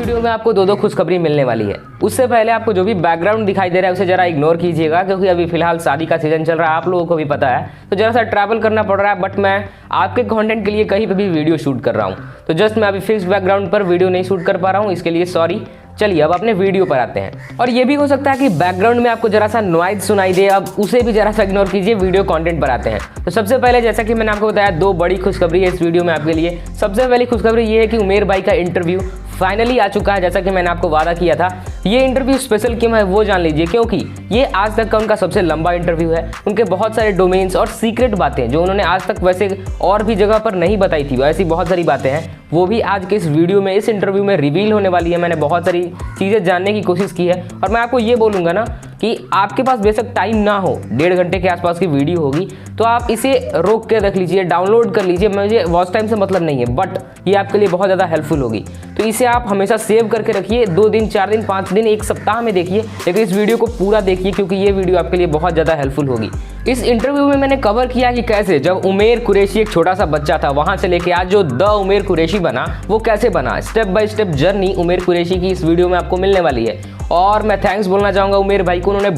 Video में आपको दो खुशखबरी मिलने वाली है। उससे पहले आपको जो भी बैकग्राउंड दिखाई दे रहा है उसे जरा इग्नोर कीजिएगा, क्योंकि अभी फिलहाल शादी का सीजन चल रहा है, आप लोगों को भी पता है, तो जरा सा ट्रैवल करना पड़ रहा है। बट मैं आपके कंटेंट के लिए कहीं पे भी वीडियो शूट कर रहा हूँ, तो जस्ट मैं अभी फिक्स बैकग्राउंड पर वीडियो नहीं शूट कर पा रहा हूँ, इसके लिए सॉरी। चलिए अब अपने वीडियो पर आते हैं। और ये भी हो सकता है कि बैकग्राउंड में आपको जरा सा नॉइज सुनाई दे, अब उसे भी जरा सा इग्नोर कीजिए। वीडियो कंटेंट पर आते हैं। तो सबसे पहले जैसा कि मैंने आपको बताया, दो बड़ी खुशखबरी है इस वीडियो में आपके लिए। सबसे पहली खुशखबरी ये है कि उमेर भाई का इंटरव्यू फाइनली आ चुका है, जैसा कि मैंने आपको वादा किया था। ये इंटरव्यू स्पेशल क्यों है वो जान लीजिए, क्योंकि ये आज तक का उनका सबसे लंबा इंटरव्यू है। उनके बहुत सारे डोमेन्स और सीक्रेट बातें जो उन्होंने आज तक वैसे और भी जगह पर नहीं बताई थी, ऐसी बहुत सारी बातें हैं, वो भी आज के इस वीडियो में, इस इंटरव्यू में रिवील होने वाली है। मैंने बहुत सारी चीज़ें जानने की कोशिश की है और मैं आपको ये बोलूँगा ना कि आपके पास बेशक टाइम ना हो, 1.5 घंटे के आसपास की वीडियो होगी, तो आप इसे रोक के रख लीजिए, डाउनलोड कर लीजिए। मुझे वॉच टाइम से मतलब नहीं है, बट ये आपके लिए बहुत ज़्यादा हेल्पफुल होगी। तो इसे आप हमेशा सेव करके रखिए, 2 दिन, 4 दिन, 5 दिन, 1 सप्ताह में देखिए, लेकिन इस वीडियो को पूरा देखिए, क्योंकि ये वीडियो आपके लिए बहुत ज़्यादा हेल्पफुल होगी। इस इंटरव्यू में मैंने कवर किया कि कैसे जब उमेर कुरैशी एक छोटा सा बच्चा था, वहां से लेके आज जो द उमेर कुरैशी बना, वो कैसे बना, स्टेप बाय स्टेप जर्नी उमेर कुरैशी की इस वीडियो में आपको मिलने वाली है। और मैं थैंक्स बोलना चाहूँगा उमेर भाई को, उन्होंने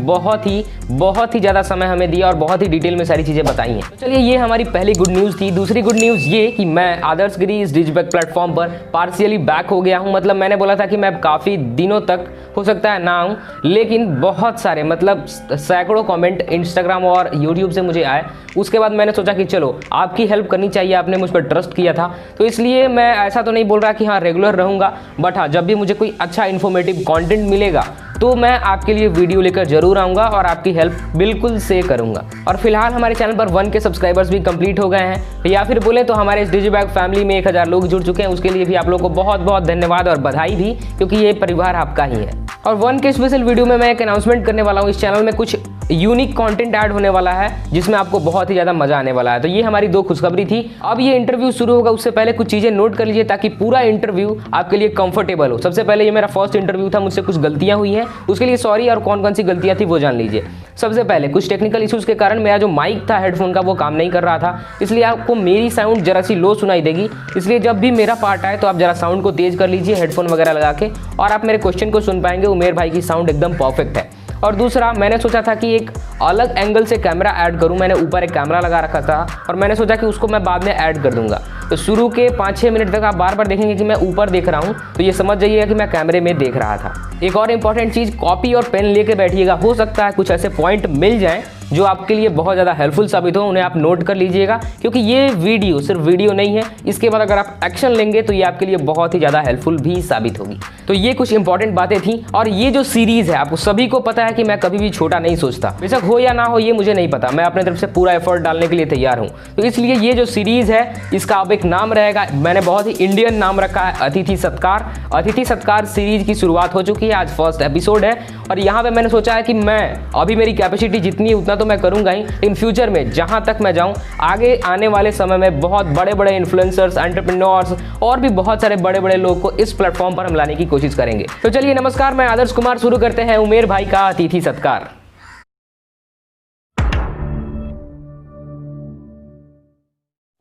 बहुत ही ज़्यादा समय हमें दिया और बहुत ही डिटेल में सारी चीज़ें बताई हैं। तो चलिए, ये हमारी पहली गुड न्यूज़ थी। दूसरी गुड न्यूज़ ये कि मैं आदर्श गिरी इस डिजिबैक प्लेटफॉर्म पर पार्शियली बैक हो गया हूँ। मतलब मैंने बोला था कि मैं काफ़ी दिनों तक हो सकता है ना आऊँ, लेकिन बहुत सारे मतलब सैकड़ों कमेंट इंस्टाग्राम और यूट्यूब से मुझे आए। उसके बाद मैंने सोचा कि चलो आपकी हेल्प करनी चाहिए, आपने मुझ पर ट्रस्ट किया था, तो इसलिए मैं ऐसा तो नहीं बोल रहा कि हाँ रेगुलर रहूँगा, बट हाँ जब भी मुझे कोई अच्छा इन्फॉर्मेटिव कंटेंट मिलेगा तो मैं आपके लिए वीडियो लेकर जरूर आऊँगा और आपकी हेल्प बिल्कुल से करूँगा। और फिलहाल हमारे चैनल पर 1K सब्सक्राइबर्स भी कंप्लीट हो गए हैं, या फिर बोले तो हमारे इस डिजिबैक फैमिली में 1000 लोग जुड़ चुके हैं। उसके लिए भी आप लोगों को बहुत बहुत धन्यवाद और बधाई भी, क्योंकि ये परिवार आपका ही है। और 1K स्पेशल वीडियो में मैं एक अनाउंसमेंट करने वाला हूँ। इस चैनल में कुछ यूनिक कंटेंट ऐड होने वाला है, जिसमें आपको बहुत ही ज़्यादा मजा आने वाला है। तो ये हमारी 2 खुशखबरी थी। अब ये इंटरव्यू शुरू होगा, उससे पहले कुछ चीज़ें नोट कर लीजिए ताकि पूरा इंटरव्यू आपके लिए कंफर्टेबल हो। सबसे पहले ये मेरा फर्स्ट इंटरव्यू था, मुझसे कुछ गलतियाँ हुई हैं, उसके लिए सॉरी, और कौन कौन सी गलतियाँ थी वो जान लीजिए। सबसे पहले कुछ टेक्निकल इश्यूज़ के कारण मेरा जो माइक था हेडफोन का वो काम नहीं कर रहा था, इसलिए आपको मेरी साउंड जरा सी लो सुनाई देगी। इसलिए जब भी मेरा पार्ट आए तो आप जरा साउंड को तेज़ कर लीजिए हेडफोन वगैरह लगा के, और आप मेरे क्वेश्चन को सुन पाएंगे। उमेर भाई की साउंड एकदम परफेक्ट है। और दूसरा, मैंने सोचा था कि एक अलग एंगल से कैमरा ऐड करूं। मैंने ऊपर एक कैमरा लगा रखा था और मैंने सोचा कि उसको मैं बाद में ऐड कर दूंगा। तो शुरू के 5-6 मिनट तक आप बार बार देखेंगे कि मैं ऊपर देख रहा हूं, तो ये समझ जाइएगा कि मैं कैमरे में देख रहा था। एक और इंपॉर्टेंट चीज़, कॉपी और पेन लेके बैठिएगा। हो सकता है कुछ ऐसे पॉइंट मिल जाएं जो आपके लिए बहुत ज़्यादा हेल्पफुल साबित हो, उन्हें आप नोट कर लीजिएगा, क्योंकि ये वीडियो सिर्फ वीडियो नहीं है, इसके बाद अगर आप एक्शन लेंगे तो ये आपके लिए बहुत ही ज़्यादा हेल्पफुल भी साबित होगी। तो ये कुछ इंपॉर्टेंट बातें थी। और ये जो सीरीज़ है, आपको सभी को पता है कि मैं कभी भी छोटा नहीं सोचता, बेशक हो या ना हो ये मुझे नहीं पता, मैं अपने तरफ से पूरा एफर्ट डालने के लिए तैयार हूँ। तो इसलिए ये जो सीरीज़ है, इसका अब एक नाम रहेगा, मैंने बहुत ही इंडियन नाम रखा है, अतिथि सत्कार। अतिथि सत्कार सीरीज की शुरुआत हो चुकी है, आज फर्स्ट एपिसोड है। और यहाँ पे मैंने सोचा है कि मैं अभी मेरी कैपेसिटी जितनी है उतना तो मैं करूँगा ही, इन फ्यूचर में जहाँ तक मैं जाऊँ, आगे आने वाले समय में बहुत बड़े बड़े इन्फ्लुएंसर्स, एंटरप्रेन्योर्स और भी बहुत सारे बड़े बड़े लोग को इस प्लेटफॉर्म पर हम लाने की कोशिश करेंगे। तो चलिए, नमस्कार, मैं आदर्श कुमार, शुरू करते हैं उमेर भाई का अतिथि सत्कार।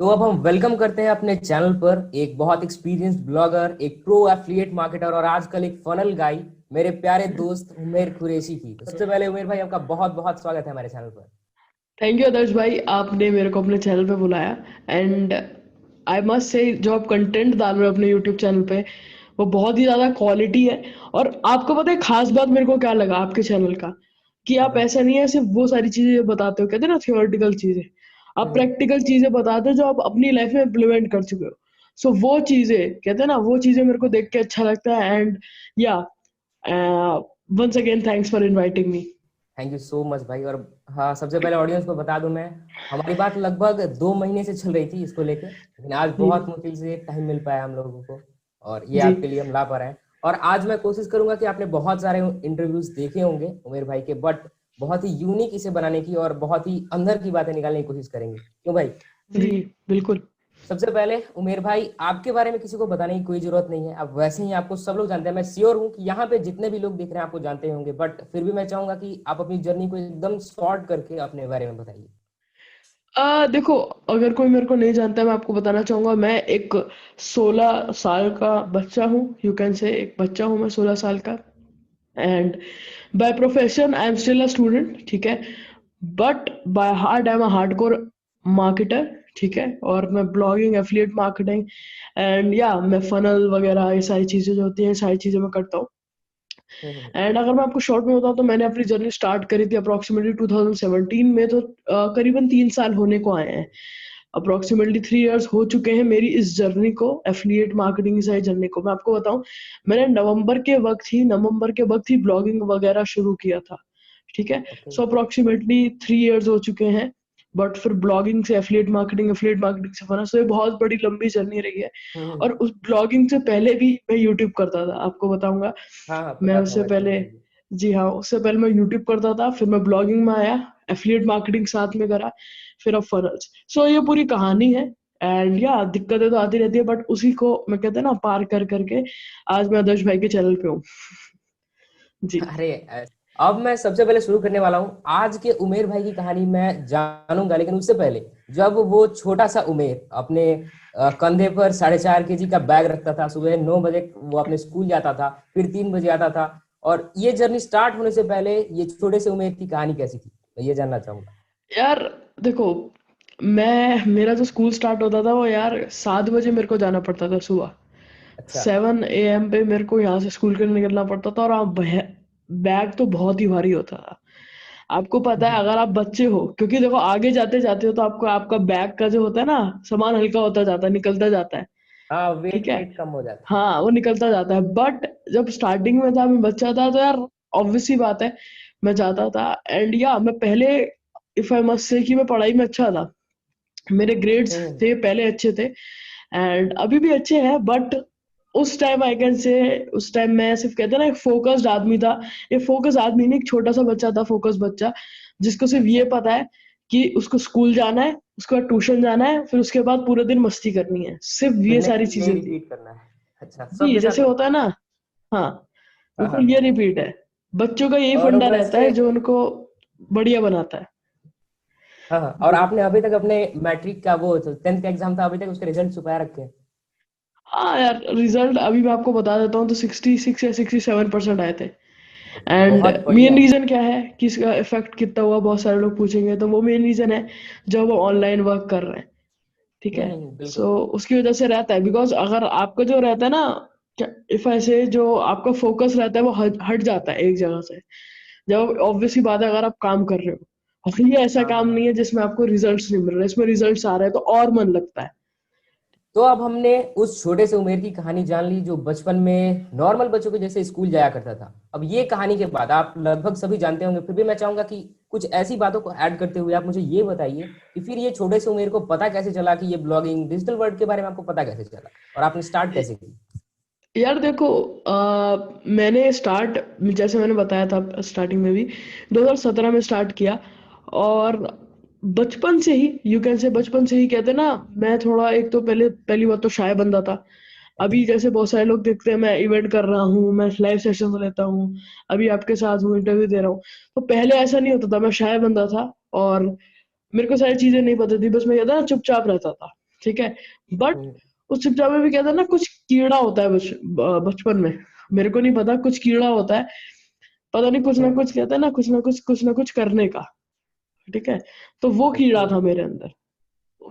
तो अब हम वेलकम करते हैं अपने चैनल पर एक बहुत एक्सपीरियंस्ड ब्लॉगर, एक प्रो एफिलिएट मार्केटर और आजकल एक फनल गाई, मेरे प्यारे दोस्त उमेर कुरैशी की। तो सबसे पहले उमेर भाई, आपका बहुत बहुत स्वागत है हमारे चैनल पर। थैंक यू आदर्श भाई, आपने मेरे को अपने चैनल पे बुलाया। एंड आई मस्ट से, जो आप कंटेंट डाल रहे हो अपने यूट्यूब चैनल पे, वो बहुत ही ज़्यादा क्वालिटी है। और आपको पता है खास बात मेरे को क्या लगा आपके चैनल का, कि आप ऐसा नहीं है सिर्फ वो सारी चीज़ें बताते हो, कहते हैं ना थियोरेटिकल चीज़ें, आप प्रैक्टिकल चीज़ें बताते हो जो आप अपनी लाइफ में इम्प्लीमेंट कर चुके हो। सो वो चीज़ें, कहते हैं ना, वो चीज़ें मेरे को देख के अच्छा लगता है। And yeah once again thanks for inviting me. Thank you so much भाई। और हाँ, सबसे पहले ऑडियंस को बता दूं मैं, हमारी बात लगभग 2 महीने से चल रही थी इसको लेके, लेकिन आज जी बहुत मुश्किल से टाइम मिल पाया हम लोगों को, और ये जी। आपके लिए हम ला पा रहे हैं। और आज मैं कोशिश करूंगा कि आपने बहुत सारे इंटरव्यूज देखे होंगे उमेर भाई के, बट बहुत ही यूनिक इसे बनाने की और बहुत ही अंदर की बातें निकालने की कोशिश करेंगे, क्यों भाई? जी बिल्कुल। सबसे पहले उमेर भाई, आपके बारे में किसी को बताने की कोई जरूरत नहीं है, अब वैसे ही आपको सब लोग जानते हैं। मैं श्योर हूं कि यहाँ पे जितने भी लोग देख रहे हैं आपको जानते होंगे, बट फिर भी मैं चाहूंगा कि आप अपनी जर्नी को एकदम शॉर्ट करके अपने बारे में बताइए। देखो, अगर कोई मेरे को नहीं जानता है, मैं आपको बताना चाहूंगा, मैं एक 16 साल का बच्चा हूँ, यू कैन से एक बच्चा हूँ मैं 16 साल का। And by profession I am still a student, ठीक है, but by heart I am a hardcore marketer, ठीक है। और मैं ब्लॉगिंग, एफिलिएट मार्केटिंग एंड या मैं फनल वगैरह ये सारी चीजें जो होती हैं, सारी चीजें मैं करता हूँ। हम्म। एंड अगर मैं आपको शॉर्ट में बताऊँ तो मैंने अपनी जर्नी स्टार्ट करी थी अप्रोक्सीमेटली 2017 में, तो करीबन 3 साल होने को आए हैं। अप्रोक्सीमेटली 3 इयर्स हो चुके हैं मेरी इस जर्नी को, एफिलिएट मार्केटिंग की सारी जर्नी को। मैं आपको बताऊं, मैंने नवंबर के वक्त ही ब्लॉगिंग वगैरह शुरू किया था, ठीक है। ओके। सो अप्रोक्सीमेटली 3 इयर्स हो चुके हैं। बट फिर ब्लॉगिंग से एफिलिएट मार्केटिंग से बना, सो ये बहुत बड़ी लंबी जर्नी रही है। हम्म। और उस ब्लॉगिंग से पहले भी मैं यूट्यूब करता था, आपको बताऊंगा। हाँ हाँ, मैं पता था उससे वो पहले, एक्टिविटी। जी हाँ, उससे पहले मैं यूट्यूब करता था, फिर मैं ब्लॉगिंग में आया, एफिलिएट मार्केटिंग साथ में करा, फिर अब फनल्स। सो ये पूरी कहानी है। एंड या दिक्कतें तो आती रहती है, बट उसी को मैं कहते हैं ना, पार कर करके आज मैं आदर्श भाई के चैनल पे हूँ। जी। अरे अब मैं सबसे पहले शुरू करने वाला हूँ आज के उमेर भाई की कहानी मैं जानूंगा, लेकिन उससे पहले जब वो छोटा सा उमेर अपने कंधे पर 4.5 kg का बैग रखता था, सुबह 9 बजे वो अपने स्कूल जाता था, फिर 3 बजे आता था, और ये जर्नी स्टार्ट होने से पहले ये छोटे से उमेर की कहानी कैसी थी, मैं ये जानना चाहूंगा। यार देखो, मैं मेरा जो स्कूल स्टार्ट होता था वो यार 7 बजे मेरे को जाना पड़ता था सुबह। अच्छा। 7 AM पे मेरे को यहाँ से स्कूल के लिए निकलना पड़ता था, और बैग तो बहुत ही भारी होता था। आपको पता है, अगर आप बच्चे हो, क्योंकि देखो आगे जाते जाते हो तो आपको आपका बैग का जो होता है ना, सामान हल्का होता जाता है, निकलता जाता है, हाँ, ठीक वेट है। वेट कम हो जाता है। हाँ, वो निकलता जाता है। बट जब स्टार्टिंग में था, मैं बच्चा था, तो यार ऑब्वियस सी बात है, मैं जाता था। एंड या मैं पहले, इफ आई मस्ट से, कि मैं पढ़ाई में अच्छा था। मेरे ग्रेड्स हम्म। थे पहले अच्छे थे, एंड अभी भी अच्छे हैं। बट उस टाइम आई कैन से, उस टाइम मैं सिर्फ कहते हैं ना, एक फोकस्ड आदमी था। ये फोकस आदमी नहीं, एक छोटा सा बच्चा था, फोकस बच्चा, जिसको सिर्फ ये अच्छा। पता है कि उसको स्कूल जाना है, उसके बाद ट्यूशन जाना है, फिर उसके बाद पूरे दिन मस्ती करनी है, सिर्फ फिर ये सारी नहीं नहीं चीजें थी। रिपीट करना है। अच्छा, जी, सबके साथ जैसे वही होता है था। ना। हाँ, हाँ बिल्कुल ये हाँ। रिपीट है। बच्चों का यही और फंडा रहता वैसे, है जो उनको बढ़िया बनाता है। हाँ हाँ, और जी। आपने अभी तक अपने मैट्रिक का, वो 10th का एग्जाम था, अभी तक उसके रिजल्ट छुपाया रखे हैं? हाँ यार, रिजल्ट अभी मैं आपको बता देता हूँ, तो 66 या 67% आए थे। एंड बहुत मेन बढ़िया। रीजन क्या है कि इसका इफेक्ट कितना हुआ, बहुत सारे लोग पूछेंगे, तो वो मेन रीजन है जब वो ऑनलाइन वर्क कर रहे हैं, ठीक है। बिल्कुल। सो उसकी वजह से रहता है, बिकॉज अगर आपका जो रहता है ना, इफ ऐसे जो आपका फोकस रहता है वो हट हट जाता है एक जगह से, जब ऑब्वियसली बात है अगर आप काम कर रहे हो। और ये ऐसा हाँ हाँ काम नहीं हाँ। है जिसमें आपको रिजल्ट्स नहीं मिल रहे, इसमें रिजल्ट्स आ रहे हैं तो और मन लगता है। तो अब हमने उस छोटे से उमेर की कहानी जान ली जो बचपन में नॉर्मल बच्चों के जैसे स्कूल जाया करता था। अब ये कहानी के बाद आप लगभग सभी जानते होंगे, फिर भी मैं चाहूंगा कि कुछ ऐसी बातों को ऐड करते हुए आप मुझे ये बताइए कि फिर ये छोटे से उमेर को पता कैसे चला कि ये ब्लॉगिंग डिजिटल वर्ल्ड के बारे में आपको पता कैसे चला, और आपने स्टार्ट कैसे की? यार देखो, मैंने स्टार्ट, जैसे मैंने बताया था स्टार्टिंग में भी, 2017 में स्टार्ट किया। और बचपन से ही, यू कैन से, बचपन से ही कहते हैं ना, मैं थोड़ा, एक तो पहले पहली बात तो शाय बंदा था। अच्छा। अभी जैसे बहुत सारे लोग देखते हैं, मैं इवेंट कर रहा हूँ, मैं लाइव सेशन लेता हूँ, अभी आपके साथ हूँ, इंटरव्यू दे रहा हूँ। तो पहले ऐसा नहीं होता था, मैं शाय बंदा था, और मेरे को सारी चीजें नहीं पता थी, बस मैं कहता ना चुपचाप रहता था, ठीक है। बट हम्म। उस चुपचाप में भी कहता ना, कुछ कीड़ा होता है बचपन में। मेरे को नहीं पता, कुछ कीड़ा होता है, पता नहीं, कुछ ना हम्म। कुछ कहते हैं ना, कुछ ना कुछ करने का, ठीक है। तो वो कीड़ा ओके। था मेरे अंदर,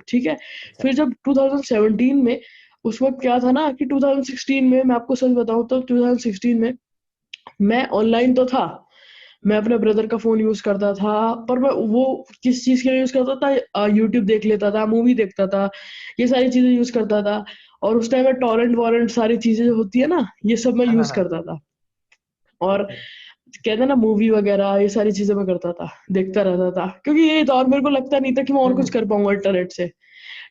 ठीक है। अच्छा। फिर जब 2017 में, उस वक्त क्या था ना कि 2016 में, मैं आपको सच बताऊं तो 2016 में मैं ऑनलाइन तो था। मैं अपने ब्रदर का फ़ोन यूज़ करता था, पर मैं वो किस चीज़ के लिए यूज़ करता था, यूट्यूब देख लेता था, मूवी देखता था, ये सारी चीज़ें यूज़ करता था। और उस टाइम में टॉरेंट-वॉरेंट सारी चीज़ें जो होती है ना, ये सब मैं हाँ हाँ यूज़ हाँ। करता था। और ओके। कहते हैं ना, मूवी वगैरह ये सारी चीज़ें मैं करता था, देखता रहता था, क्योंकि ये दौर मेरे को लगता नहीं था कि मैं और कुछ हम्म। कर पाऊँगा इंटरनेट से,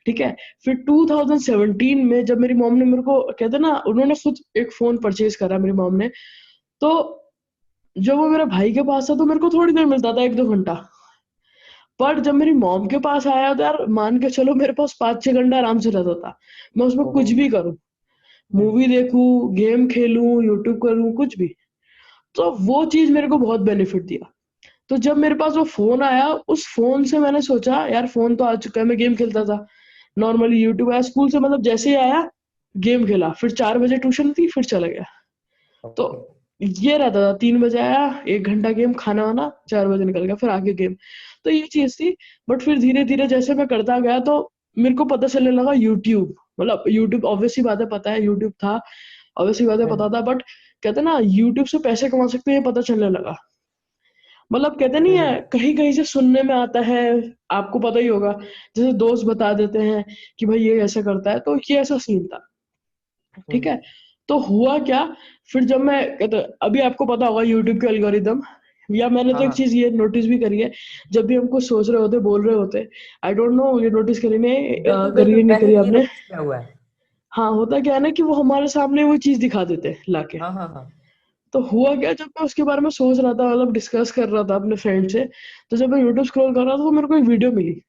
ठीक है। फिर 2017 में जब मेरी मॉम ने मेरे को, कहते हैं ना, उन्होंने खुद एक फ़ोन परचेज़ करा मेरी मॉम ने, तो जब वो मेरे भाई के पास था तो मेरे को थोड़ी देर मिलता था, 1-2 घंटा। पर जब मेरी मॉम के पास आया तो यार मान के चलो, मेरे पास 5-6 घंटा आराम से रहता था। मैं उसमें ओहो। कुछ भी करूँ, हम्म। मूवी देखूँ, गेम खेलूँ, यूट्यूब करूँ, कुछ भी। तो वो चीज़ मेरे को बहुत बेनिफिट दिया। तो जब मेरे पास वो फोन आया, उस फोन से मैंने सोचा यार फोन तो आ चुका है, मैं गेम खेलता था नॉर्मली, यूट्यूब आया स्कूल से, मतलब जैसे ही आया गेम खेला, फिर 4 बजे ट्यूशन थी, फिर चला गया। तो ओके। ये रहता था, 3 बजे आया, 1 घंटा गेम, खाना वाना, 4 बजे निकल गया, फिर आगे गेम। तो ये चीज थी। बट फिर धीरे धीरे जैसे मैं करता गया, तो मेरे को पता चलने लगा यूट्यूब, मतलब यूट्यूब ऑब्वियसली बात है, पता है यूट्यूब था, ऑब्वियसली बात है पता था, बट कहते हैं ना यूट्यूब से पैसे कमा सकते हैं, ये पता चलने लगा। मतलब कहते नहीं है, हम्म। कहीं कहीं से सुनने में आता है, आपको पता ही होगा, जैसे दोस्त बता देते हैं कि भाई ये ऐसा करता है, तो ये ऐसा सीन था। ठीक हम्म। है। तो हुआ क्या, फिर जब मैं कहते, अभी आपको पता होगा यूट्यूब के एल्गोरिदम, या मैंने तो हाँ एक हाँ। चीज ये नोटिस भी करी है, जब भी हम कुछ सोच रहे होते, बोल रहे होते, आई डोंट नो ये नोटिस करी नहीं, बिल्कुल करी है बिल्कुल, नहीं मैंने करी भी ये आपने। नोटिस किया हुआ है। हाँ, होता क्या है ना कि वो हमारे सामने वो चीज दिखा देते हैं लाके। हाँ हाँ हाँ। तो हुआ क्या, जब मैं उसके बारे में सोच रहा था, मतलब डिस्कस कर रहा था अपने फ्रेंड से, तो जब मैं यूट्यूब स्क्रॉल कर रहा था, तो मेरे को एक वीडियो मिली।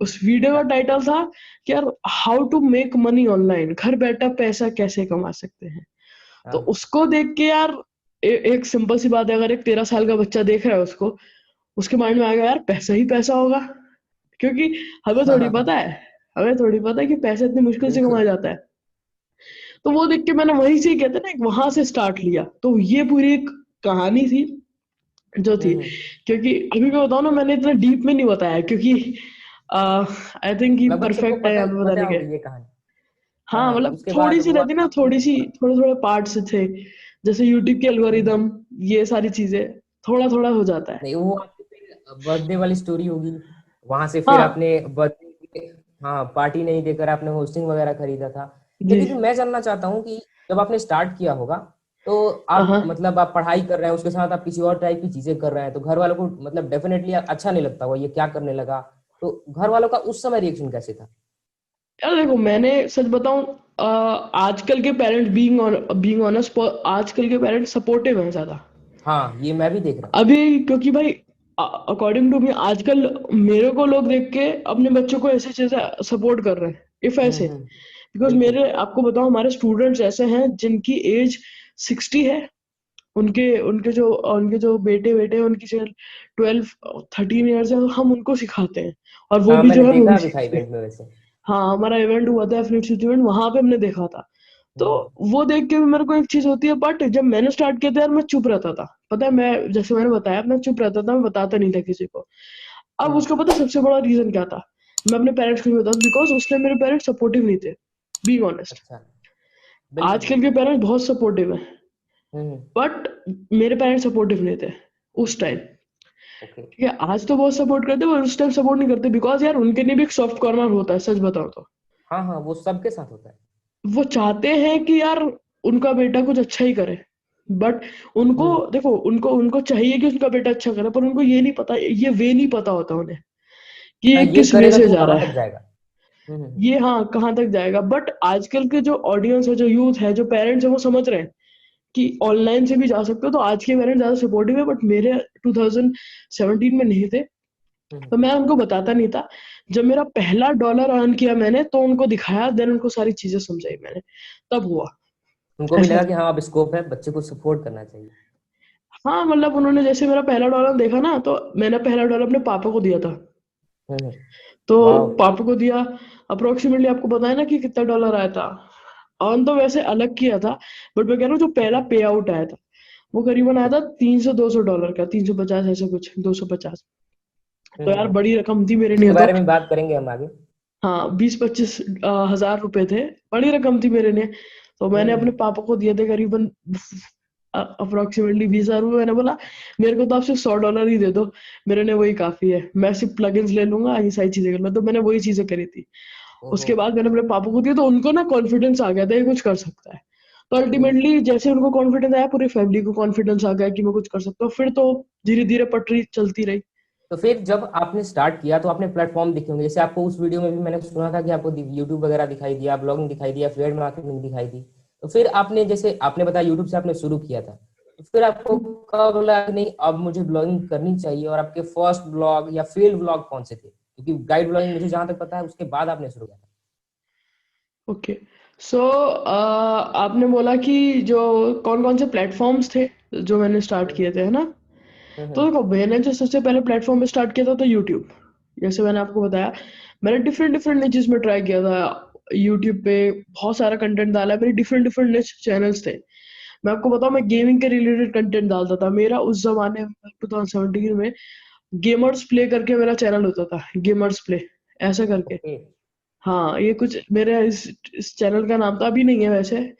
उस वीडियो का अच्छा। टाइटल था कि यार, how to make money online, घर बैठा पैसा कैसे कमा सकते हैं। तो हाँ उसको देख के यार, एक सिंपल सी बात है, अगर एक 13 साल का बच्चा देख रहा है उसको, उसके माइंड में आएगा यार पैसा ही पैसा होगा, क्योंकि हमें हाँ थोड़ी हाँ पता हाँ। है, हमें थोड़ी पता है कि पैसा इतनी मुश्किल से बिल्कुल। कमाया जाता है। तो वो देख के मैंने वहीं से ही, कहते हैं ना, एक वहां से स्टार्ट लिया, तो ये पूरी एक कहानी थी जो थी। हम्म। क्योंकि अभी मैं बताऊं ना, मैंने इतना डीप में नहीं बताया, क्योंकि आई थिंक ये लगभग सबको परफेक्ट है पता यहाँ पे पता बताने के। होगी ये कहानी। हाँ हाँ, हाँ, मतलब उसके थोड़ी बाद सी वो रहती ना, थोड़ी सी, थोड़े थोड़े पार्ट्स थे, जैसे यूट्यूब के हम्म। एल्गोरिदम, ये सारी चीजें, थोड़ा थोड़ा हो जाता है। नहीं, वो आपकी फिर बर्थडे वाली स्टोरी होगी। वहां से फिर हाँ आपने बर्थडे, हाँ, पार्टी नहीं देकर आपने होस्टिंग वगैरह खरीदा था। जी। लेकिन मैं जानना चाहता हूँ कि जब आपने स्टार्ट किया होगा, तो हाँ आप हाँ। मतलब आप पढ़ाई कर रहे हैं, उसके साथ आप किसी और टाइप की चीजें कर रहे हैं, तो घर वालों को मतलब डेफिनेटली अच्छा नहीं लगता होगा, ये क्या करने लगा। तो घर वालों का उस समय रिएक्शन कैसे था? यार देखो, मैंने सच बताऊं, आजकल के पेरेंट्स, बीइंग ऑनेस्ट, आजकल के पेरेंट्स सपोर्टिव हैं ज्यादा। हाँ, ये मैं भी देख रहा हूँ। अभी क्योंकि भाई, अकॉर्डिंग टू मी, आजकल मेरे को लोग देख के अपने बच्चों को ऐसी चीजें सपोर्ट कर रहे हैं, इफ ऐसे। हम्म। बिकॉज बिल्कुल। मेरे, आपको बताऊं, हमारे स्टूडेंट्स ऐसे हैं जिनकी एज 60 है, उनके उनके जो बेटे बेटे हैं, उनकी 12 13 ईयर्स है, हम उनको सिखाते हैं, और वो हाँ, भी जो मैंने है देखा मूवी अभी था सीखते हैं। इवेंट में वैसे। हाँ, हमारा इवेंट हुआ था, फ्लिप्स इवेंट, वहां पे हमने देखा था। तो हम्म। वो देख के भी मेरे को एक चीज होती है, बट जब मैंने स्टार्ट किया था यार, मैं चुप रहता था, पता है, मैं जैसे मैंने बताया, मैं चुप रहता था, मैं बताता नहीं था किसी को। अब हम्म। उसका पता है सबसे बड़ा रीजन क्या था, मैं अपने पेरेंट्स को नहीं बताता, बिकॉज उसने, मेरे पेरेंट्स सपोर्टिव नहीं थे, बी ऑनेस्ट। अच्छा। बिल्कुल आजकल बिल्कुल। के पेरेंट्स बहुत सपोर्टिव हैं, हम्म। बट मेरे पेरेंट्स सपोर्टिव नहीं थे उस टाइम। ओके। ठीक है, आज तो बहुत सपोर्ट करते हैं, पर उस टाइम सपोर्ट नहीं करते, बिकॉज यार उनके लिए भी एक सॉफ्ट कॉर्नर होता है, सच बताओ तो। हाँ हाँ, वो सबके साथ होता है। वो चाहते हैं कि यार उनका बेटा कुछ अच्छा ही करे, बट उनको, हम्म। देखो, उनको उनको चाहिए कि उनका बेटा अच्छा करे, पर उनको ये नहीं पता, ये वे नहीं पता होता उन्हें कि हाँ, ये ये किस वे करेगा से तो वो जा कहाँ रहा तक है, जाएगा। ये हाँ कहाँ तक जाएगा। बट आजकल के जो ऑडियंस है, जो यूथ है, जो पेरेंट्स है, वो समझ रहे हैं कि ऑनलाइन से भी जा सकते हो, तो आज के पेरेंट्स ज्यादा सपोर्टिव है, बट मेरे 2017 में नहीं थे। हम्म। तो मैं उनको बताता नहीं था। जब मेरा पहला डॉलर अर्न किया मैंने, तो उनको दिखाया, देन उनको सारी चीजें समझाई मैंने, तब हुआ। उनको भी ऐसा लगा था। कि हाँ, अब स्कोप है, बच्चे को सपोर्ट करना चाहिए। हाँ, मतलब उन्होंने जैसे मेरा पहला डॉलर देखा ना, तो मैंने पहला डॉलर अपने पापा को दिया था। हम्म। तो वाह। पापा को दिया, अप्रोक्सीमेटली आपको पता है ना कि कितना डॉलर आया था। अर्न तो वैसे अलग किया था, बट मैं कह रहा हूँ जो पहला पे आउट आया था, वो करीबन आया था 300 200 डॉलर का, 350 ऐसे कुछ, 250। तो यार हम्म। बड़ी रकम थी मेरे लिए उसके तो। बारे में बात करेंगे हम आगे। हाँ, 20-25 हजार रुपए थे, बड़ी रकम थी मेरे लिए। तो मैंने अपने हम्म। पापा को दिए थे करीबन अप्रोक्सीमेटली 20 हजार रुपये। मैंने बोला मेरे को तो आप सिर्फ $100 ही दे दो, मेरे लिए वही काफी है, मैं सिर्फ प्लगइन्स ले लूंगा, ये सारी चीजें कर लूंगा। तो मैंने वही चीजें करी थी। ओहो। उसके बाद मैंने अपने पापा को दिया, तो उनको ना कॉन्फिडेंस आ गया था ये कुछ कर सकता है। तो हम्म। अल्टीमेटली जैसे उनको कॉन्फिडेंस आया, पूरी फैमिली को कॉन्फिडेंस आ गया कि मैं कुछ कर सकता हूँ, फिर तो धीरे धीरे पटरी चलती रही। तो फिर जब आपने स्टार्ट किया तो आपने प्लेटफॉर्म देखे होंगे, जैसे आपको उस वीडियो में भी मैंने सुना था कि आपको यूट्यूब वगैरह दिखाई दिया, ब्लॉगिंग दिखाई दिया, फेड मार्केटिंग दिखाई दी। तो फिर आपने, जैसे आपने बताया यूट्यूब से आपने शुरू किया था, तो फिर आपको कब लगा कि नहीं अब मुझे ब्लॉगिंग करनी चाहिए, और आपके फर्स्ट ब्लॉग या फेल ब्लॉग कौन से थे? क्योंकि गाइड ब्लॉगिंग मुझे जहां तक पता है उसके बाद आपने शुरू किया था। ओके। सो आपने बोला कि जो कौन कौन से प्लेटफॉर्म्स थे जो मैंने स्टार्ट किए थे, है ना। तो हम्म। देखो मैंने जो सबसे पहले प्लेटफॉर्म में स्टार्ट किया था यूट्यूब। जैसे मैंने आपको बताया, मैंने डिफरेंट डिफरेंट निचेस में ट्राई किया था। यूट्यूब पे बहुत सारा कंटेंट डाला, मेरे डिफरेंट डिफरेंट निच चैनल्स थे। मैं आपको बताऊं, मैं गेमिंग के रिलेटेड कंटेंट डालता था। मेरा उस जमाने में 2017 में गेमर्स प्ले करके मेरा चैनल होता था, गेमर्स प्ले ऐसा करके। ओके। हाँ, ये कुछ मेरे इस चैनल का नाम था, अभी नहीं है वैसे।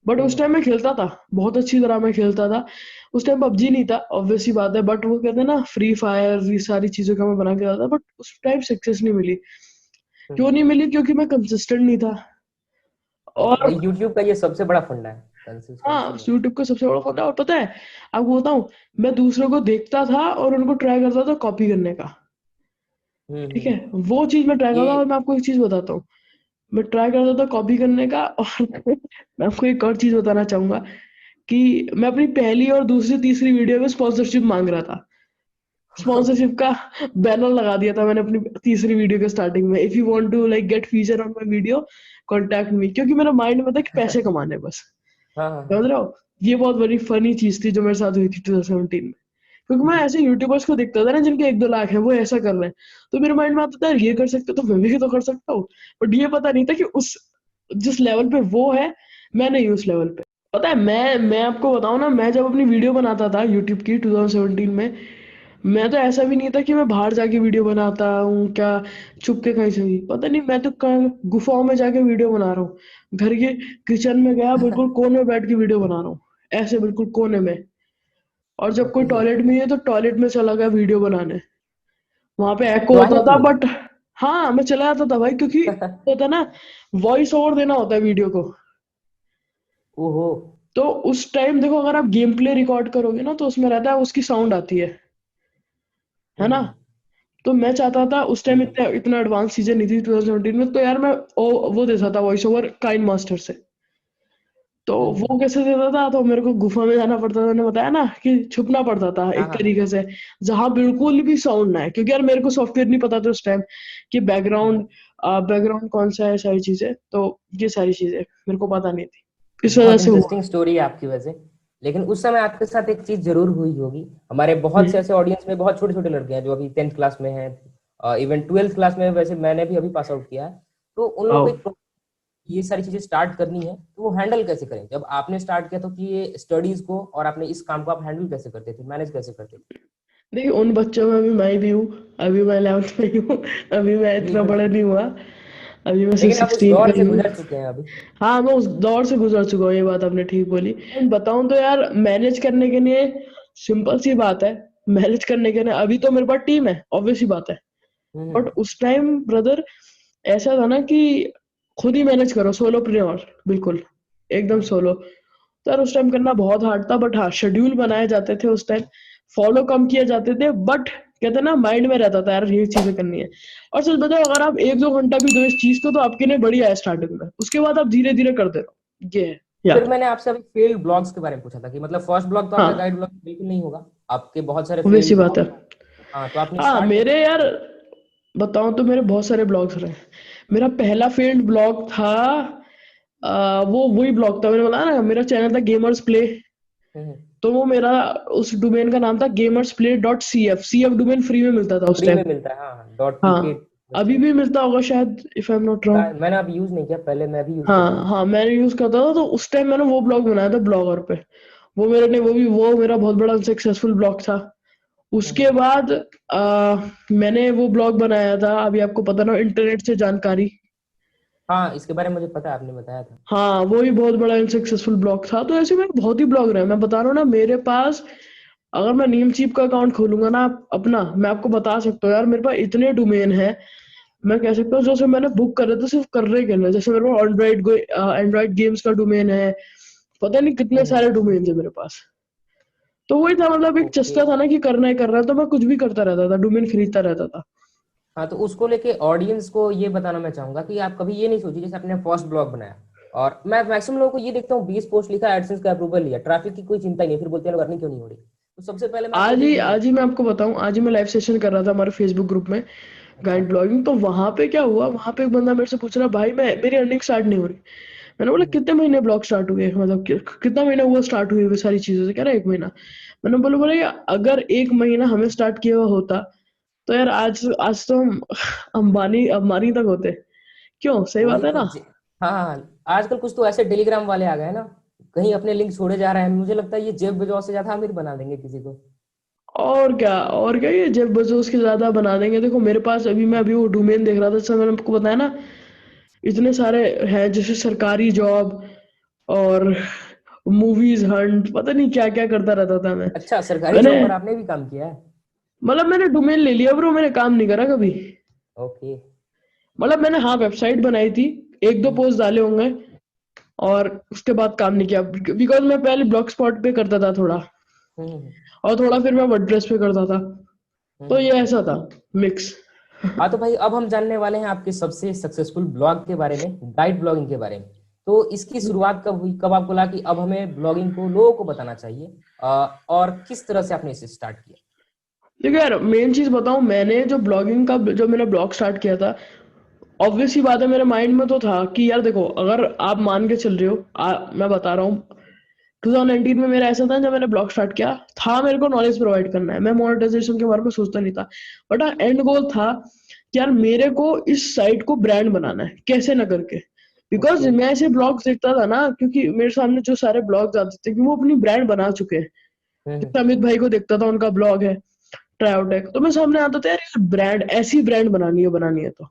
बट उस टाइम मैं खेलता था, बहुत अच्छी तरह मैं खेलता था। उस टाइम पबजी नहीं था, ऑब्वियस सी बात है, बट वो कहते हैं ना फ्री फायर, ये सारी चीजों का मैं बना के डालता था। बट उस टाइम सक्सेस नहीं मिली। क्यों हम्म। नहीं मिली? क्योंकि मैं कंसिस्टेंट नहीं था। और वही यूट्यूब का ये सबसे बड़ा फंडा है, कंसिस्टेंसी हाँ, में। यूट्यूब का सबसे बड़ा फायदा, और पता है आपको बताऊं, मैं दूसरों को देखता था और उनको ट्राई करता था कॉपी करने का। ठीक है, हम्म। वो चीज मैं ट्राई करता था। ये और मैं आपको एक चीज बताता हूँ, मैं ट्राई करता था कॉपी करने का। और मैं आपको एक और चीज बताना चाहूंगा कि मैं अपनी पहली और दूसरी तीसरी वीडियो में स्पॉन्सरशिप मांग रहा था। स्पॉन्सरशिप का बैनर लगा दिया था मैंने अपनी तीसरी वीडियो के स्टार्टिंग में, if you want to like get feature on my video, contact me. क्योंकि मेरा माइंड में था कि पैसे कमाने हैं बस। हाँ हाँ समझ हाँ। रहे हो? ये बहुत बड़ी फनी चीज थी जो मेरे साथ हुई थी 2017 में। क्योंकि मैं ऐसे यूट्यूबर्स को देखता था ना जिनके 1-2 लाख है, वो ऐसा कर रहे हैं। तो मेरे माइंड में आता था यार, ये कर सकते तो मैं भी तो कर सकता हूँ। बट ये पता नहीं था कि उस जिस लेवल पे वो है, मैं नहीं उस लेवल पे। पता है, मैं आपको बताऊं ना, मैं जब अपनी वीडियो बनाता था यूट्यूब की 2017 में, मैं तो ऐसा भी नहीं था कि मैं बाहर जाके वीडियो बनाता हूँ क्या, छुप के कहीं से भी। पता नहीं, मैं तो गुफाओं में जाके वीडियो बना रहा हूँ। घर के किचन में गया, बिल्कुल कोने में बैठ के वीडियो बना रहा हूँ, ऐसे बिल्कुल कोने में। और जब कोई ओके। टॉयलेट में है तो टॉयलेट में चला गया वीडियो बनाने। वहां पे एको होता टॉयलेट था, में? बट हाँ, मैं चला जाता था भाई, क्योंकि होता ना, वॉइस ओवर देना होता है वीडियो को। ओहो। तो उस टाइम देखो, अगर आप गेम प्ले रिकॉर्ड करोगे ना, तो उसमें रहता है उसकी साउंड आती है ना। हम्म। तो मैं चाहता था, उस टाइम बिल्कुल। इतना इतना एडवांस चीजें नहीं थी 2017 में, तो यार मैं वो देता था वॉइस ओवर काइन मास्टर से। तो वो हम्म। कैसे देता था, तो मेरे को गुफा में जाना पड़ता था, मैंने बताया ना कि छुपना पड़ता था हाँ एक हाँ हाँ। तरीके से, जहां बिल्कुल भी साउंड ना है। क्योंकि यार मेरे को सॉफ्टवेयर नहीं पता था उस टाइम कि हम्म। बैकग्राउंड कौन सा है, सारी चीजें। तो ये सारी चीजें मेरे को पता नहीं थी, इस वजह बहुत से हुआ। इंटरेस्टिंग स्टोरी है आपकी वजह से। लेकिन उस समय आपके साथ एक चीज जरूर हुई होगी। हमारे बहुत से हम्म। ऐसे ऑडियंस में बहुत छोटे छोटे लड़के हैं जो अभी 10th क्लास में हैं, इवन 12th क्लास में। वैसे मैंने भी अभी पास आउट किया है। तो उन लोगों को आओ, एक ये सारी चीजें स्टार्ट करनी है, तो वो हैंडल कैसे करें? जब आपने स्टार्ट किया तो कि ये स्टडीज को और आपने इस काम को आप हैंडल कैसे करते थे, मैनेज कैसे करते थे? देखिए उन बच्चों में भी मैं भी हूँ। अभी मैं 11th में ही हूँ। अभी मैं इतना बिल्कुल। बड़ा नहीं हुआ। अभी मैं सिर्फ लेकिन आप उस 16 दौर का ही से हूँ। गुजर चुके हैं अभी। हाँ, मैं उस दौर से गुजर चुका हूँ, ये बात आपने ठीक बोली। एंड बताऊँ तो यार, मैनेज करने के लिए सिंपल सी बात है। मैनेज करने के लिए अभी तो मेरे पास टीम है, ऑब्वियस सी बात है। बट हम्म। उस टाइम ब्रदर ऐसा था ना कि खुद ही मैनेज करो, सोलोप्reneur, बिल्कुल एकदम हम्म। सोलो। तो यार उस टाइम करना बहुत हार्ड था। बट हाँ, शेड्यूल बनाए जाते थे उस टाइम, फॉलो कम किए जाते थे, बट कहते हैं ना, माइंड में रहता था यार ये चीजें करनी है। और सच बताओ, अगर आप 1-2 घंटा भी दो इस चीज को, तो आपके लिए बढ़िया है स्टार्टिंग में। उसके बाद आप धीरे धीरे करते रहो, ये है फिर यार। मैंने आपसे अभी फेल्ड ब्लॉग्स के बारे में पूछा था कि मतलब फर्स्ट ब्लॉग तो आपका हाँ, गाइड ब्लॉग बिल्कुल नहीं होगा। आपके बहुत सारे obvious सी फेल्ड बात है। ब्लॉग। हाँ, तो आपने हाँ, स्टार्ट कैसे मेरे यार किया? बताऊं तो मेरे बहुत सारे ब्लॉग्स रहे। मेरा पहला फेल्ड ब्लॉग था, वो वही ब्लॉग था, मैंने बोला ना मेरा चैनल था गेमर्स प्ले। हम्म। तो वो मेरा, उस डोमेन का नाम था gamersplay.cf। सीएफ डोमेन फ्री में मिलता था उस फ्री टाइम। में मिलता है, हाँ, डॉट पीके। हाँ, अभी भी मिलता होगा शायद, if I am not wrong. मैंने अभी यूज नहीं किया, पहले मैं भी यूज करता हाँ था। हाँ, मैंने यूज करता था। तो उस टाइम मैंने वो ब्लॉग बनाया था ब्लॉगर पे। वो मेरा बहुत बड़ा सक्सेसफुल ब्लॉग था। उसके हम्म। बाद मैंने वो ब्लॉग बनाया था, अभी आपको पता ना, इंटरनेट से जानकारी। हाँ, इसके बारे में मुझे पता है, आपने बताया था। हाँ, वो भी बहुत बड़ा सक्सेसफुल ब्लॉग था। तो ऐसे मेरे बहुत ही ब्लॉग रहे, मैं बता रहा हूँ ना, मेरे पास अगर मैं नीम चीप का अकाउंट खोलूंगा ना अपना, मैं आपको बता सकता हूँ यार, मेरे पास इतने डोमेन है। मैं कह सकता हूँ जैसे मैंने बुक करे थे सिर्फ करने के लिए। जैसे मेरे पास एंड्रॉइड गेम्स का डोमेन है, पता नहीं कितने हम्म। सारे डोमेन है मेरे पास। तो वही था, मतलब एक ओके। चस्का था ना कि करना है, तो मैं कुछ भी करता रहता था, डोमेन खरीदता रहता था। हाँ, तो उसको लेके ऑडियंस को ये बताना मैं चाहूंगा कि आप कभी ये नहीं सोचिए जैसे आपने फर्स्ट ब्लॉग बनाया और मैं मैक्सिमम लोगों को ये देखता हूँ 20 पोस्ट लिखा, एडसेंस का अप्रूवल लिया, ट्रैफिक की कोई चिंता ही नहीं, फिर बोलते हैं अर्निंग क्यों नहीं हो रही। तो सबसे पहले मैं आपको यही बोलूंगा। आज ही मैं आपको बताऊं, आज ही मैं लाइव सेशन कर रहा था हमारे फेसबुक ग्रुप में, अच्छा। Guide blogging. तो वहां पे क्या हुआ, वहां पे एक बंदा मेरे से पूछ रहा, भाई मैं मेरी अर्निंग स्टार्ट नहीं हो रही। मैंने बोला कितने महीने ब्लॉग स्टार्ट हुए, मतलब कितना महीना हुआ स्टार्ट हुए हुए सारी चीजों से, कह रहा 1 महीना। मैंने बोला यार अगर 1 महीना हमें स्टार्ट किया हुआ होता तो यार आज आज तो हम अंबानी अंबानी तक होते। क्यों, सही वही बात है तो ना? हाँ हाँ, आजकल कुछ तो ऐसे टेलीग्राम वाले आ गए हैं ना, कहीं अपने लिंक छोड़े जा रहे हैं, मुझे लगता है ये जेफ बेजोस से ज्यादा अमीर बना देंगे किसी को। और क्या, ये जेफ बेजोस के ज्यादा बना देंगे। देखो मेरे पास अभी, मैं अभी वो डोमेन देख रहा था, जैसे मैंने आपको बताया ना, इतने सारे हैं जैसे सरकारी जॉब और मूवीज हंट, पता नहीं क्या क्या करता रहता था मैं। अच्छा, सरकारी मैंने जॉब पर आपने भी काम किया है? मतलब मैंने डोमेन ले लिया ब्रो, मैंने काम नहीं करा कभी। ओके। मतलब मैंने, हाँ, वेबसाइट बनाई थी, एक दो हम्म पोस्ट डाले होंगे, और उसके बाद काम नहीं किया, बिकॉज मैं पहले ब्लॉग स्पॉट पे करता था थोड़ा, हम्म हम्म और थोड़ा फिर मैं वर्डप्रेस पे करता था। तो हम्म। ये ऐसा था, मिक्स। हाँ तो भाई, अब हम जानने वाले हैं आपके सबसे सक्सेसफुल ब्लॉग के बारे में, गाइड ब्लॉगिंग के बारे में। तो इसकी शुरुआत कब हुई, कब आपको लगा कि अब हमें ब्लॉगिंग को लोगों को बताना चाहिए, और किस तरह से आपने इसे स्टार्ट किया? देखो यार, मेन चीज बताऊं, मैंने जो ब्लॉगिंग का, जो मैंने ब्लॉग स्टार्ट किया था, ऑब्वियस सी बात है, मेरे माइंड में तो था कि यार देखो, अगर आप मान के चल रहे हो, मैं बता रहा हूँ, 2019 में मेरा ऐसा था, जब मैंने ब्लॉग स्टार्ट किया था, मेरे को नॉलेज प्रोवाइड करना है, मैं मोनेटाइजेशन के बारे में सोचता नहीं था। बट हाँ, एंड गोल था कि यार मेरे को इस साइट को ब्रांड बनाना है, कैसे ना करके। Because okay. मैं ऐसे ब्लॉग्स देखता था ना, क्योंकि मेरे सामने जो सारे ब्लॉग्स आते थे कि वो अपनी ब्रांड बना चुके हैं। हम्म जैसे अमित भाई को देखता था, उनका ब्लॉग है ट्रायोटेक, तो मैं सामने आता था, यार ब्रांड, ऐसी ब्रांड बनानी है तो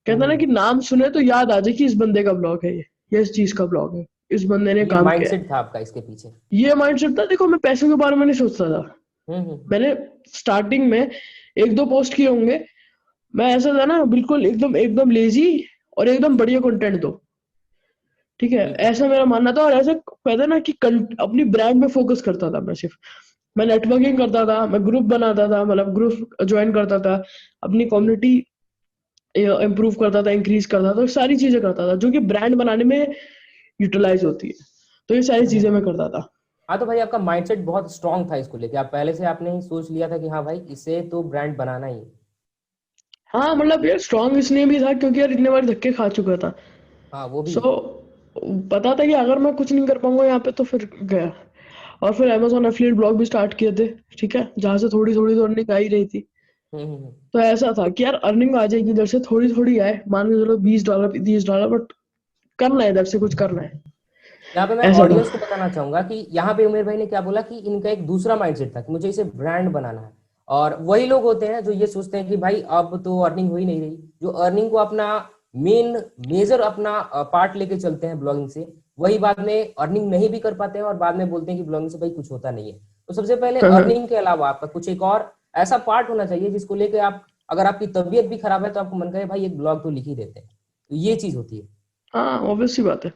कहता ना हम्म। कि नाम सुने तो याद आ जाए कि इस बंदे का ब्लॉग है, ये इस चीज का ब्लॉग है, इस बंदे ने ये काम किया है। माइंडसेट था आपका इसके पीछे? ये माइंडसेट था। देखो मैं पैसों के बारे में नहीं सोचता था। हम्म। मैंने स्टार्टिंग में एक दो पोस्ट किए होंगे, मैं ऐसा था ना, बिल्कुल एकदम एकदम लेजी, और एकदम बढ़िया कंटेंट दो, ठीक है, ठीक है। ऐसा मेरा मानना था। और ऐसा कहता ना कि अपनी ब्रांड में फोकस करता था मैं सिर्फ। मैं नेटवर्किंग करता था, मैं ग्रुप बनाता था, मतलब ग्रुप ज्वाइन करता था, अपनी ओके। कम्युनिटी इम्प्रूव करता था, इंक्रीज करता था, सारी चीजें करता था जो कि ब्रांड बनाने में यूटिलाइज होती है। तो ये सारी चीजें हम्म। मैं करता था। हाँ तो भाई, आपका माइंडसेट बहुत स्ट्रांग था इसको लेके, आप पहले से आपने ही सोच लिया था कि हाँ भाई, इसे तो ब्रांड बनाना ही है। हाँ मतलब यार, स्ट्रांग इसलिए भी था क्योंकि यार इतने बार धक्के खा चुका था। हाँ वो भी सो है। पता था कि अगर मैं कुछ नहीं कर पाऊंगा यहाँ पे तो फिर गया। और फिर अमेजोन एफिलिएट ब्लॉग भी स्टार्ट किए थे, ठीक है, जहाँ से थोड़ी थोड़ी तो अर्निंग आ ही रही थी। हम्म। तो ऐसा था कि यार अर्निंग आ जाएगी इधर से, थोड़ी थोड़ी आए, मान के चलो $20 $30, बट करना है, इधर से कुछ करना है। यहाँ पे मैं ऐसा था। ऑडियंस को बताना चाहूंगा कि यहाँ पे उमेर भाई ने क्या बोला कि इनका एक दूसरा माइंडसेट था कि मुझे इसे ब्रांड बनाना है। और वही लोग होते हैं जो ये सोचते हैं कि भाई अब तो अर्निंग हो ही नहीं रही, जो अर्निंग को अपना मेन मेजर अपना पार्ट लेके चलते हैं ब्लॉगिंग से, वही बाद में अर्निंग नहीं भी कर पाते हैं और बाद में बोलते हैं कि ब्लॉगिंग से भाई कुछ होता नहीं है। तो सबसे पहले हाँ हाँ। अर्निंग के अलावा आपका कुछ एक और ऐसा पार्ट होना चाहिए जिसको लेके आप, अगर आपकी तबीयत भी खराब है तो आपको मन करे भाई एक ब्लॉग तो लिख ही देते हैं। तो ये चीज होती है। हाँ, ऑब्वियस सी बात है।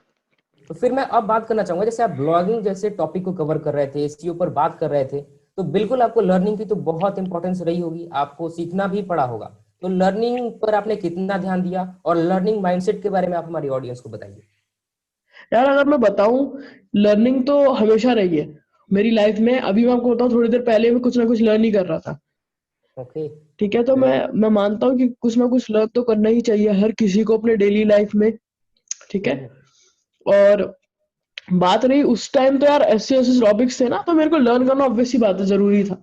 तो फिर मैं अब बात करना चाहूंगा, जैसे आप ब्लॉगिंग जैसे टॉपिक को कवर कर रहे थे, एसईओ पर बात कर रहे थे, तो बिल्कुल आपको लर्निंग की तो बहुत इंपॉर्टेंस रही होगी, आपको सीखना भी पड़ा होगा। तो लर्निंग पर आपने कितना ध्यान दिया, और लर्निंग माइंडसेट के बारे में आप हमारी ऑडियंस को बताइए। यार अगर मैं बताऊं, लर्निंग तो हमेशा रही है मेरी लाइफ में। अभी मैं आपको बताऊं, थोड़ी देर पहले भी कुछ ना कुछ लर्न ही कर रहा था, ओके। ठीक है। तो मैं मानता हूँ कि कुछ ना कुछ लर्न तो करना ही चाहिए हर किसी को अपने डेली लाइफ में, ठीक है। हम्म और बात रही उस टाइम, तो यार ऐसे ऐसे टॉपिक्स थे ना, तो मेरे को लर्न करना ऑब्वियस सी बात है, जरूरी था,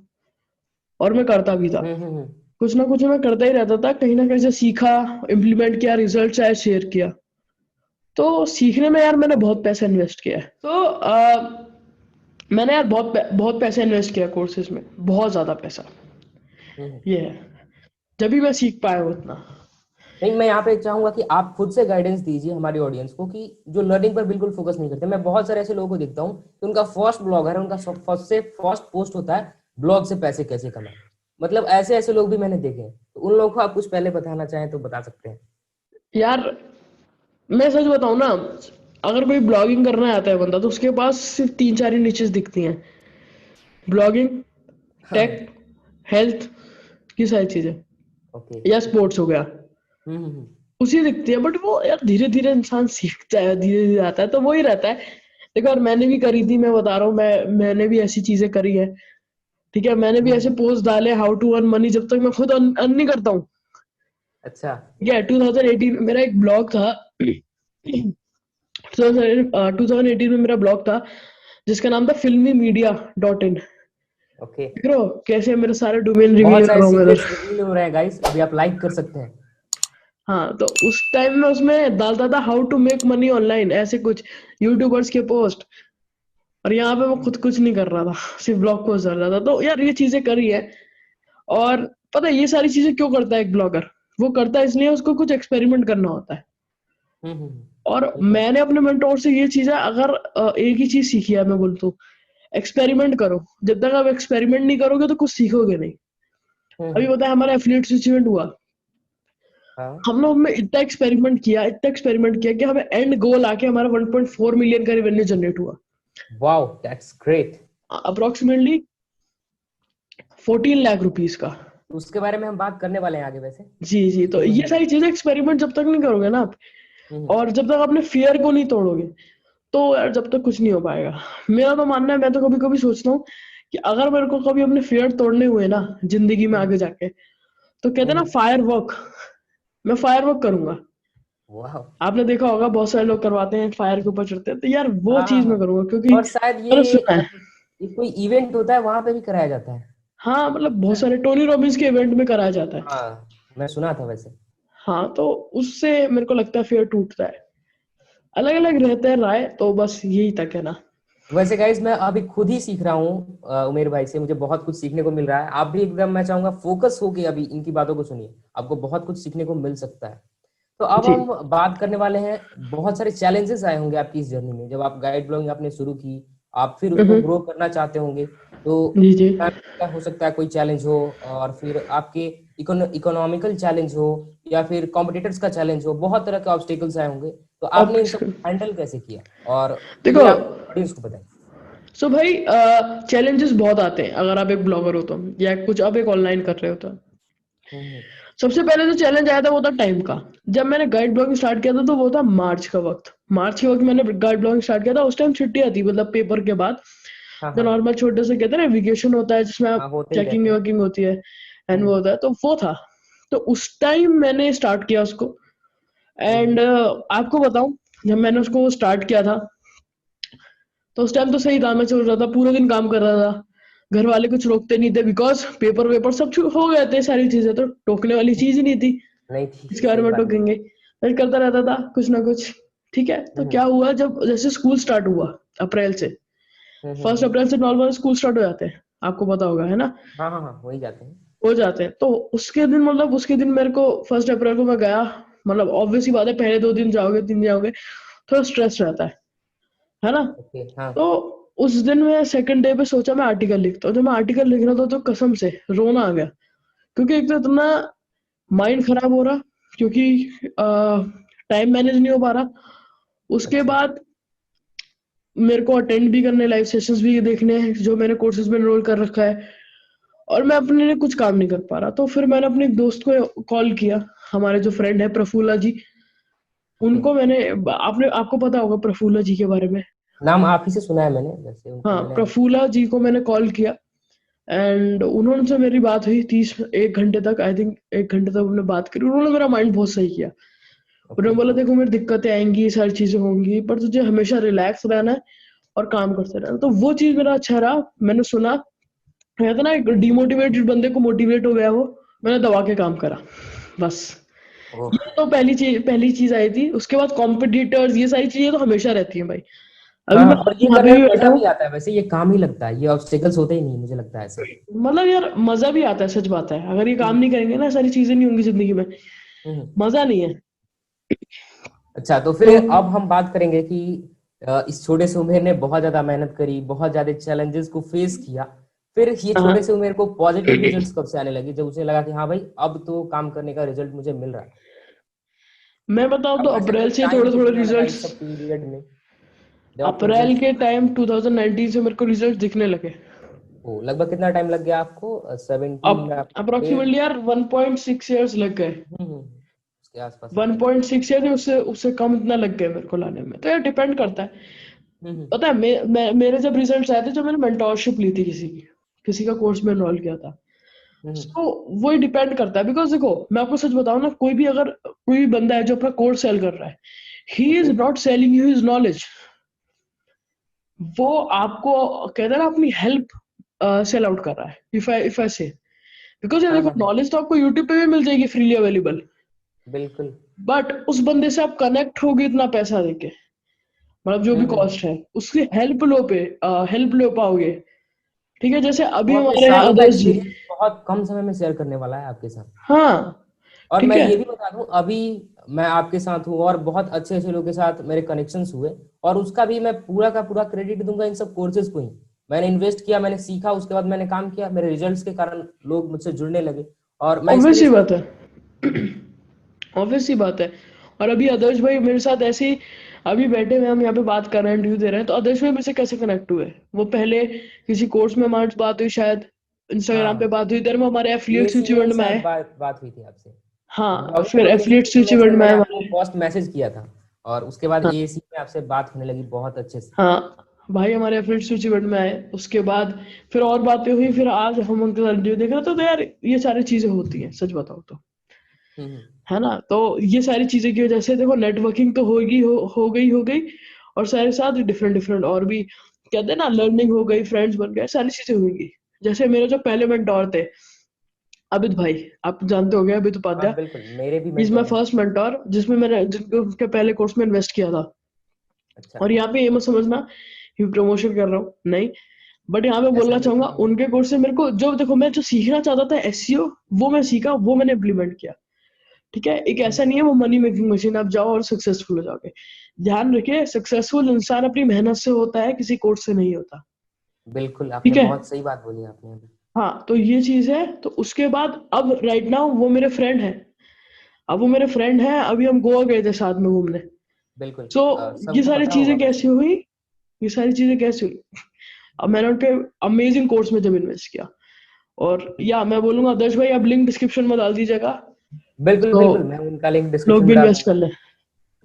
और मैं करता भी था। हम्म। कुछ ना कुछ मैं करता ही रहता था, कहीं ना कहीं से सीखा, इम्प्लीमेंट किया, रिजल्ट आए, शेयर किया। तो सीखने में यार मैंने बहुत पैसा इन्वेस्ट किया है। तो मैंने यार बहुत पैसा इन्वेस्ट किया कोर्सेज में, बहुत ज्यादा पैसा। हम्म। ये है, जब भी मैं सीख पाया हूँ उतना। नहीं, मैं यहाँ पे चाहूंगा कि आप खुद से गाइडेंस दीजिए हमारी ऑडियंस को कि जो लर्निंग पर बिल्कुल फोकस नहीं करते। मैं बहुत सारे ऐसे लोगों को देखता हूँ कि उनका फर्स्ट ब्लॉग है, उनका फर्स्ट से फर्स्ट पोस्ट होता है ब्लॉग से पैसे कैसे कमाए। मतलब ऐसे ऐसे लोग भी मैंने देखे हैं, तो उन लोगों को आप कुछ पहले बताना चाहें तो बता सकते हैं। यार मैं सच बताऊं ना, अगर कोई ब्लॉगिंग करना आता है बंदा, तो उसके पास सिर्फ तीन चार ही निचेस दिखती हैं: ब्लॉगिंग, टेक, हाँ। हेल्थ, की सारी चीजें, ओके। या स्पोर्ट्स हो गया, हम्म। उसी दिखती है। बट वो यार धीरे धीरे इंसान सीखता है, धीरे धीरे आता है, तो वही रहता है। देखो यार, मैंने भी करी थी, मैं बता रहा हूँ, मैंने भी ऐसी चीजें करी है, ठीक है। मैंने भी ऐसे हम्म। पोस्ट डाले, हाउ टू अर्न मनी, जब तक मैं खुद अर्न नहीं करता हूँ, अच्छा। ठीक है। 2018 मेरा एक ब्लॉग था, 2018 में मेरा ब्लॉग था जिसका नाम था filmymedia.in। ओके, देख रहे हो कैसे मेरे सारे डोमेन रिवील बहुत कर सारे रहा हूँ मैं इधर। सीक्रेट्स रिवील हो रहे हैं गाइस, अभी आप लाइक कर सकते हैं। हाँ, तो उस टाइम में उसमें डालता था how to make money online, ऐसे कुछ यूट्यूबर्स के पोस्ट। और यहाँ पे मैं खुद कुछ नहीं कर रहा था, सिर्फ ब्लॉग पोस्ट डाल रहा था। तो यार ये चीजें करी है। और पता है ये सारी चीजें क्यों करता है एक ब्लॉगर? वो करता है इसलिए उसको कुछ एक्सपेरिमेंट करना होता है। और बिल्कुल। मैंने अपने मेंटोर से ये चीज है, अगर एक ही चीज सीखी है मैं बोलता हूँ, एक्सपेरिमेंट करो। जब तक आप एक्सपेरिमेंट नहीं करोगे तो कुछ सीखोगे नहीं। अभी हम्म। पता है हमारा एफिलिएट इवेंट हुआ, हाँ। हम लोग ने इतना एक्सपेरिमेंट किया कि हमें एंड गोल आके हमारा 1.4 मिलियन का रेवेन्यू जनरेट हुआ। Wow, that's great. Approximately 14 lakh rupees का। उसके बारे में हम बात करने वाले हैं आगे वैसे, जी जी, तो कितनी ये मेहनत। सारी चीजें एक्सपेरिमेंट जब तक नहीं करोगे ना आप, हम्म। और जब तक अपने फियर को नहीं तोड़ोगे, तो यार जब तक कुछ नहीं हो पाएगा। मेरा तो मानना है, मैं तो कभी कभी सोचता हूँ कि अगर मेरे को कभी अपने फियर तोड़ने हुए ना जिंदगी में आगे जाके, तो कहते हैं ना फायर वर्क, मैं फायर वर्क करूंगा। वाह। आपने देखा होगा बहुत सारे लोग करवाते हैं, फायर के ऊपर चढ़ते हैं, तो यार वो हाँ हाँ चीज मैं हाँ। करूंगा क्योंकि और शायद मैंने ये सुना है। ये कोई इवेंट होता है वहां पे भी कराया जाता है। हाँ, मतलब बहुत सारे टोनी रॉबिन्स के इवेंट में कराया जाता है। हाँ, मैं सुना था वैसे। हाँ, तो उससे मेरे को लगता है फियर टूटता है। अलग अलग रहते हैं राय, तो बस यही तक है ना। वैसे गाइस मैं अभी खुद ही सीख रहा हूँ उमेर भाई से, मुझे बहुत कुछ सीखने को मिल रहा है। आप भी एकदम, मैं चाहूंगा फोकस होके अभी इनकी बातों को सुनिए, आपको बहुत कुछ सीखने को मिल सकता है। तो अब जी हम बात करने वाले हैं, बहुत सारे चैलेंजेस आए होंगे आपकी इस जर्नी में, जब आप गाइड ब्लॉगिंग आपने शुरू की, आप फिर उसको हम्म, ग्रो करना चाहते होंगे। तो जी जी। का हो सकता है कोई चैलेंज हो, और फिर आपके इकोनॉमिकल चैलेंज हो, या फिर कॉम्पिटिटर्स का चैलेंज हो, बहुत तरह के ऑब्स्टेकल्स आए होंगे। तो आपने इन सब ऑब्स्टिकल, हैंडल कैसे किया, और ये देखो। आप ऑडियंस को बताएं। सो भाई, चैलेंजेस बहुत आते हैं अगर आप एक ब्लॉगर हो तो, या कुछ आप एक ऑनलाइन कर रहे हो तो। हम्म। सबसे पहले जो चैलेंज आया था वो था टाइम का। जब मैंने गाइड ब्लॉगिंग स्टार्ट किया था तो वो था मार्च का वक्त। मार्च के वक्त मैंने गाइड ब्लॉगिंग स्टार्ट किया था, उस टाइम छुट्टियां थी, मतलब पेपर के बाद हाँ जो हाँ नॉर्मल छोटे से कहते हैं ना वेकेशन होता है, जिसमें आप हाँ, होते ही चेकिंग रहते हैं। वर्किंग होती है एंड वो हम्म होता है, तो वो था। तो उस टाइम मैंने स्टार्ट किया उसको। एंड हम्म। आपको बताऊं, जब मैंने उसको स्टार्ट किया था तो उस टाइम तो सही था, मैं चल रहा था, पूरे दिन काम कर रहा था। घर वाले कुछ रोकते नहीं थे, बिकॉज पेपर वेपर सब हो गए थे, सारी चीजें तो टोकने वाली चीज ही नहीं थी। नहीं थी, इसके बारे सही में बात। टोकेंगे? मैं करता रहता था कुछ ना कुछ। ठीक है, तो हम्म क्या हुआ, जब जैसे स्कूल स्टार्ट हुआ अप्रैल से, फर्स्ट हम्म। अप्रैल से नॉर्मल स्कूल स्टार्ट हो जाते हैं, आपको पता होगा है ना। हाँ हाँ हाँ, वही जाते हैं। हो जाते हैं, तो उसके दिन, मतलब उसके दिन मेरे को फर्स्ट अप्रैल को मैं गया। मतलब ऑब्वियस ही बात है, पहले 2 दिन जाओगे 3 दिन जाओगे, थोड़ा स्ट्रेस रहता है ना। ओके हाँ। तो उस दिन मैं सेकंड डे पे सोचा मैं आर्टिकल लिखता हूँ। जब मैं आर्टिकल लिख रहा था तो कसम से रोना आ गया, क्योंकि एक तो इतना माइंड खराब हो रहा, क्योंकि टाइम मैनेज नहीं हो पा रहा। उसके अच्छा। बाद मेरे को अटेंड भी करने, लाइव सेशंस भी देखने हैं जो मैंने कोर्सेज में एनरोल कर रखा है, और मैं अपने लिए कुछ काम नहीं कर पा रहा। तो फिर मैंने अपने एक दोस्त को कॉल किया, हमारे जो फ्रेंड है प्रफुल्ला जी, ओके, उनको मैंने, आपने आपको पता होगा प्रफुल्ला जी के बारे में। नाम आप ही से सुना है मैंने, वैसे उनको हाँ, मैंने। प्रफुल्ला जी को मैंने कॉल किया, एंड उन्होंने से मेरी बात हुई 1 घंटे तक, आई थिंक 1 घंटे तक उन्होंने बात करी। उन्होंने मेरा माइंड बहुत सही किया। ओके। उन्होंने बोला देखो मेरी दिक्कतें आएंगी, सारी चीजें होंगी, पर तुझे हमेशा रिलैक्स रहना है और काम करते रहना। तो वो चीज मेरा अच्छा रहा, मैंने सुना। कहते ना, एक डिमोटिवेटेड बंदे को मोटिवेट हो गया वो, मैंने दबा के काम करा बस। ओह। ये तो पहली चीज आई थी। उसके बाद कॉम्पिटिटर्स, ये सारी चीजें तो हमेशा रहती हैं भाई। अभी हाँ हाँ, मैं और ये यहाँ करने पे में भी बैठा मजा हूँ। भी आता है, वैसे ये काम ही लगता है, ये ऑब्स्टेकल्स होते ही नहीं, मुझे लगता है ऐसे। मतलब यार मजा भी आता है, सच बात है। अगर ये काम हम्म नहीं करेंगे ना, सारी चीजें नहीं होंगी जिंदगी में, हम्म। मजा नहीं है। अच्छा, तो फिर तो अब हम बात करेंगे कि इस छोटे से उमेर ने बहुत ज्यादा मेहनत करी, बहुत ज्यादा चैलेंजेस को फेस किया। फिर ये हाँ, छोटे से उमेर को पॉजिटिव रिजल्ट्स कब से आने लगे, जब उसे लगा कि हाँ भाई अब तो काम करने का रिजल्ट मुझे मिल रहा है। मैं बताऊं तो अब वैसे अप्रैल से टाइम थोड़े थोड़े कितना लगा इस रिजल्ट्स। सब पीरियड में, जब आपको अप्रैल रिजल्ट? के टाइम 2019 से मेरे को रिजल्ट दिखने लगे। ओ, लगभग कितना टाइम लग गया आपको, 17 अब में आपको डेढ़? अप्रोक्सीमेटली यार 1.6 ईयर्स लग गए। उसके आसपास लग गया। 1.6 ईयर, उससे उससे कम इतना लग गए मेरे को लाने में। तो यार डिपेंड करता है। हम्म। पता है, मेरे जब रिजल्ट्स आए थे, जब मैंने मेंटोरशिप ली थी, किसी का कोर्स में एनरोल किया था, हम्म। तो वही डिपेंड करता है। बिकॉज देखो, मैं आपको सच बताऊं ना, कोई भी बंदा है जो अपना कोर्स सेल कर रहा है, he is okay. Not selling you his knowledge, वो आपको कहते हैं ना अपनी हेल्प सेल आउट कर रहा है, इफ आई से, बिकॉज ये हाँ देखो हाँ हाँ, नॉलेज तो आपको यूट्यूब पे भी मिल जाएगी फ्रीली अवेलेबल, बिल्कुल। बट उस बंदे से आप कनेक्ट होगे इतना पैसा देके, मतलब जो भी हम्म। कॉस्ट है उसकी हेल्प ले पाओगे। ठीक है, जैसे वो अभी अपने हमारे हैं सालों का आदर्श जी। एक्सपीरियंस बहुत कम समय में शेयर करने वाला है आपके साथ। हाँ। और ठीक मैं है। ये भी बता दूं, अभी मैं आपके साथ हूँ और बहुत अच्छे अच्छे लोगों के साथ मेरे कनेक्शंस हुए, और उसका भी मैं पूरा का पूरा क्रेडिट दूंगा इन सब कोर्सेज को ही। मैंने इन्वेस्ट किया, मैंने सीखा, उसके बाद मैंने काम किया, मेरे रिजल्ट्स के कारण लोग मुझसे जुड़ने लगे, और मैं ऑब्वियस सी इंस्पिरेशन। बात है। ऑब्वियस सी बात है। और अभी आदर्श भाई मेरे साथ ऐसे ही अभी बैठे हुए हम यहाँ पे बात कर रहे हैं, इंटरव्यू दे रहे हैं, तो आदर्श भाई मेरे से कैसे कनेक्ट हुए? वो पहले किसी कोर्स में हमारी बात हुई, शायद इंस्टाग्राम पे हाँ, बात हुई, इधर में हमारे एफिलिएट एसी स्विच में ही इवेंट में शायद आए। बात बात हुई थी आपसे। हाँ, ब्लॉगिंग फिर हो रही थी, एफिलिएट स्विच इन्फ्लुएंसर इवेंट में मैंने आए आपको हमारे। फर्स्ट मैसेज किया था, और उसके बाद हाँ। एसी में आपसे बात होने लगी बहुत अच्छे से। हाँ भाई हमारे एफिलिएट स्विच इवेंट में आए, उसके बाद फिर और बातें हुई, फिर आज हम उनके साथ इंटरव्यू देख रहे थे, तो यार ये सारी चीजें होती हैं सच बताओ तो, हम्म। है ना? तो ये सारी चीजें की वजह से देखो नेटवर्किंग तो होगी, हो गई, और सारे साथ डिफरेंट डिफरेंट और भी कहते हैं ना लर्निंग हो गई, फ्रेंड्स बन गए, सारी चीजें होंगी। जैसे मेरे जो पहले मेंटोर थे अमित भाई, आप जानते होंगे अमित हाँ उपाध्याय, बिल्कुल, मेरे भी इज माई मेंटोर हैं। फर्स्ट मेंटोर, जिसमें मैंने जिनको उनके पहले कोर्स में इन्वेस्ट किया था। अच्छा। और यहाँ पे ये मत समझना कि प्रमोशन कर रहा हूँ, नहीं, बट यहाँ पे ऐसा बोलना चाहूंगा बिल्कुल नहीं है। उनके कोर्स से मेरे को जो देखो मैं जो सीखना चाहता था एसईओ, वो मैं सीखा, वो मैंने इम्प्लीमेंट किया। ठीक है, एक ऐसा नहीं है वो मनी मेकिंग मशीन आप जाओ और सक्सेसफुल हो जाओगे। ध्यान रखिए सक्सेसफुल इंसान अपनी मेहनत से होता है, किसी कोर्स से नहीं होता। बिल्कुल, आपने ठीक है। बहुत सही बात बोली आपने अभी। हाँ तो ये चीज है, तो उसके बाद अब राइट नाउ वो मेरे फ्रेंड है, अब वो मेरे फ्रेंड है, अभी हम गोवा गए थे साथ में घूमने। बिल्कुल। तो ये सबको सारी पता होगा चीजें वैसे। कैसी हुई, ये सारी चीजें कैसी हुई, अब मैंने उनके अमेजिंग कोर्स में जब इन्वेस्ट किया। और या मैं बोलूंगा आदर्श भाई आप लिंक डिस्क्रिप्शन में डाल दीजिएगा, बिल्कुल तो बिल्कुल, मैं उनका लिंक लोग डिस्क्रिप्शन भी में डाल इन्वेस्ट कर दूंगा। लें।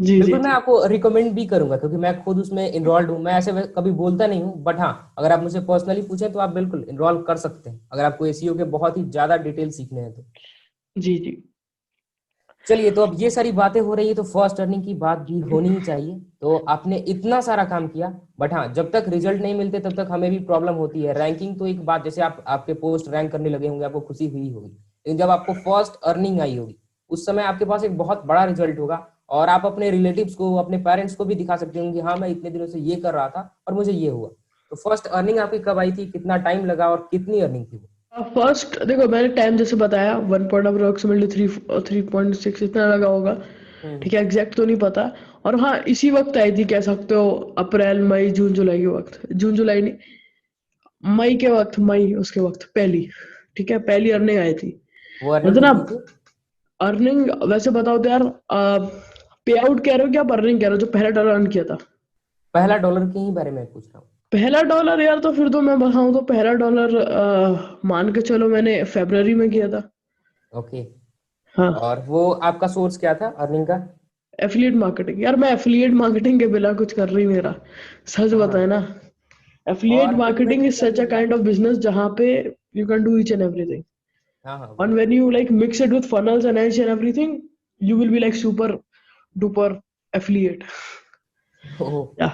जी जी बिल्कुल, मैं जी। आपको रिकमेंड भी करूंगा, क्योंकि मैं खुद उसमें इनरोल्ड हूँ। मैं ऐसे कभी बोलता नहीं हूँ, बट हाँ, अगर आप मुझे पर्सनली पूछें तो आप बिल्कुल इनरोल कर सकते हैं, अगर आपको एसीओ के बहुत ही ज्यादा डिटेल सीखने हैं तो। जी जी। चलिए, तो अब ये सारी बातें हो रही है, तो फर्स्ट अर्निंग की बात भी होनी ही चाहिए। तो आपने इतना सारा काम किया, बट हाँ, जब तक रिजल्ट नहीं मिलते तब तक हमें भी प्रॉब्लम होती है। रैंकिंग तो एक बात, जैसे आप आपके पोस्ट रैंक करने लगे होंगे, आपको खुशी हुई होगी, लेकिन जब आपको फर्स्ट अर्निंग आई होगी, उस समय आपके पास एक बहुत बड़ा रिजल्ट होगा, और आप अपने रिलेटिव्स को, अपने पेरेंट्स को भी दिखा सकते होंगे कि हाँ, मैं इतने दिनों से ये कर रहा था और मुझे ये हुआ। तो फर्स्ट अर्निंग आपकी कब आई थी, कितना टाइम लगा, और कितनी अर्निंग थी वो? फर्स्ट देखो मैंने टाइम जैसे बताया 1 पॉइंट अप्रोक्सीमेटली 3.6 इतना लगा होगा। हम्म। ठीक है, एग्जैक्ट तो नहीं पता। और हाँ इसी वक्त आई थी कह सकते हो, अप्रैल मई जून जुलाई के वक्त, जून जुलाई नहीं, मई के वक्त, मई उसके वक्त पहली, ठीक है, पहली ओके। अर्निंग आई थी। वो अर्निंग मतलब कितनी आप थी? अर्निंग वैसे बताओ तो यार, पे आउट कह रहे हो क्या अर्निंग कह रहे हो, जो पहला डॉलर अर्न किया था? पहला डॉलर के ही बारे में पूछ रहा हूँ। पहला डॉलर यार तो फिर तो मैं बताऊं तो पहला डॉलर मान के चलो मैंने फरवरी में किया था। ओके। हाँ। और वो आपका सोर्स क्या था अर्निंग का? एफिलिएट मार्केटिंग, यार मैं एफिलिएट मार्केटिंग के बिना कुछ कर नहीं मेरा, सच बताए हाँ, ना। एफिलिएट और मार्केटिंग इन्वेस्ट इज भी सच अ करने काइंड लगा। ऑफ बिजनेस जहाँ पे you can do each and everything, हाँ हाँ, and बिल्कुल। when you like mix it with funnels and edge and everything, you will be like super duper affiliate। ओह। या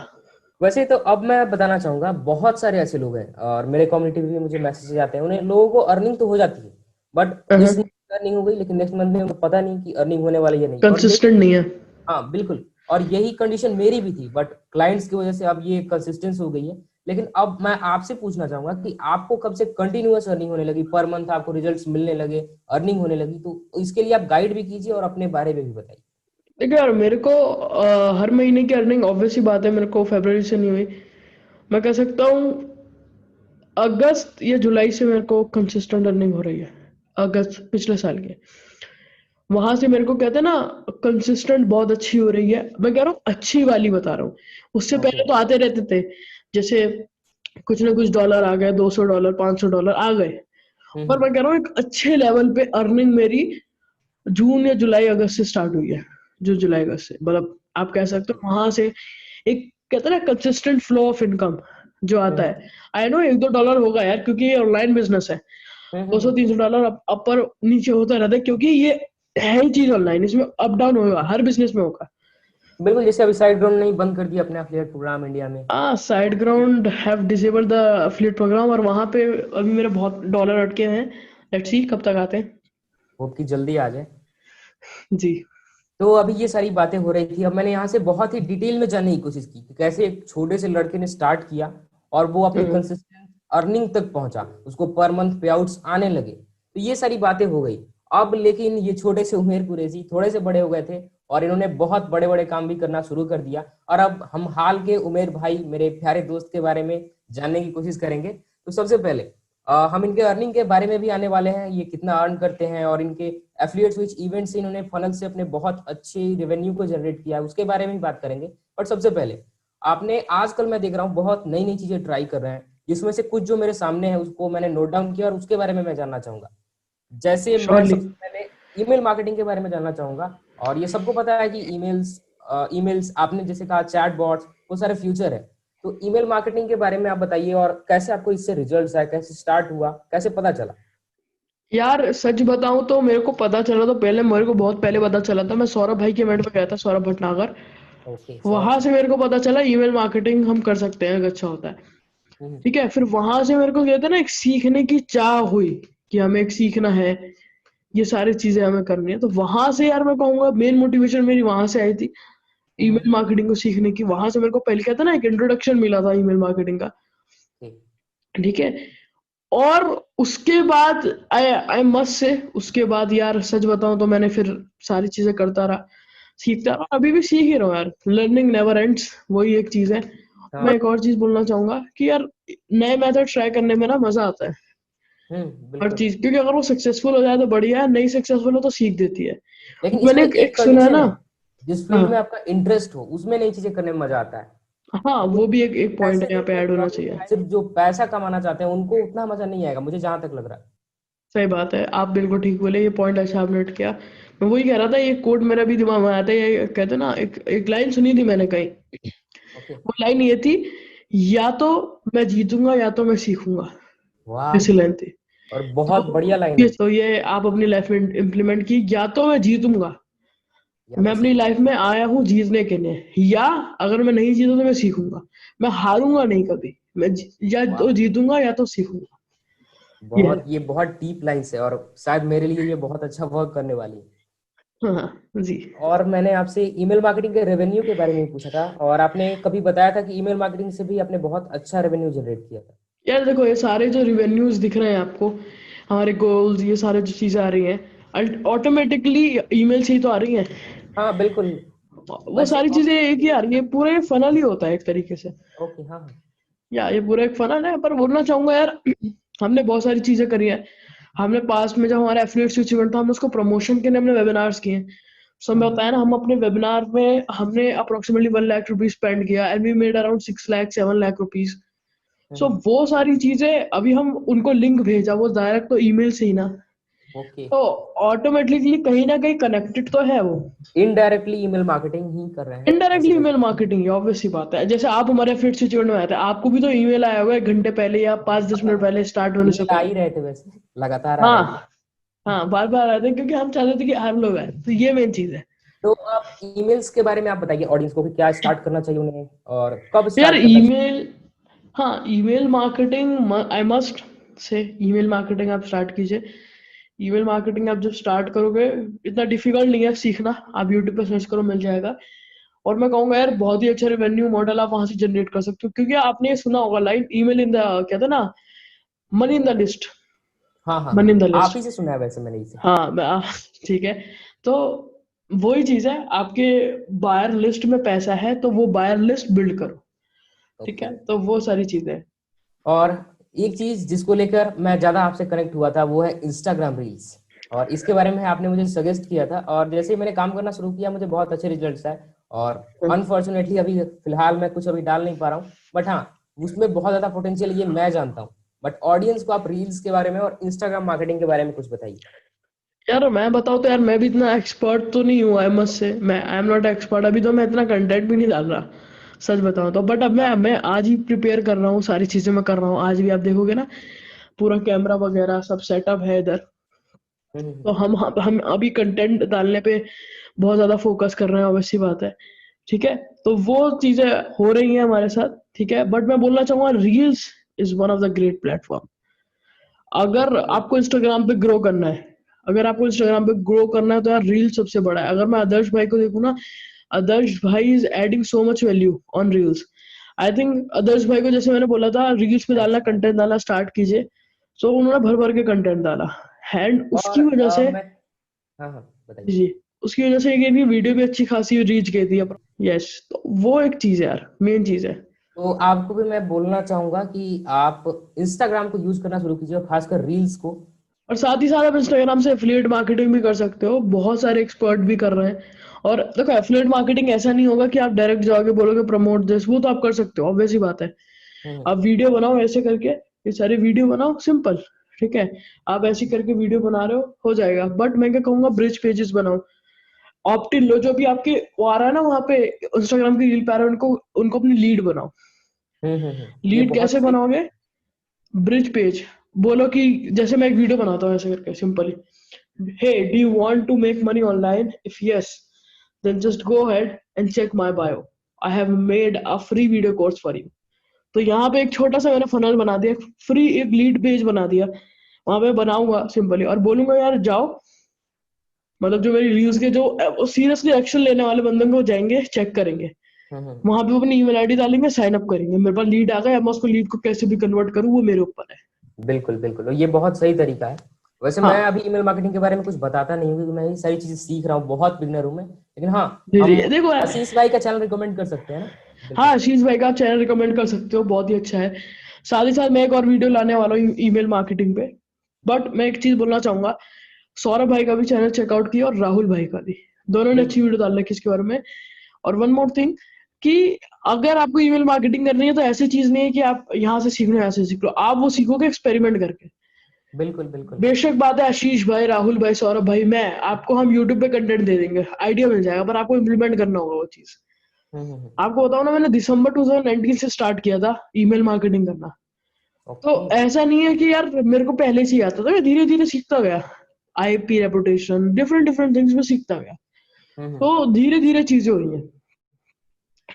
वैसे तो अब मैं बताना चाहूंगा, बहुत सारे ऐसे लोग हैं और मेरे कम्युनिटी में भी मुझे मैसेजेस आते हैं, उन्हें लोगों को अर्निंग तो हो जाती है, बट इस अर्निंग हो गई, लेकिन नेक्स्ट मंथ में उनको पता नहीं कि अर्निंग होने वाली है नहीं, और यही। कंसिस्टेंट नहीं है। हाँ बिल्कुल, और यही कंडीशन मेरी भी थी, बट क्लाइंट्स की वजह से अब ये कंसिस्टेंस हो गई है। लेकिन अब मैं आपसे पूछना चाहूंगा कि आपको कब से कंटिन्यूअस अर्निंग होने लगी, पर मंथ आपको रिजल्ट्स मिलने लगे, अर्निंग होने लगी, तो इसके लिए आप गाइड भी कीजिए और अपने बारे में भी बताइए। देखो यार मेरे को हर महीने की अर्निंग ऑब्वियस सी बात है मेरे को फरवरी से नहीं हुई, मैं कह सकता हूँ अगस्त या जुलाई से मेरे को कंसिस्टेंट अर्निंग हो रही है। अगस्त पिछले साल के, वहां से मेरे को कहते हैं ना कंसिस्टेंट बहुत अच्छी हो रही है, मैं कह रहा हूँ अच्छी वाली बता रहा हूँ। उससे ओके। पहले तो आते रहते थे, जैसे कुछ ना कुछ डॉलर आ गए, $200 $500 आ गए, पर हम्म। मैं कह रहा हूँ एक अच्छे लेवल पे अर्निंग मेरी जून या जुलाई अगस्त से स्टार्ट हुई है। जून जुलाई अगस्त से, मतलब आप कह सकते ओके। हो वहां से एक कहते हैं ना कंसिस्टेंट फ्लो ऑफ इनकम जो आता हम्म है। आई नो 1-2 डॉलर होगा यार, क्योंकि ये ऑनलाइन बिजनेस है, हम्म दो हम्म सौ हम्म, तीन सौ डॉलर अपर नीचे होता रहता है, क्योंकि ये है ही चीज ऑनलाइन, इसमें अप डाउन होगा, हर बिजनेस में होगा। बिल्कुल, जैसे अभी साइड ग्राउंड नहीं बंद कर दिया अपने एफिलिएट प्रोग्राम इंडिया में। Side ground have disabled the affiliate program, और वहां पे अभी मेरे बहुत डॉलर अटके हैं। लेट्स सी कब तक आते हैं। होप कि जल्दी आ जाए। जी। तो अभी ये सारी बातें हो रही थी, अब मैंने यहाँ से बहुत ही डिटेल में जानने की कोशिश की कि कैसे एक छोटे से लड़के ने स्टार्ट किया और वो अपनी हम्म। कंसिस्टेंट अर्निंग तक पहुंचा, उसको पर मंथ पे आउट्स आने लगे। तो ये सारी बातें हो गई। अब लेकिन ये छोटे से उमेर कुरैशी थोड़े से बड़े हो गए थे और इन्होंने बहुत बड़े बड़े काम भी करना शुरू कर दिया। और अब हम हाल के उमेर भाई, मेरे प्यारे दोस्त के बारे में जानने की कोशिश करेंगे। तो सबसे पहले हम इनके अर्निंग के बारे में भी आने वाले हैं, ये कितना अर्न करते हैं और इनके एफिलिएट स्विच इवेंट से इन्होंने फनल से अपने बहुत अच्छी रेवेन्यू को जनरेट किया है, उसके बारे में भी बात करेंगे। बट सबसे पहले, आपने आजकल मैं देख रहा हूँ बहुत नई नई चीजें ट्राई कर रहे हैं, जिसमें से कुछ जो मेरे सामने है उसको मैंने नोट डाउन किया और उसके बारे में मैं जानना चाहूंगा। जैसे मैं श्योरली। सबसे पहले ईमेल मार्केटिंग के बारे में जानना चाहूंगा। और ये सबको पता है कि ईमेल्स ईमेल्स आपने जैसे कहा चैट बॉट्स, वो सारे फ्यूचर है। तो ईमेल मार्केटिंग के बारे में आप बताइए और कैसे आपको इससे रिजल्ट्स आए, कैसे स्टार्ट हुआ, कैसे पता चला। यार सच बताऊं तो मेरे को पता चला तो पहले, मेरे को बहुत पहले पता चला था। मैं सौरभ भाई के इवेंट पे गया था, सौरभ भटनागर। ओके, सौरभ वहां सर। से मेरे को पता चला ईमेल मार्केटिंग हम कर सकते हैं, अगर अच्छा होता है। हम्म, ठीक है, फिर वहां से मेरे को कहते हैं ना, एक सीखने की चाह हुई कि हमें एक सीखना है, ये सारी चीजें हमें करनी है। तो वहां से यार मैं कहूंगा मेन मोटिवेशन मेरी वहां से आई थी, हम्म, ईमेल मार्केटिंग को सीखने की। वहां से मेरे को पहले कहता ना एक इंट्रोडक्शन मिला था ईमेल मार्केटिंग का। ठीक। ठीक है। और उसके बाद आई आई मस्ट से, उसके बाद यार सच बताऊं तो मैंने फिर सारी चीजें करता रहा, सीखता रहा, अभी भी सीख ही रहा हूँ यार। लर्निंग नेवर एंड्स, वही एक चीज है। हाँ। मैं एक और चीज बोलना चाहूंगा कि यार नए मेथड ट्राई करने में ना मजा आता है, हर बिल्कुल। चीज। क्योंकि अगर वो सक्सेसफुल हो जाए तो बढ़िया है, नहीं सक्सेसफुल हो तो सीख देती है। लेकिन मैंने इसमें एक एक सुना है कंडीशन ना। है, जिस हाँ फील्ड में आपका इंटरेस्ट हो उसमें नई चीजें करने में मजा आता है। हाँ, जो वो भी एक एक पॉइंट है पैसे यहाँ पे देखते हैं ऐड होना ब्लॉगिंग चाहिए। में, सिर्फ जो पैसा कमाना चाहते हैं उनको उतना मजा नहीं आएगा, मुझे जहां तक लग रहा है। सही बात है, आप बिल्कुल ठीक बोले, ये पॉइंट अच्छा आपने नोट किया। मैं वही कह रहा था, ये कोड मेरा भी दिमाग में आया था। ये कहते ना, एक एक लाइन सुनी थी मैंने कहीं। ओके। वो लाइन ये थी, या तो मैं जीतूंगा या तो मैं सीखूंगा। वाह। ऐसी लाइन थी। और बहुत बढ़िया तो लाइन ये है। तो ये आप अपनी लाइफ में इम्प्लीमेंट की, या तो मैं जीतूंगा, या मैं तो अपनी सीखूं। लाइफ में आया हूँ जीतने के लिए, या अगर मैं नहीं जीता तो मैं सीखूंगा। मैं हारूंगा नहीं कभी, या वाह। तो जीतूंगा या तो सीखूंगा। ये है। ये बहुत डीप लाइन्स है और शायद मेरे लिए ये बहुत अच्छा वर्क करने वाली है। हाँ हाँ, जी। और मैंने आपसे ईमेल मार्केटिंग के रेवेन्यू के बारे में भी पूछा था और आपने कभी बताया था कि ईमेल मार्केटिंग से भी आपने बहुत अच्छा रेवेन्यू जनरेट किया था। यार देखो, ये सारे जो रिवेन्यूज दिख रहे हैं आपको, हमारे गोल्स, ये सारे जो चीजें आ रही हैं, ऑटोमेटिकली ईमेल से ही तो आ रही हैं। हाँ बिल्कुल। वो वैसे सारी चीजें एक ही आ रही है, पूरे फनल ही होता है एक तरीके से। ओके, हाँ हाँ। या ये पूरा एक फनल है। पर बोलना चाहूंगा यार, हमने बहुत सारी चीजें करी है। हमने पास्ट में जब हमारा एफिलिएट स्विच इवेंट था, हमने उसको प्रमोशन के लिए हमने वेबिनार्स किए। सो हमें हम्म, बताया ना, हम अपने वेबिनार में हमने अप्रोक्सीमेटली 1 लाख रुपीज स्पेंड किया, and we made around 6 lakh 7 lakh rupees. So hmm, वो सारी चीजें, अभी हम उनको लिंक भेजा, वो डायरेक्ट तो ईमेल से ही ना, ओके। तो ऑटोमेटिकली कहीं ना कहीं कनेक्टेड तो है वो। इनडायरेक्टली ईमेल मार्केटिंग ही कर रहे हैं ऐसे इनडायरेक्टली बोल। ईमेल मार्केटिंग है, ऑब्वियस सी बात है। जैसे आप हमारे फिट सिचुएशन में आए थे, आपको भी तो ईमेल आया होगा 1 घंटे पहले या 5-10 मिनट पहले स्टार्ट होने से ईमेल आ पहले। ही रहे थे, वैसे लगातार आ रहे थे। हाँ हाँ, बार बार आए थे, क्योंकि हम चाहते थे कि हर लोग आए, तो ये मेन चीज है। तो आप ईमेल्स के बारे में आप बताइए ऑडियंस को कि क्या स्टार्ट करना चाहिए उन्हें और कब यार स्टार्ट करना चाहिए। ईमेल, हाँ email marketing, I must say, email marketing आप स्टार्ट कीजिए। ईमेल मार्केटिंग आप जब स्टार्ट करोगे, इतना डिफिकल्ट नहीं है सीखना। आप यूट्यूब पे सर्च करो, मिल जाएगा। और मैं कहूंगा यार, बहुत ही अच्छा रेवेन्यू मॉडल आप वहां से जनरेट कर सकते हो, क्योंकि आपने ये सुना होगा लाइन, ईमेल इन द, कहते हैं ना, मनी इन द लिस्ट। हाँ हाँ हाँ, मनी इन द आप लिस्ट। ही से सुना है वैसे मैंने इसे। हाँ ठीक है। तो वही चीज है, आपके बायर लिस्ट में पैसा है तो वो बायर लिस्ट बिल्ड करो। ठीक ओके। है, तो वो सारी चीजें। और एक चीज जिसको लेकर मैं ज्यादा आपसे कनेक्ट हुआ था वो है इंस्टाग्राम रील्स। और इसके बारे में आपने मुझे सजेस्ट किया था और जैसे ही मैंने काम करना शुरू किया मुझे बहुत अच्छे रिजल्ट्स आए। और अनफॉर्चुनेटली अभी फिलहाल मैं कुछ अभी डाल नहीं पा रहा हूँ, बट हाँ, उसमें बहुत ज्यादा पोटेंशियल ये मैं जानता हूँ। बट ऑडियंस को आप रील्स के बारे में और इंस्टाग्राम मार्केटिंग के बारे में कुछ बताइए। यार मैं बताऊँ तो यार, मैं भी इतना एक्सपर्ट तो नहीं हूँ, आई मस्ट से। मैं आई एम नॉट एक्सपर्ट, अभी तो मैं इतना कंटेंट भी नहीं डाल रहा, सच बताऊँ तो। बट अब मैं आज ही प्रिपेयर कर रहा हूँ, सारी चीजें मैं कर रहा हूँ। आज भी आप देखोगे ना, पूरा कैमरा वगैरह सब सेटअप है इधर। हम्म, तो हम अभी कंटेंट डालने पे बहुत ज्यादा फोकस कर रहे हैं, ऑब्वियस सी बात है। ठीक है, तो वो चीजें हो रही हैं हमारे साथ, ठीक है। बट मैं बोलना चाहूंगा reels is one of the great platform. अगर ओके। आपको इंस्टाग्राम पे ग्रो करना है, अगर आपको इंस्टाग्राम पे ग्रो करना है तो यार रील सबसे बड़ा है। अगर मैं आदर्श भाई को देखूँ ना, आदर्श भाई is adding so much value on reels. I think Adarsh भाई को जैसे मैंने बोला था रील्स पे डालना, नाइस नाइस। कंटेंट डालना स्टार्ट कीजिए, सो उन्होंने भर भर के कंटेंट डाला। एंड और उसकी वजह से, मैं, हाँ हाँ बताइए। जी, उसकी वजह से ये वीडियो भी अच्छी खासी रीच गई थी। यस, तो वो एक चीज है यार, मेन चीज है। तो आपको भी मैं बोलना चाहूंगा कि आप इंस्टाग्राम को यूज करना शुरू कीजिए और खासकर रील्स को। और साथ ही साथ आप इंस्टाग्राम से एफिलिएट मार्केटिंग भी कर सकते हो, बहुत सारे एक्सपर्ट भी कर रहे हैं। और देखो एफिलिएट मार्केटिंग ऐसा नहीं होगा कि आप डायरेक्ट जाओगे बोलोगे प्रमोट दिस, वो तो आप कर सकते हो, ऑब्वियस ही बात है। हम्म। आप वीडियो बनाओ ऐसे करके, ये सारी वीडियो बनाओ सिंपल, ठीक है। आप ऐसे करके वीडियो बना रहे हो जाएगा। बट मैं क्या कहूंगा, ब्रिज पेजेस बनाओ, ऑप्टिन लो, जो भी आपके वो आ रहा है ना वहाँ पे इंस्टाग्राम की रील पे आ रहा है, उनको उनको अपनी लीड बनाओ। ये लीड बहुत कैसे सही। बनाओगे? ब्रिज पेज बोलो कि जैसे मैं एक वीडियो बनाता हूँ ऐसे करके simply, hey, do you want to make money online? If yes, then just go ahead and check my bio. I have made a free video course for you. तो यहाँ पे एक छोटा सा मैंने फनल बना दिया, फ्री एक लीड पेज बना दिया, वहां पे बनाऊंगा सिंपली और बोलूंगा यार जाओ, मतलब जो मेरी रील्स के जो सीरियसली एक्शन लेने वाले बंदे को जाएंगे चेक करेंगे, हम्म। वहां पे वो अपनी ईमेल आईडी डालेंगे, साइन अप करेंगे, मेरे पास लीड आ गया, मैं उसको लीड को कैसे भी कन्वर्ट करूँ वो मेरे ऊपर है। बिल्कुल बिल्कुल, और ये बहुत सही तरीका है। वैसे मैं हाँ अभी ईमेल मार्केटिंग के बारे में कुछ बताता नहीं हूँ क्योंकि मैं ये सारी चीजें सीख रहा हूँ, बहुत बिगनर हूँ मैं, लेकिन हाँ, जी जी, हम देखो यार, आशीष भाई का चैनल रिकमेंड कर सकते हैं ना। हाँ बिल्कुल। आशीष भाई का आप चैनल रिकमेंड कर सकते हो, बहुत ही अच्छा है। साथ ही साथ मैं एक और वीडियो लाने वाला हूँ ईमेल मार्केटिंग पे। बट मैं एक चीज बोलना चाहूंगा, सौरभ भाई का भी चैनल चेकआउट किया और राहुल भाई का भी, दोनों ने अच्छी बिल्कुल। वीडियो डाल रखी इसके बारे में। और वन मोर थिंग, कि अगर आपको ईमेल मार्केटिंग करनी है तो ऐसी चीज नहीं है कि आप यहाँ से सीख लो यहाँ से सीख लो, आप वो सीखोगे एक्सपेरिमेंट करके। बिल्कुल बिल्कुल। बेशक बात है आशीष भाई, राहुल भाई, सौरभ भाई, मैं आपको हम यूट्यूब पे कंटेंट दे देंगे, आइडिया मिल जाएगा, पर आपको इम्प्लीमेंट करना होगा वो चीज। हम्म। आपको बताओ ना, मैंने दिसंबर 2019 से स्टार्ट किया था ईमेल मार्केटिंग करना। तो ओके। ऐसा नहीं है कि यार मेरे को पहले से ही आता था, मैं धीरे धीरे सीखता गया, IP reputation, different different things में सीखता गया। हम्म। तो धीरे धीरे चीजें हुई हैं,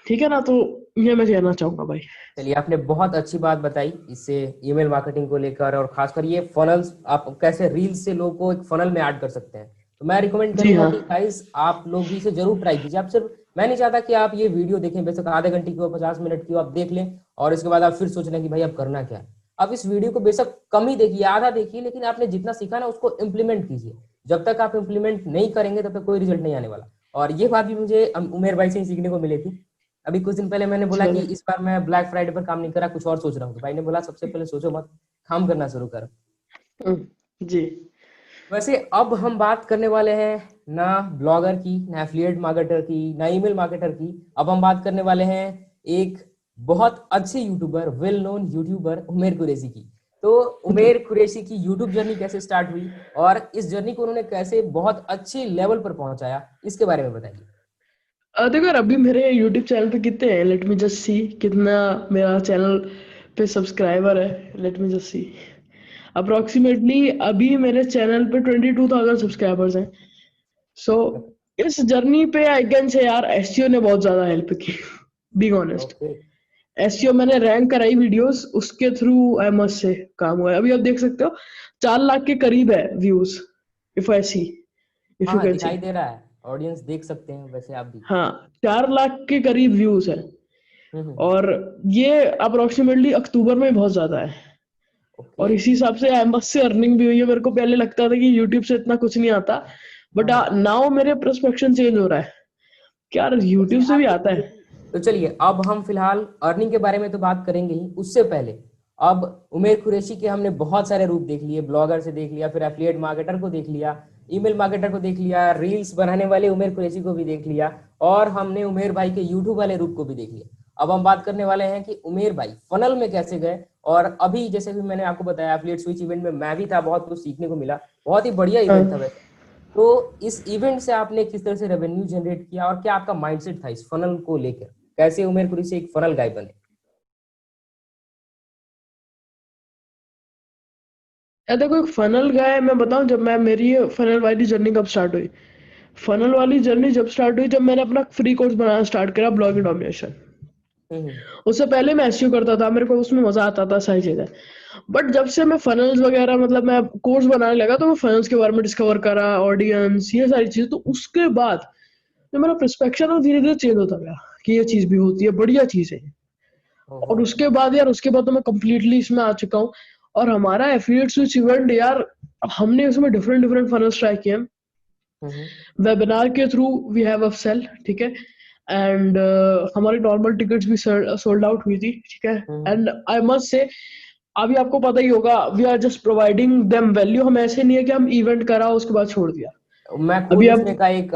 ठीक है ना। तो ये मैं कहना चाहूंगा भाई। चलिए, आपने बहुत अच्छी बात बताई इससे ईमेल मार्केटिंग को लेकर, और खासकर ये फनल्स, आप कैसे रील्स से लोगों को एक फनल में ऐड कर सकते हैं। तो मैं रिकमेंड जी करूंगा हाँ। कि गाइस आप लोग भी इसे जरूर ट्राई कीजिए। आप सिर्फ, मैं नहीं चाहता कि आप ये वीडियो देखें, बेशक आधे घंटे की हो, 50 मिनट की हो, आप देख लें और इसके बाद आप फिर सोच लें कि भाई अब करना क्या है। आप इस वीडियो को बेशक कम ही देखिए, आधा देखिए, लेकिन आपने जितना सीखा ना उसको इम्प्लीमेंट कीजिए। जब तक आप इम्प्लीमेंट नहीं करेंगे तब तक कोई रिजल्ट नहीं आने वाला। और ये बात भी मुझे उमेर भाई से ही सीखने को मिली थी। अभी कुछ दिन पहले मैंने बोला कि चलो। इस बार मैं ब्लैक फ्राइडे पर काम नहीं करा, कुछ और सोच रहा हूँ, तो भाई ने बोला सबसे पहले सोचो मत, काम करना शुरू कर। जी। वैसे अब हम बात करने वाले हैं ना ब्लॉगर की, ना एफिलिएट मार्केटर की, ना ईमेल मार्केटर की। अब हम बात करने वाले हैं एक बहुत अच्छे यूट्यूबर, वेल नोन यूट्यूबर उमेर कुरैशी की। तो उमेर कुरैशी की यूट्यूब जर्नी कैसे स्टार्ट हुई और इस जर्नी को उन्होंने कैसे बहुत अच्छे लेवल पर पहुंचाया, इसके बारे में बताइए। देखो यार, अभी मेरे यूट्यूब चैनल पे कितने हैं, लेट मी जस्ट सी, कितना मेरा चैनल पे सब्सक्राइबर है, let me just see. Approximately अभी मेरे चैनल पे 22,000 सब्सक्राइबर्स हैं। सो इस जर्नी पे आई कैन से यार एसईओ ने बहुत ज्यादा हेल्प की, बीइंग ऑनेस्ट। ओके। एसईओ मैंने रैंक कराई वीडियोस, उसके थ्रू आई मस्ट से काम हुआ है। अभी आप देख सकते हो 4 लाख के करीब है views, if I see, if हाँ यू हाँ, कैन सी। दिखाई दे रहा है, ऑडियंस देख सकते हैं वैसे आप भी। हाँ, 4 लाख के करीब व्यूज है। हम्म। और ये अप्रोक्सीमेटली अक्टूबर में बहुत ज्यादा है। ओके। और इसी हिसाब से एम्बस से अर्निंग भी हुई है। मेरे को पहले लगता था कि यूट्यूब से इतना कुछ नहीं आता, बट हाँ। नाउ मेरे परस्पेक्शन चेंज हो रहा है कि यार वैसे यूट्यूब से भी आप आता है। तो चलिए, अब हम फिलहाल अर्निंग के बारे में तो बात करेंगे ही, उससे पहले अब उमेर कुरैशी के हमने बहुत सारे रूप देख लिए, ब्लॉगर से देख लिया, फिर एफिलिएट मार्केटर को देख लिया, ईमेल मार्केटर को देख लिया, रील्स बनाने वाले उमेर कुरैशी को भी देख लिया, और हमने उमेर भाई के यूट्यूब वाले रूप को भी देख लिया। अब हम बात करने वाले हैं कि उमेर भाई फनल में कैसे गए। और अभी जैसे भी मैंने आपको बताया, एफिलिएट स्विच इवेंट में मैं भी था, बहुत कुछ सीखने को मिला, बहुत ही बढ़िया इवेंट था हाँ। वैसे। तो इस इवेंट से आपने किस तरह से रेवेन्यू जनरेट किया और क्या आपका माइंडसेट था इस फनल को लेकर, कैसे उमेर कुरैशी एक फनल गाय बने। यार देखो, एक फनल गया है, मैं बताऊं, जब मैं मेरी फनल वाली जर्नी कब स्टार्ट हुई, फनल वाली जर्नी जब स्टार्ट हुई, जब मैंने अपना फ्री कोर्स बनाना स्टार्ट करा, ब्लॉगिंग डोमिनेशन। हम्म। उससे पहले मैं एसईओ करता था, मेरे को उसमें मजा आता था, सारी चीजें। बट जब से मैं फनल्स वगैरह मतलब मैं कोर्स बनाने लगा, तो मैं फनल्स के बारे में डिस्कवर करा, ऑडियंस, ये सारी चीजें। तो उसके बाद जो मेरा पर्सपेक्शन है धीरे धीरे चेंज होता गया कि ये चीज भी होती है, बढ़िया चीज है। ओहो। और उसके बाद यार, उसके बाद तो मैं कंप्लीटली इसमें आ चुका हूँ। और हमारा एफिलिएट स्विच इवेंट यार, हमने उसमें डिफरेंट डिफरेंट फनल्स ट्राई किए हैं। हम्म। वेबिनार के थ्रू वी हैव अपसेल, ठीक है। एंड हमारी नॉर्मल टिकट्स भी सोल्ड आउट हुई थी, ठीक है। हम्म। एंड आई मस्ट से, अभी आपको पता ही होगा, we are just providing them value. हम ऐसे नहीं है कि हम इवेंट करा उसके बाद छोड़ दिया। मैं खुद अभी आप, उसमें का एक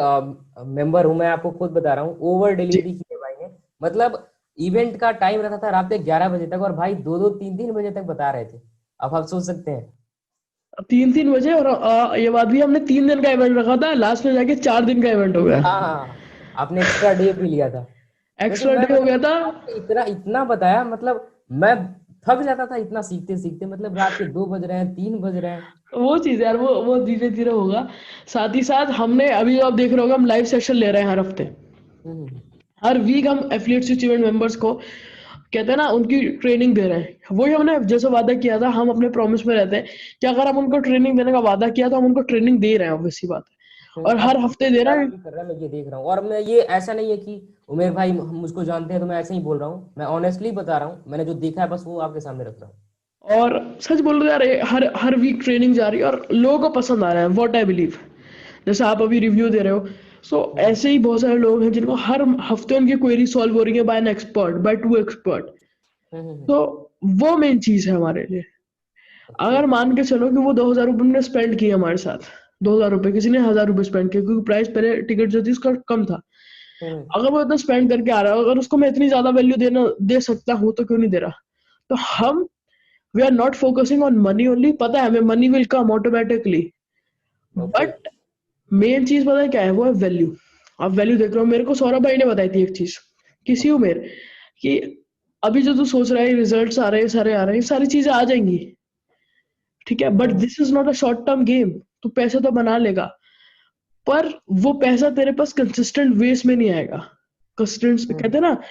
मेंबर हूँ, मैं आपको खुद बता रहा हूँ, ओवर जी, डिलीवरी की है भाई ने। मतलब इवेंट का टाइम रहता था रात के 11 बजे तक, और भाई 2-2 3-3 बजे तक बता रहे थे। अब आप सोच सकते हैं। 3-3 बजे। और ये बात भी, हमने 3 दिन का इवेंट रखा था, लास्ट में जाके 4 दिन का इवेंट हो गया। हाँ हाँ हाँ, आपने एक्स्ट्रा डे भी लिया था। क्योंकि एक्स्ट्रा मैं डे हो मतलब गया था। आपने इतना इतना बताया, मतलब मैं थक जाता था इतना सीखते सीखते। मतलब रात के 2 बज रहे हैं, 3 बज रहे हैं। वो चीज यार, वो धीरे धीरे होगा। साथ ही साथ हमने अभी, जो आप देख रहे होगे, हम लाइव सेशन ले रहे हैं हर हफ्ते। हम्म। हर वीक हम एफिलिएट स्विच इवेंट मेंबर्स को, कहते हैं ना, उनकी ट्रेनिंग दे रहे हैं। वही हमने जैसे वादा किया था, हम अपने प्रॉमिस में रहते हैं कि अगर हम उनको ट्रेनिंग देने का वादा किया तो हम उनको ट्रेनिंग दे रहे हैं, ऑब्वियस सी बात है। और अब हर काफी हफ्ते दे रहे ज्यादा हैं। भी कर रहा है, मैं ये देख रहा हूँ। और मैं ये ऐसा नहीं है कि उमेर भाई मुझको जानते हैं तो मैं ऐसे ही बोल रहा हूँ, मैं ऑनेस्टली बता रहा हूँ। मैंने जो देखा है बस वो आपके सामने रख रहा हूँ। और सच बोल रहे यार, हर हर वीक ट्रेनिंग जा रही है और लोगों को पसंद आ रहा है, व्हाट आई बिलीव। जैसे आप अभी रिव्यू दे रहे हो, सो हम्म। ऐसे ही बहुत सारे लोग हैं जिनको हर हफ्ते उनकी क्वेरी सॉल्व हो रही है by an expert, by two expert. Hmm. तो वो मेन चीज है हमारे लिए। ओके। अगर मान के चलो कि वो 2,000 रुपये ने स्पेंड किए हमारे साथ, 2,000 रुपये, किसी ने 1,000 रुपये स्पेंड किए, क्योंकि प्राइस पहले टिकट जो थी उसका कम था। हम्म। अगर वो इतना स्पेंड करके आ रहा है, अगर उसको मैं इतनी ज्यादा वैल्यू देना दे सकता हूँ, तो क्यों नहीं दे रहा। तो हम, we are not focusing on money only. पता है हमें, money will come automatically. Okay. But main चीज पता है क्या है, वो है वैल्यू। आप वैल्यू देख रहे हो। मेरे को सौरभ भाई ने बताई थी एक चीज, किसी उमेर, कि अभी जो तू सोच रहा है, रिजल्ट्स आ रहे हैं, सारे आ रहे हैं, सारी चीजें आ जाएंगी, ठीक है। But hmm. This is not a short term game. तू पैसे तो बना लेगा, पर वो पैसा तेरे पास कंसिस्टेंट बेस में नहीं आएगा। कंसिस्टेंट कहते हम्म। हैं ना,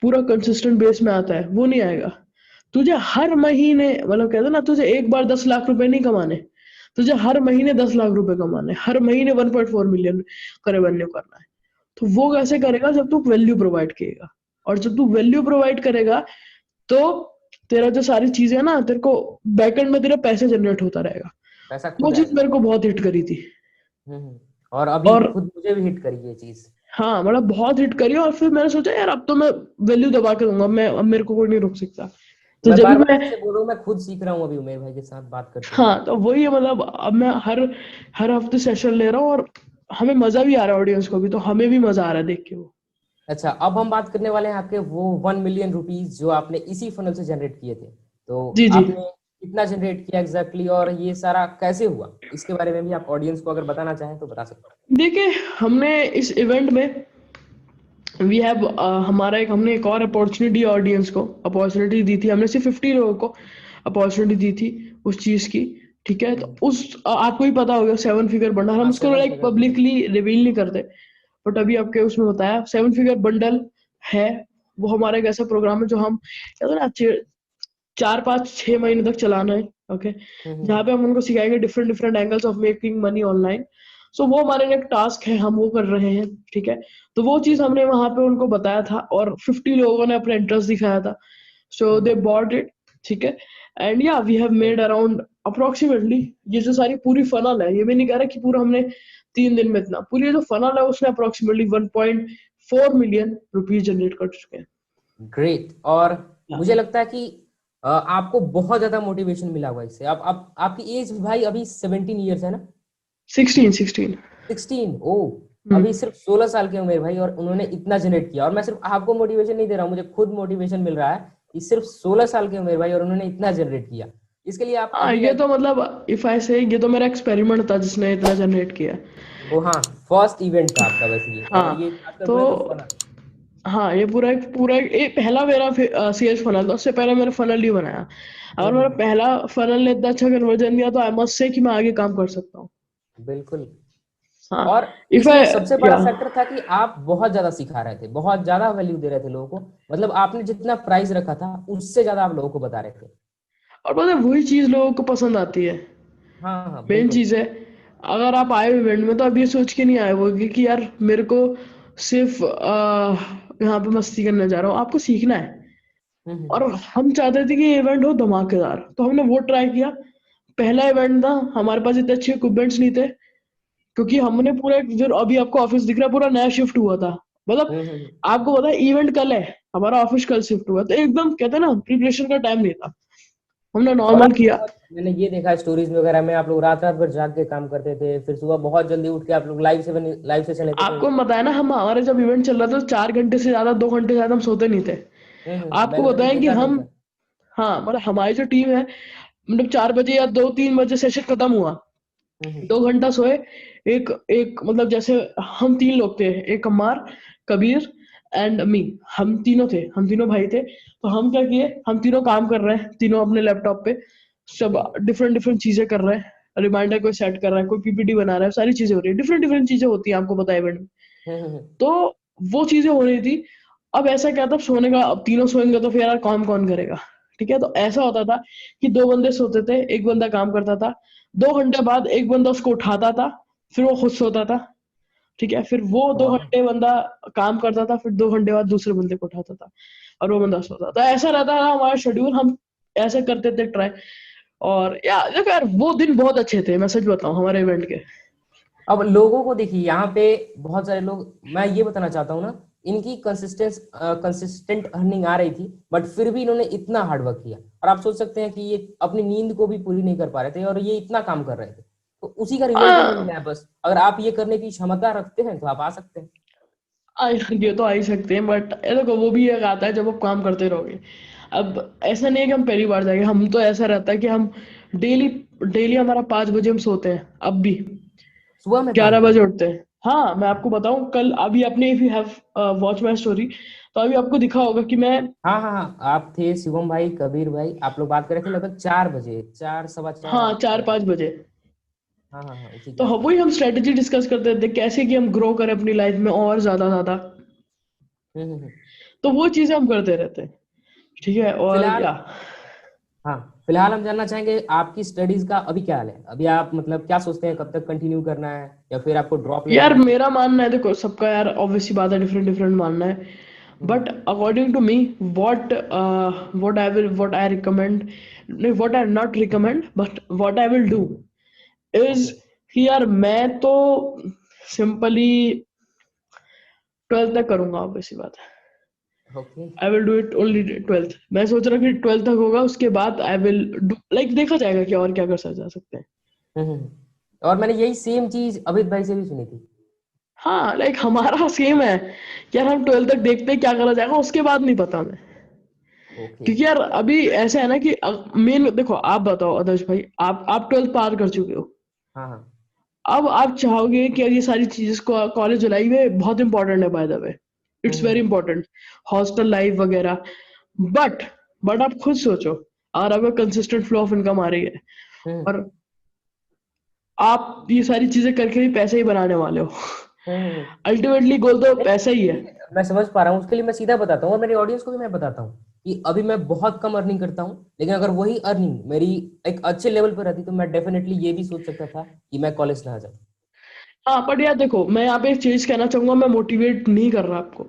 पूरा कंसिस्टेंट बेस में आता है, वो नहीं आएगा। तुझे हर महीने, मतलब कहते हैं ना, तुझे एक बार 10 लाख रुपए नहीं कमाने, तुझे हर महीने 10 लाख रुपए कमाने, हर महीने 1.4 मिलियन का रेवेन्यू करना है। तो वो कैसे करेगा, जब तू वैल्यू प्रोवाइड करेगा। और जब तू वैल्यू प्रोवाइड करेगा, तो तेरा जो सारी चीजें है ना, तेरे को बैकएंड में तेरे पैसे जनरेट होता रहेगा। पैसा वो खुद चीज आएगा। मेरे को बहुत हिट करी थी। और अभी और खुद मुझे भी हिट करी ये चीज। हाँ, मतलब बहुत हिट करी। और फिर मैंने सोचा यार, अब तो मैं वैल्यू दबा के दूंगा, मैं अब मेरे को कोई नहीं रोक सकता। तो मैं जब भी बार बार मैं, जैसे बोल रहा हूँ, मैं खुद सीख रहा हूँ अभी उमेर भाई के साथ बात करते हुए। हाँ, तो वही है, मतलब अब मैं हर हर हफ्ते सेशन ले रहा हूँ, और हमें मजा भी आ रहा है, ऑडियंस को भी, तो हमें भी मजा आ रहा है देख के वो। अच्छा, अब हम बात करने वाले हैं आपके वो 1 मिलियन रुपीज जो आपने इसी फनल से जनरेट किए थे। तो जी जी। आपने कितना जनरेट किया एग्जैक्टली, और ये सारा कैसे हुआ, इसके बारे में भी आप ऑडियंस को अगर बताना चाहें तो बता सकते देखिए, हमने इस इवेंट में, वी हैव, हमारा एक, हमने एक और अपॉर्चुनिटी ऑडियंस को अपॉर्चुनिटी दी थी। हमने सिर्फ 50 लोगों को अपॉर्चुनिटी दी थी उस चीज की, ठीक है। तो हैं। उस, आपको ही पता होगा, 7 फिगर बंडल, हम हाँ, उसको 7 like figure bundle. Publicly reveal नहीं करते। बट अभी आपके उसमें बताया, 7 फिगर बंडल है। वो हमारा एक ऐसा प्रोग्राम है जो हम, कहते हैं ना, 4-5-6 महीने तक चलाना है, ओके। जहाँ पे हम उनको सिखाएंगे different different angles of making money online. So वो हमारे लिए एक टास्क है, हम वो कर रहे हैं, ठीक है। तो वो चीज हमने वहां पे उनको बताया था, और 50 लोगों ने अपना इंटरेस्ट दिखाया था। सो दे बॉट इट, ठीक है। And yeah we have made around approximately, ये जो सारी पूरी फनल है, ये मैं नहीं कह रहा कि पूरा हमने 3 दिन में इतना, पूरी ये जो फनल है उसने अप्रोक्सीमेटली 1.4 मिलियन रुपीज जनरेट कर चुके हैं। ग्रेट। और मुझे लगता है कि आपको बहुत ज्यादा मोटिवेशन मिला हुआ इससे। आप आपकी एज भाई अभी 17 ईयर्स है ना? 16 16। 16? ओ, अभी सिर्फ 16 साल के उम्र भाई, और उन्होंने इतना जनरेट किया। और मैं सिर्फ आपको मोटिवेशन नहीं दे रहा हूँ, मुझे खुद मोटिवेशन मिल रहा है कि सिर्फ 16 साल के उम्र भाई और उन्होंने इतना जनरेट किया। इसके लिए आप हाँ, अभी ये तो मतलब, इफ आई से, ये तो मेरा एक्सपेरिमेंट था जिसने इतना जनरेट किया। वो, हाँ, फर्स्ट इवेंट था आपका बस ये, और हाँ, ये खासकर तो बोले तो फन। हाँ, ये पूरा एक पहला मेरा सीएस फनल था। उससे पहले मैंने फनल ही बनाया। अगर मेरा हम्म। पहला फनल ने इतना अच्छा कन्वर्जन दिया, तो आई मस्ट से कि मैं आगे काम कर सकता हूँ। बिल्कुल। हाँ और इफ इसमें आई सबसे बड़ा या फैक्टर था कि आप बहुत ज्यादा सिखा रहे थे, बहुत ज्यादा वैल्यू दे रहे थे लोगों को। मतलब आपने जितना प्राइस रखा था उससे ज्यादा आप लोगों को बता रहे थे। और पता है वही चीज लोगों को पसंद आती है। हाँ हाँ मेन बिल्कुल। चीज है, अगर आप आए इवेंट में तो आप ये सोच के नहीं आए होगे कि यार मेरे को सिर्फ यहाँ पे मस्ती करने जा रहा हूँ, आपको सीखना है। और हम्म। हम चाहते थे कि ये इवेंट हो धमाकेदार, तो हमने वो ट्राई किया। पहला इवेंट था, हमारे पास इतने अच्छे इक्विपमेंट्स नहीं थे, क्योंकि हमने पूरा जो अभी आपको ऑफिस दिख रहा है पूरा नया शिफ्ट हुआ था। मतलब हम्म। आपको पता है इवेंट कल है, हमारा ऑफिस कल शिफ्ट हुआ, तो एकदम कहते हैं ना प्रिपरेशन का टाइम नहीं था, हमने और नॉर्मल आप किया। बहुत, मैंने ये देखा स्टोरीज वगैरह में, आप लोग रात रात भर जाग के काम करते थे, फिर सुबह बहुत जल्दी उठ के आप लोग लाइव सेशन लेते थे। आपको बताया ना, हम हमारे जब इवेंट चल रहा था तो 4 घंटे से ज्यादा, 2 घंटे से ज्यादा हम सोते नहीं थे। आपको मैंने बताएं कि देखा भी हम, था। हाँ मतलब हमारी जो टीम है, मतलब 4 बजे या 2-3 बजे सेशन खत्म हुआ, हम्म 2 घंटा सोए। एक एक मतलब जैसे हम 3 लोग थे, एक अम्मार, कबीर एंड मी, हम तीनों थे, हम तीनों भाई थे। तो हम क्या किए, हम तीनों काम कर रहे हैं तीनों अपने लैपटॉप पे, सब ओके। डिफरेंट डिफरेंट चीजें कर रहे हैं। रिमाइंडर कोई सेट कर रहा है, कोई पीपीटी बना रहा है, सारी चीजें हो रही है, डिफरेंट डिफरेंट चीजें होती हैं, आपको पता है इवेंट में। हम्म। तो वो चीजें हो रही थी। अब ऐसा क्या था, सोने का, अब तीनों सोएंगे तो फिर यार काम कौन करेगा। ठीक है, तो ऐसा होता था कि 2 बंदे सोते थे, एक बंदा काम करता था। 2 घंटे बाद एक बंदा उसको उठाता था, फिर वो खुद सोता था। ठीक है, फिर वो दो वाह। घंटे बंदा काम करता था, फिर 2 घंटे बाद दूसरे बंदे को उठाता था, और वो बंदा सोता था। ऐसा रहता था हमारा शेड्यूल, हम ऐसे करते थे ट्राई। और यार देखो यार, वो दिन बहुत अच्छे थे, मैं सच बताऊं हमारे इवेंट के। अब लोगों को देखिए यहाँ पे, बहुत सारे लोग, मैं ये बताना चाहता हूँ ना, इनकी कंसिस्टेंट अर्निंग आ रही थी, बट फिर भी इन्होंने इतना हार्ड वर्क किया। और आप सोच सकते हैं कि ये अपनी नींद को भी पूरी नहीं कर पा रहे थे और ये इतना काम कर रहे थे, तो उसी का रिजल्ट इन्हें मिला हाँ है बस। अगर आप ये करने की क्षमता रखते हैं तो आप आ सकते हैं। ये तो आ ही सकते हैं, बट ये देखो वो भी एक आता है जब आप काम करते रहोगे। अब ऐसा नहीं है कि हम पहली बार जाएंगे, हम तो ऐसा रहता है कि हम डेली डेली हमारा 5 बजे हम सोते हैं अब भी, सुबह में 11 बजे 5 बजे? उठते हैं। हाँ मैं आपको बताऊं, कल अभी आपने if you have watch my story, तो अभी आपको दिखा होगा कि मैं, हाँ हाँ हाँ, आप थे शिवम भाई, कबीर भाई, आप लोग बात कर रहे थे लगभग 4 बजे, चार सवा चार हाँ आप। 4-5 बजे। हाँ हाँ हाँ, उसी के तो आसपास। वही हम स्ट्रेटेजी डिस्कस करते थे कैसे कि हम ग्रो करें अपनी लाइफ में और ज्यादा ज्यादा। हम्म। तो वो चीजें हम करते रहते हैं। ठीक है, और फिलहाल, या हाँ, फिलहाल हम जानना चाहेंगे आपकी स्टडीज का अभी क्या हाल है। अभी आप मतलब क्या सोचते हैं, कब तक कंटिन्यू करना है या फिर आपको ड्रॉप लेना यार है? मेरा मानना है, देखो सबका यार ऑब्वियसली बात है, डिफरेंट डिफरेंट मानना है। Hmm. But according to me, what what I recommend, नहीं what I not recommend, but what I will do is okay. कि यार मैं तो सिंपली 12th तक करूंगा, ऑब्वियसली बात है। Okay. I will do it only 12th। मैं सोच रहा हूँ कि 12th तक होगा, उसके बाद आई विल डू, लाइक देखा जाएगा कि और क्या कर जा सकते हैं। और मैंने यही सेम चीज अमित भाई से भी सुनी थी। हाँ लाइक हमारा सेम है कि यार हम 12th तक देखते हैं क्या करा जाएगा, उसके बाद नहीं पता हमें। ओके। क्योंकि यार अभी ऐसा है ना कि मेन देखो, आप बताओ आदर्श भाई, आप 12th पार कर चुके हो। हाँ हाँ। अब आप चाहोगे कि यार ये सारी चीजें को कॉलेज लाइफ में बहुत इंपॉर्टेंट है, by the way it's very hmm important, hostel life वगैरह। बट बट आप खुद सोचो, अगर आपका कंसिस्टेंट फ्लो ऑफ इनकम आ रही है, हम्म और आप ये सारी चीजें करके भी पैसे ही बनाने वाले हो, हम्म। अल्टीमेटली गोल तो नहीं, पैसा ही है। मैं समझ पा रहा हूँ, उसके लिए मैं सीधा बताता हूँ और मेरी ऑडियंस को भी मैं बताता हूँ कि अभी मैं बहुत कम अर्निंग करता हूँ, लेकिन अगर वही अर्निंग मेरी एक अच्छे लेवल पर रहती तो मैं डेफिनेटली ये भी सोच सकता था कि मैं कॉलेज ना जाऊँ। हाँ बट यार देखो, मैं यहाँ पे एक चीज कहना चाहूंगा, मैं मोटिवेट नहीं कर रहा आपको,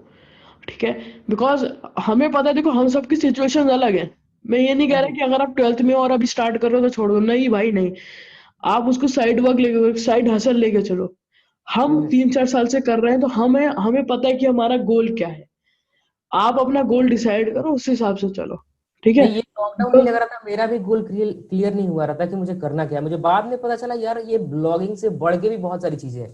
ठीक है, बिकॉज हमें पता है, देखो हम सबकी सिचुएशन अलग है। मैं ये नहीं कह रहा हम्म कि अगर आप 12th में हो और अभी स्टार्ट कर रहे हो तो छोड़ दो, नहीं भाई नहीं। आप उसको साइड वर्क लेके, साइड हसल लेके चलो। हम हम्म। 3-4 साल से कर रहे हैं, तो हमें हमें पता है कि हमारा गोल क्या है। आप अपना गोल डिसाइड करो, उस हिसाब से चलो, ठीक है। नहीं, ये लॉकडाउन में Because- लग रहा था मेरा भी गोल क्लियर नहीं हुआ रहा था कि मुझे करना क्या है। मुझे बाद में पता चला यार ये ब्लॉगिंग से बढ़ के भी बहुत सारी चीजें हैं।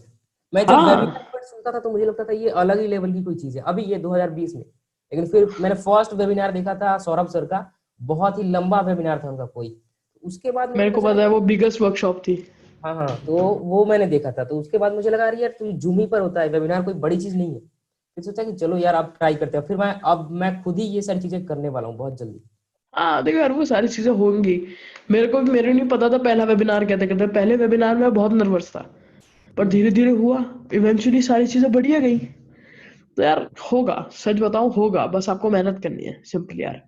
मैं जब वेबिनार हाँ पर सुनता था तो मुझे लगता था ये अलग ही लेवल की कोई चीज है, अभी ये 2020 में। लेकिन फिर मैंने फर्स्ट वेबिनार देखा था सौरभ सर का, बहुत ही लंबा वेबिनार था उनका कोई। उसके बाद मुझे मेरे पता को चला पता है, यार, वो बिगेस्ट वर्कशॉप थी। हाँ हाँ, तो वो मैंने देखा था, तो उसके बाद मुझे लगा यार तू जूम ही पर होता है, वेबिनार कोई बड़ी चीज नहीं है। फिर सोचा कि चलो यार अब ट्राई करते हैं, फिर मैं खुद ही ये सारी चीजें करने वाला हूँ बहुत जल्दी। हाँ देखो यार, वो सारी चीजें होंगी। मेरे को नहीं पता था पहला वेबिनार कैसे करते हैं। पहले वेबिनार में बहुत नर्वस था, पर धीरे धीरे हुआ, इवेंचुअली सारी चीजें बढ़िया गई। तो यार होगा, सच बताऊं होगा, बस आपको मेहनत करनी है सिंपली यार।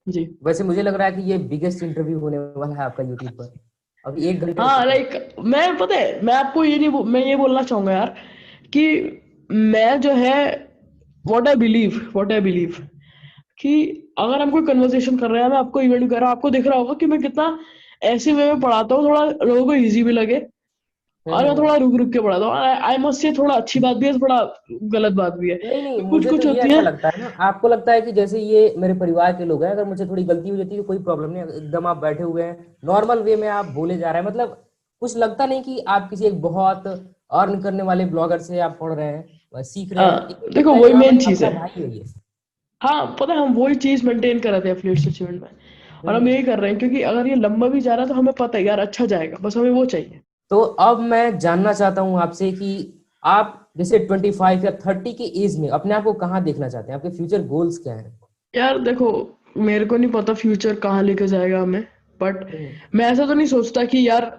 जी। वैसे मुझे लग रहा है कि ये बिगेस्ट इंटरव्यू होने वाला है आपका यूट्यूब पर। अभी 1 घंटे हो हाँ चुके हैं। लाइक मैं पता है, मैं आपको ये नहीं मैं ये बोलना चाहूंगा यार कि मैं जो है व्हाट आई बिलीव कि अगर हम कोई कन्वर्सेशन कर रहे हैं, मैं आपको इवेंट कर रहा हूँ, आपको दिख रहा होगा कि मैं कितना ऐसे वे में पढ़ाता हूँ, थोड़ा लोगों को इजी भी लगे, और मैं हम्म। थोड़ा रुक रुक के पढ़ाता हूँ। आई मस्ट से थोड़ा अच्छी बात भी है, थोड़ा गलत बात भी है, नहीं नहीं, कुछ मुझे तो कुछ ये होती अच्छा है। लगता है ना, आपको लगता है कि जैसे ये मेरे परिवार के लोग हैं, अगर मुझे थोड़ी गलती हो जाती है तो कोई प्रॉब्लम नहीं, एकदम आप बैठे हुए हैं नॉर्मल वे में आप बोले जा रहे हैं, मतलब कुछ लगता नहीं कि आप किसी एक बहुत अर्न करने वाले ब्लॉगर से आप पढ़ रहे हैं, बस सीख रहे हैं। हाँ ये देखो लगता है कि वही हाँ मेन भाई चीज अपना है। भाई है ये। हाँ पता है, हम वही चीज मेंटेन कर रहे थे एफिलिएट्स अचीवमेंट में, और हम हम्म। यही कर रहे हैं क्योंकि अगर ये लंबा भी जा रहा है तो हमें पता है यार अच्छा जाएगा, बस हमें वो चाहिए। तो अब मैं जानना चाहता हूँ आपसे कि आप जैसे 25 या 30 के एज में अपने आप को कहाँ देखना चाहते हैं, आपके फ्यूचर गोल्स क्या हैं? यार देखो, मेरे को नहीं पता फ्यूचर कहाँ लेके जाएगा हमें, बट हम्म। मैं ऐसा तो नहीं सोचता कि यार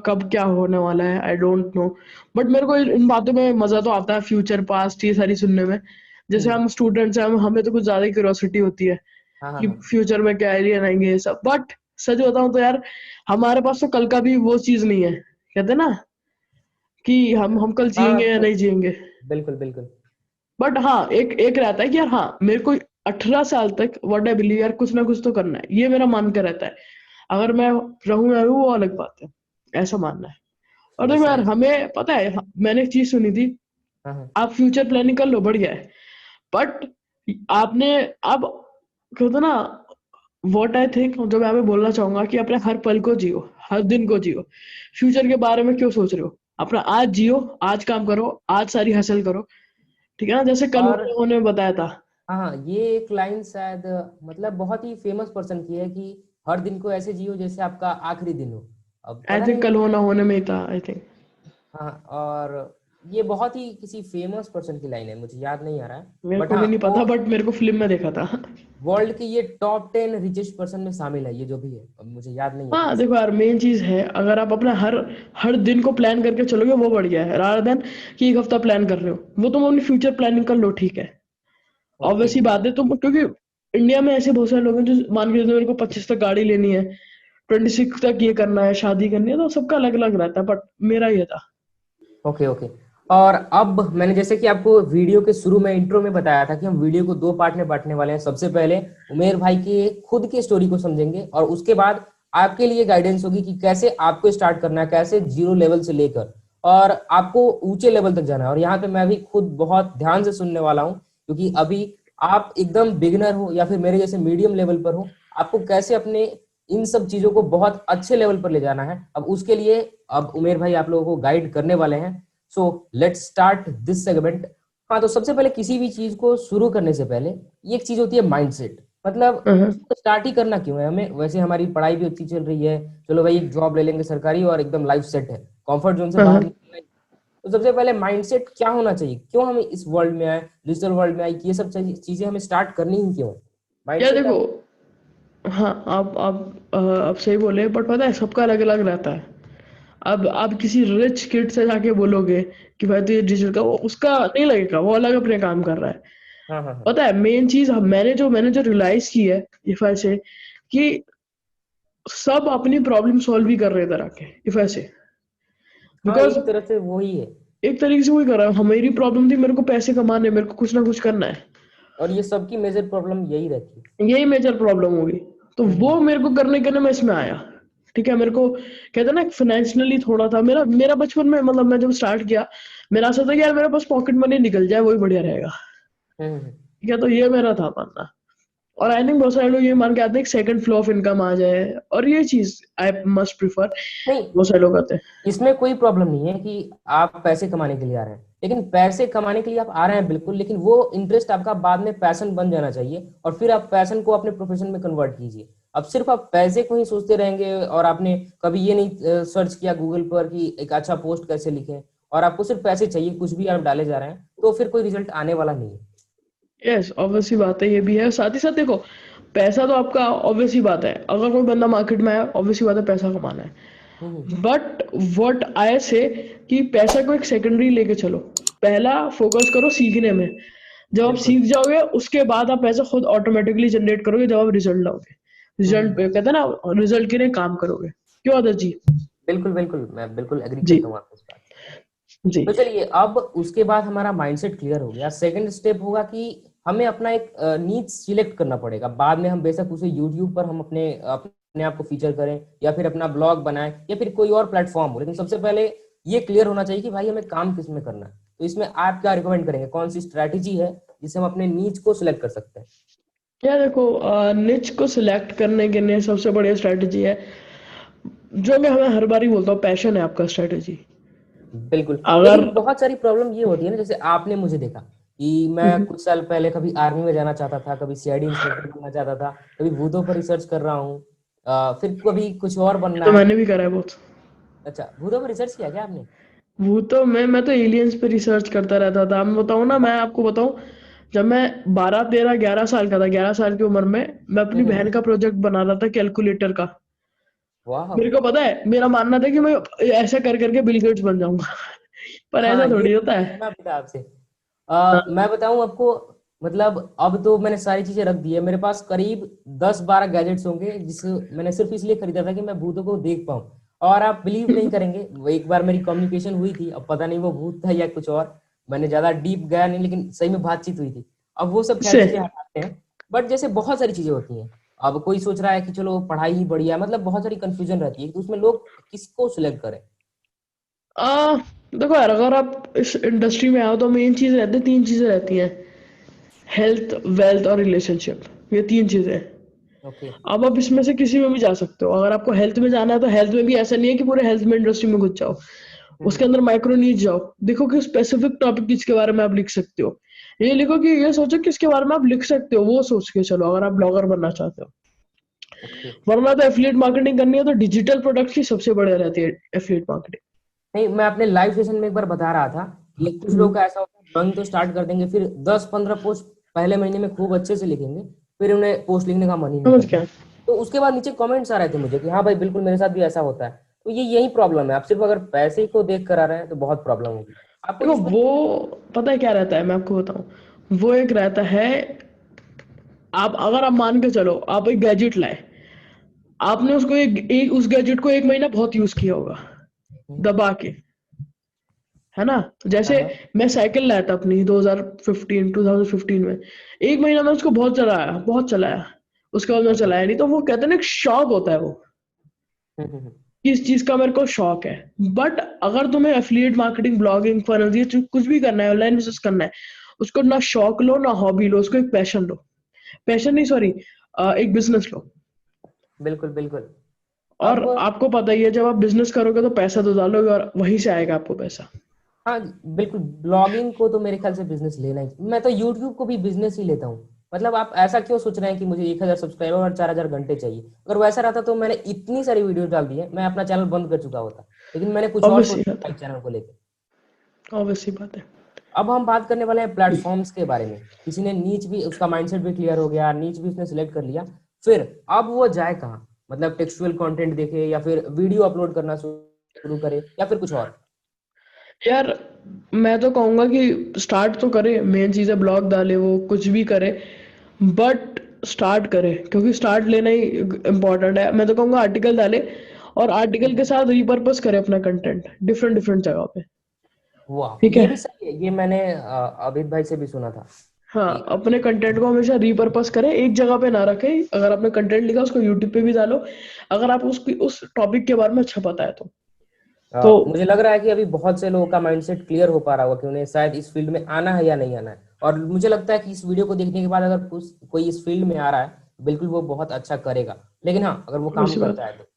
कब क्या होने वाला है, आई डोंट नो। बट मेरे को इन बातों में मजा तो आता है, फ्यूचर पास्ट ये सारी सुनने में। जैसे हम्म। हम स्टूडेंट्स हैं, हमें तो कुछ ज्यादा ही क्यूरियोसिटी होती है हाँ हाँ कि हाँ। फ्यूचर में क्या एलियन आएंगे ये सब। बट सच बताऊं तो यार, हमारे पास तो कल का भी वो चीज नहीं है, कहते हैं ना कि हम कल हाँ जिएंगे या नहीं जिएंगे। बिल्कुल बिल्कुल। बट हाँ, एक एक रहता है कि यार हाँ, मेरे को 18 साल तक व्हाट आई बिलीव यार कुछ ना कुछ तो करना है, ये मेरा मान का रहता है। अगर मैं रहूं ना रहूं वो अलग बात है, ऐसा मानना है। और चलो देखो यार, सही। हमें पता है, मैंने एक चीज सुनी थी, हाँ हाँ। आप फ्यूचर प्लानिंग कर लो बढ़िया है, बट आपने अब क्या होता ना, व्हाट आई थिंक जो मैं आपको बोलना चाहूंगा कि अपने हर पल को जियो, हर दिन को जियो। फ्यूचर के बारे में क्यों सोच रहे हो, अपना आज जियो, आज काम करो, आज सारी हासिल करो, ठीक है ना, जैसे कल और उन्होंने बताया था। हाँ हाँ, ये एक लाइन शायद मतलब बहुत ही फेमस पर्सन की है कि हर दिन को ऐसे जियो जैसे आपका आखिरी दिन हो। अब आई पता थिंक नहीं। कल होना होने में ही था, आई थिंक। हाँ, और ये बहुत ही किसी फेमस पर्सन की लाइन है, मुझे याद नहीं आ रहा है। मेरे बट को हाँ भी नहीं वो पता, बट मेरे को फिल्म में देखा था। वर्ल्ड के ये टॉप 10 रिचेस्ट पर्सन में शामिल है, ये जो भी है, अब मुझे याद नहीं है ठीक हाँ से। देखो यार, मेन चीज है, अगर आप अपना हर हर दिन को प्लान करके चलोगे वो बढ़िया है, रादर देन कि एक हफ्ता प्लान कर रहे हो। वो तुम अपनी फ्यूचर प्लानिंग कर लो, ठीक है, ओके। ऑब्वियस ही बात है। तुम क्योंकि इंडिया में ऐसे बहुत सारे लोग हैं जो मान के चलते हैं, मेरे को 25 तक गाड़ी लेनी है, 26 तक ये करना है, शादी करनी है, तो सबका अलग अलग रहता है, बट मेरा ये था। Okay okay. और अब मैंने जैसे कि आपको वीडियो के शुरू में इंट्रो में बताया था कि हम वीडियो को 2 पार्ट में बांटने वाले हैं। सबसे पहले उमेर भाई के खुद की स्टोरी को समझेंगे, और उसके बाद आपके लिए गाइडेंस होगी कि कैसे आपको स्टार्ट करना है, कैसे जीरो लेवल से लेकर और आपको ऊंचे लेवल तक जाना है। और यहाँ पे मैं भी खुद बहुत ध्यान से सुनने वाला हूँ, क्योंकि अभी आप एकदम बिगिनर हो या फिर मेरे जैसे मीडियम लेवल पर हो, आपको कैसे अपने इन सब चीजों को बहुत अच्छे लेवल पर ले जाना है। अब उसके लिए अब उमेर भाई आप लोगों को गाइड करने वाले हैं। So let's start this segment. हाँ, तो सबसे पहले किसी भी चीज को शुरू करने से पहले ये एक चीज होती है माइंडसेट। मतलब हाँ स्टार्ट ही करना क्यों है हमें, वैसे हमारी पढ़ाई भी अच्छी चल रही है, चलो भाई एक जॉब ले लेंगे सरकारी और एकदम लाइफ सेट है, कंफर्ट जोन से हाँ बाहर हाँ। निकलना ही। तो सबसे पहले माइंडसेट क्या होना चाहिए, क्यों हम इस वर्ल्ड में आए, डिजिटल वर्ल्ड में आए, ये सब चीजें हमें स्टार्ट करनी ही क्यों है, यार माइंडसेट देखो, आप। हाँ आप सही बोले, बट पता है सबका अलग अलग रहता है। अब आप किसी रिच किड से जाके बोलोगे कि भाई तू ये डिजिटल का, वो उसका नहीं लगेगा, वो अलग अपने काम कर रहा है। हाँ हाँ हाँ। पता है मेन चीज, मैंने जो रियलाइज की है, इफ आई से, कि सब अपनी प्रॉब्लम सॉल्व ही कर रहे हैं इधर आके, इफ आई से, हाँ बिकॉज एक तरह से वही है। एक तरीके से वही कर रहा है। हमारी प्रॉब्लम थी, मेरे को पैसे कमाने, मेरे को कुछ ना कुछ करना है, और ये सबकी मेजर प्रॉब्लम यही रहती है। यही मेजर प्रॉब्लम होगी। तो वो हम्म। मेरे को करने के लिए मैं इसमें आया, ठीक है। मेरे को कहते हैं ना, फाइनेंशियली थोड़ा था, मेरा मेरा बचपन में, मतलब मैं जब स्टार्ट किया, मेरा ऐसा था कि यार मेरे पास पॉकेट मनी निकल जाए वही बढ़िया रहेगा, हम्म। ठीक है। तो ये मेरा था मानना। और आई थिंक बहुत सारे लोग ये मान के आते हैं कि सेकंड फ्लो ऑफ इनकम आ जाए, और ये चीज आई मस्ट प्रिफर, नहीं, बहुत सारे लोग आते हैं। इसमें कोई प्रॉब्लम नहीं है कि आप पैसे कमाने के लिए आ रहे हैं, लेकिन पैसे कमाने के लिए आप आ रहे हैं बिल्कुल, लेकिन वो इंटरेस्ट आपका बाद में पैशन बन जाना चाहिए, और फिर आप पैशन को अपने प्रोफेशन में कन्वर्ट कीजिए। अब सिर्फ आप पैसे को ही सोचते रहेंगे और आपने कभी ये नहीं सर्च किया गूगल पर कि एक अच्छा पोस्ट कैसे लिखें, और आपको सिर्फ पैसे चाहिए, कुछ भी आप डाले जा रहे हैं, तो फिर कोई रिजल्ट आने वाला नहीं है। यस, ऑब्वियस सी बात है, ये भी है। साथ ही साथ देखो, पैसा तो आपका ऑब्वियस ही बात है, अगर कोई बंदा मार्केट में आया, ऑब्वियस ही बात है पैसा कमाना है। हम्म। बट व्हाट आई से कि पैसा को एक सेकेंडरी लेके चलो, पहला फोकस करो सीखने में। जब आप बिल्कुल। सीख जाओगे उसके बाद आप पैसा खुद ऑटोमेटिकली जनरेट करोगे जब आप रिजल्ट लाओगे। रिजल्ट हम्म। कहते हैं ना, रिजल्ट के लिए काम करोगे। क्यों आदर्श जी? बिल्कुल बिल्कुल, मैं बिल्कुल एग्री जी। करता हूँ आपकी इस बात से। जी। तो चलिए, अब उसके बाद हमारा माइंडसेट क्लियर हो गया, सेकंड स्टेप होगा कि हमें अपना एक नीच सिलेक्ट करना पड़ेगा। बाद में हम बेशक उसे यूट्यूब पर हम अपने अपने आप को फीचर करें, या फिर अपना ब्लॉग बनाएं, या फिर कोई और प्लेटफॉर्म हो, लेकिन सबसे पहले ये क्लियर होना चाहिए कि भाई हमें काम किस में करना है। तो इसमें आप क्या रिकमेंड करेंगे, कौन सी स्ट्रैटेजी है जिससे हम अपने नीच को सिलेक्ट कर सकते हैं? क्या देखो, निच को सिलेक्ट करने के लिए सबसे बढ़िया स्ट्रेटजी है, जो मैं हमें हर बार ही बोलता हूँ, पैशन है आपका स्ट्रेटजी। बिल्कुल। अगर लेकिन बहुत सारी प्रॉब्लम ये होती है ना, जैसे आपने मुझे देखा कि मैं कुछ साल पहले कभी आर्मी में जाना चाहता था, कभी सीआईडी इंस्पेक्टर बनना चाहता था, कभी भूतों पर रिसर्च कर रहा हूँ, फिर कभी कुछ और ये बनना तो है। मैंने भी करा है बहुत। अच्छा, भूतों पर रिसर्च किया क्या आपने? भूतों में मैं तो एलियंस पे रिसर्च करता रहता था। मैं बताऊँ ना, मैं आपको बताऊँ, जब मैं 12 13 11 साल का था, 11 साल की उम्र में, मैं अपनी हम्म। बहन का प्रोजेक्ट बना रहा था कैलकुलेटर का। वाह। मेरे को पता है, मेरा मानना था कि मैं ऐसा कर करके बिल गेट्स बन जाऊंगा। पर हाँ, ऐसा ये थोड़ी तो होता मैंने है। सुना भी था आपसे। हाँ। मैं बताऊं आपको, मतलब अब तो मैंने सारी चीजें रख दी है, मेरे पास करीब 10 12 गैजेट्स होंगे, जिसे मैंने सिर्फ इसलिए खरीदा था कि मैं भूतों को देख पाऊं। और आप बिलीव नहीं करेंगे, वो एक बार मेरी कम्युनिकेशन हुई थी, अब पता नहीं वो भूत था या कुछ और, मैंने ज्यादा डीप गया नहीं, लेकिन सही में बातचीत हुई थी। अब वो सब खैर इससे चीजें हटाते हैं। बट जैसे बहुत सारी चीजें होती हैं, अब कोई सोच रहा है कि चलो पढ़ाई ही बढ़िया है, मतलब बहुत सारी कंफ्यूजन रहती है, तो उसमें लोग किसको सिलेक्ट करें? आ, देखो यार, अगर आप इस इंडस्ट्री में आओ तो मेन चीज रहती है, 3 चीजें रहती हैं: हेल्थ, वेल्थ और रिलेशनशिप। ये 3 चीजें हैं। ओके। अब आप इसमें से किसी में भी जा सकते हो। अगर आपको हेल्थ में जाना है तो हेल्थ में भी ऐसा नहीं है कि पूरे हेल्थ में इंडस्ट्री में घुस जाओ। उसके हम्म। अंदर माइक्रो नीड जाओ, देखो कि स्पेसिफिक टॉपिक किसके बारे में आप लिख सकते हो। ये लिखो कि ये सोचो किसके बारे में आप लिख सकते हो, वो सोच के चलो अगर आप ब्लॉगर बनना चाहते हो। ओके। वरना तो एफिलिएट मार्केटिंग करनी है तो डिजिटल प्रोडक्ट की सबसे बढ़िया रहती है एफिलिएट नहीं, मैं अपने लाइव सेशन में एक बार बता रहा था कि कुछ लोग मार्केटिंग। का ऐसा होता है, ड्राइंग तो स्टार्ट कर देंगे, फिर 10 15 पोस्ट पहले महीने में खूब अच्छे से लिखेंगे, फिर उन्हें पोस्ट लिखने का मन ही नहीं समझ करता। गया। तो उसके बाद नीचे कमेंट्स आ रहे थे मुझे कि हाँ भाई बिल्कुल मेरे साथ भी ऐसा होता है। तो ये यही प्रॉब्लम है, आप सिर्फ अगर पैसे को देख कर आ रहे हैं तो बहुत प्रॉब्लम होगी आपको देखो इसमें। वो, पता है क्या रहता है, मैं आपको बताऊं, वो एक रहता है, आप अगर आप मान के चलो, आप एक गैजेट लाए, आपने उसको उस गैजेट को 1 महीना बहुत यूज किया होगा, हम्म। दबा के, है ना? जैसे हाँ हाँ। मैं साइकिल लाया था अपनी 2015 में, 1 महीना मैं उसको बहुत चलाया, बहुत चलाया। उसके बाद मैं ओके। चलाया नहीं। तो वो कहते हैं ना, एक शौक होता है वो, हम्म। किस चीज का मेरे को शौक है। बट अगर तुम्हें एफिलिएट मार्केटिंग, ब्लॉगिंग, फनल, ये कुछ भी करना है, ऑनलाइन बिजनेस करना है, उसको ना शौक लो ना हॉबी लो, उसको एक पैशन लो। पैशन नहीं, सॉरी, एक बिजनेस लो। बिल्कुल बिल्कुल। और अब आपको पता ही है, जब आप बिजनेस करोगे तो पैसा तो डालोगे और वहीं से आएगा आपको पैसा। हाँ, बिल्कुल, ब्लॉगिंग को तो मेरे ख्याल से बिजनेस लेना ही, मैं तो यूट्यूब को भी बिजनेस ही लेता हूँ। मतलब आप ऐसा क्यों सोच रहे हैं कि मुझे 1000 सब्सक्राइबर और 4000 घंटे चाहिए? अगर वैसा रहता तो मैंने इतनी सारी वीडियो डाल दी है, मैं अपना चैनल बंद कर चुका होता। लेकिन मैंने कुछ और ऑब्वियसली बात सोचा है। चैनल को लेकर। ऑब्वियसली बात है। अब हम बात करने वाले हैं प्लेटफॉर्म्स के बारे में। किसी ने नीच भी, उसका माइंडसेट भी क्लियर हो गया, नीच भी उसने सिलेक्ट कर लिया, फिर अब वो जाए कहाँ? मतलब टेक्सचुअल कंटेंट देखे, या फिर वीडियो अपलोड करना शुरू करे, या फिर कुछ और? यार, मैं तो कहूंगा कि स्टार्ट तो करे, मेन चीज है ब्लॉग डाले, वो कुछ भी करे, बट स्टार्ट करे, क्योंकि स्टार्ट लेना ही इम्पोर्टेंट है। मैं तो कहूंगा आर्टिकल डाले, और आर्टिकल के साथ रीपर्पस करे अपना कंटेंट डिफरेंट डिफरेंट जगह पे। वाह, ठीक ये है। भी सही है, ये मैंने अभित भाई से भी सुना था हाँ, कि अपने कंटेंट को हमेशा रीपर्पस करें, एक जगह पे ना रखें। अगर आपने कंटेंट लिखा उसको यूट्यूब पे भी डालो, अगर आप उसकी उस टॉपिक के बारे में अच्छा पता है तो मुझे लग रहा है कि अभी बहुत से लोगों का माइंडसेट क्लियर हो पा रहा होगा कि उन्हें शायद इस फील्ड में आना है या नहीं आना है। और मुझे लगता है कि इस वीडियो को देखने के बाद अगर कोई इस फील्ड में आ रहा है, बिल्कुल वो बहुत अच्छा करेगा। लेकिन हाँ, अगर वो काम वैसी बात करता है। है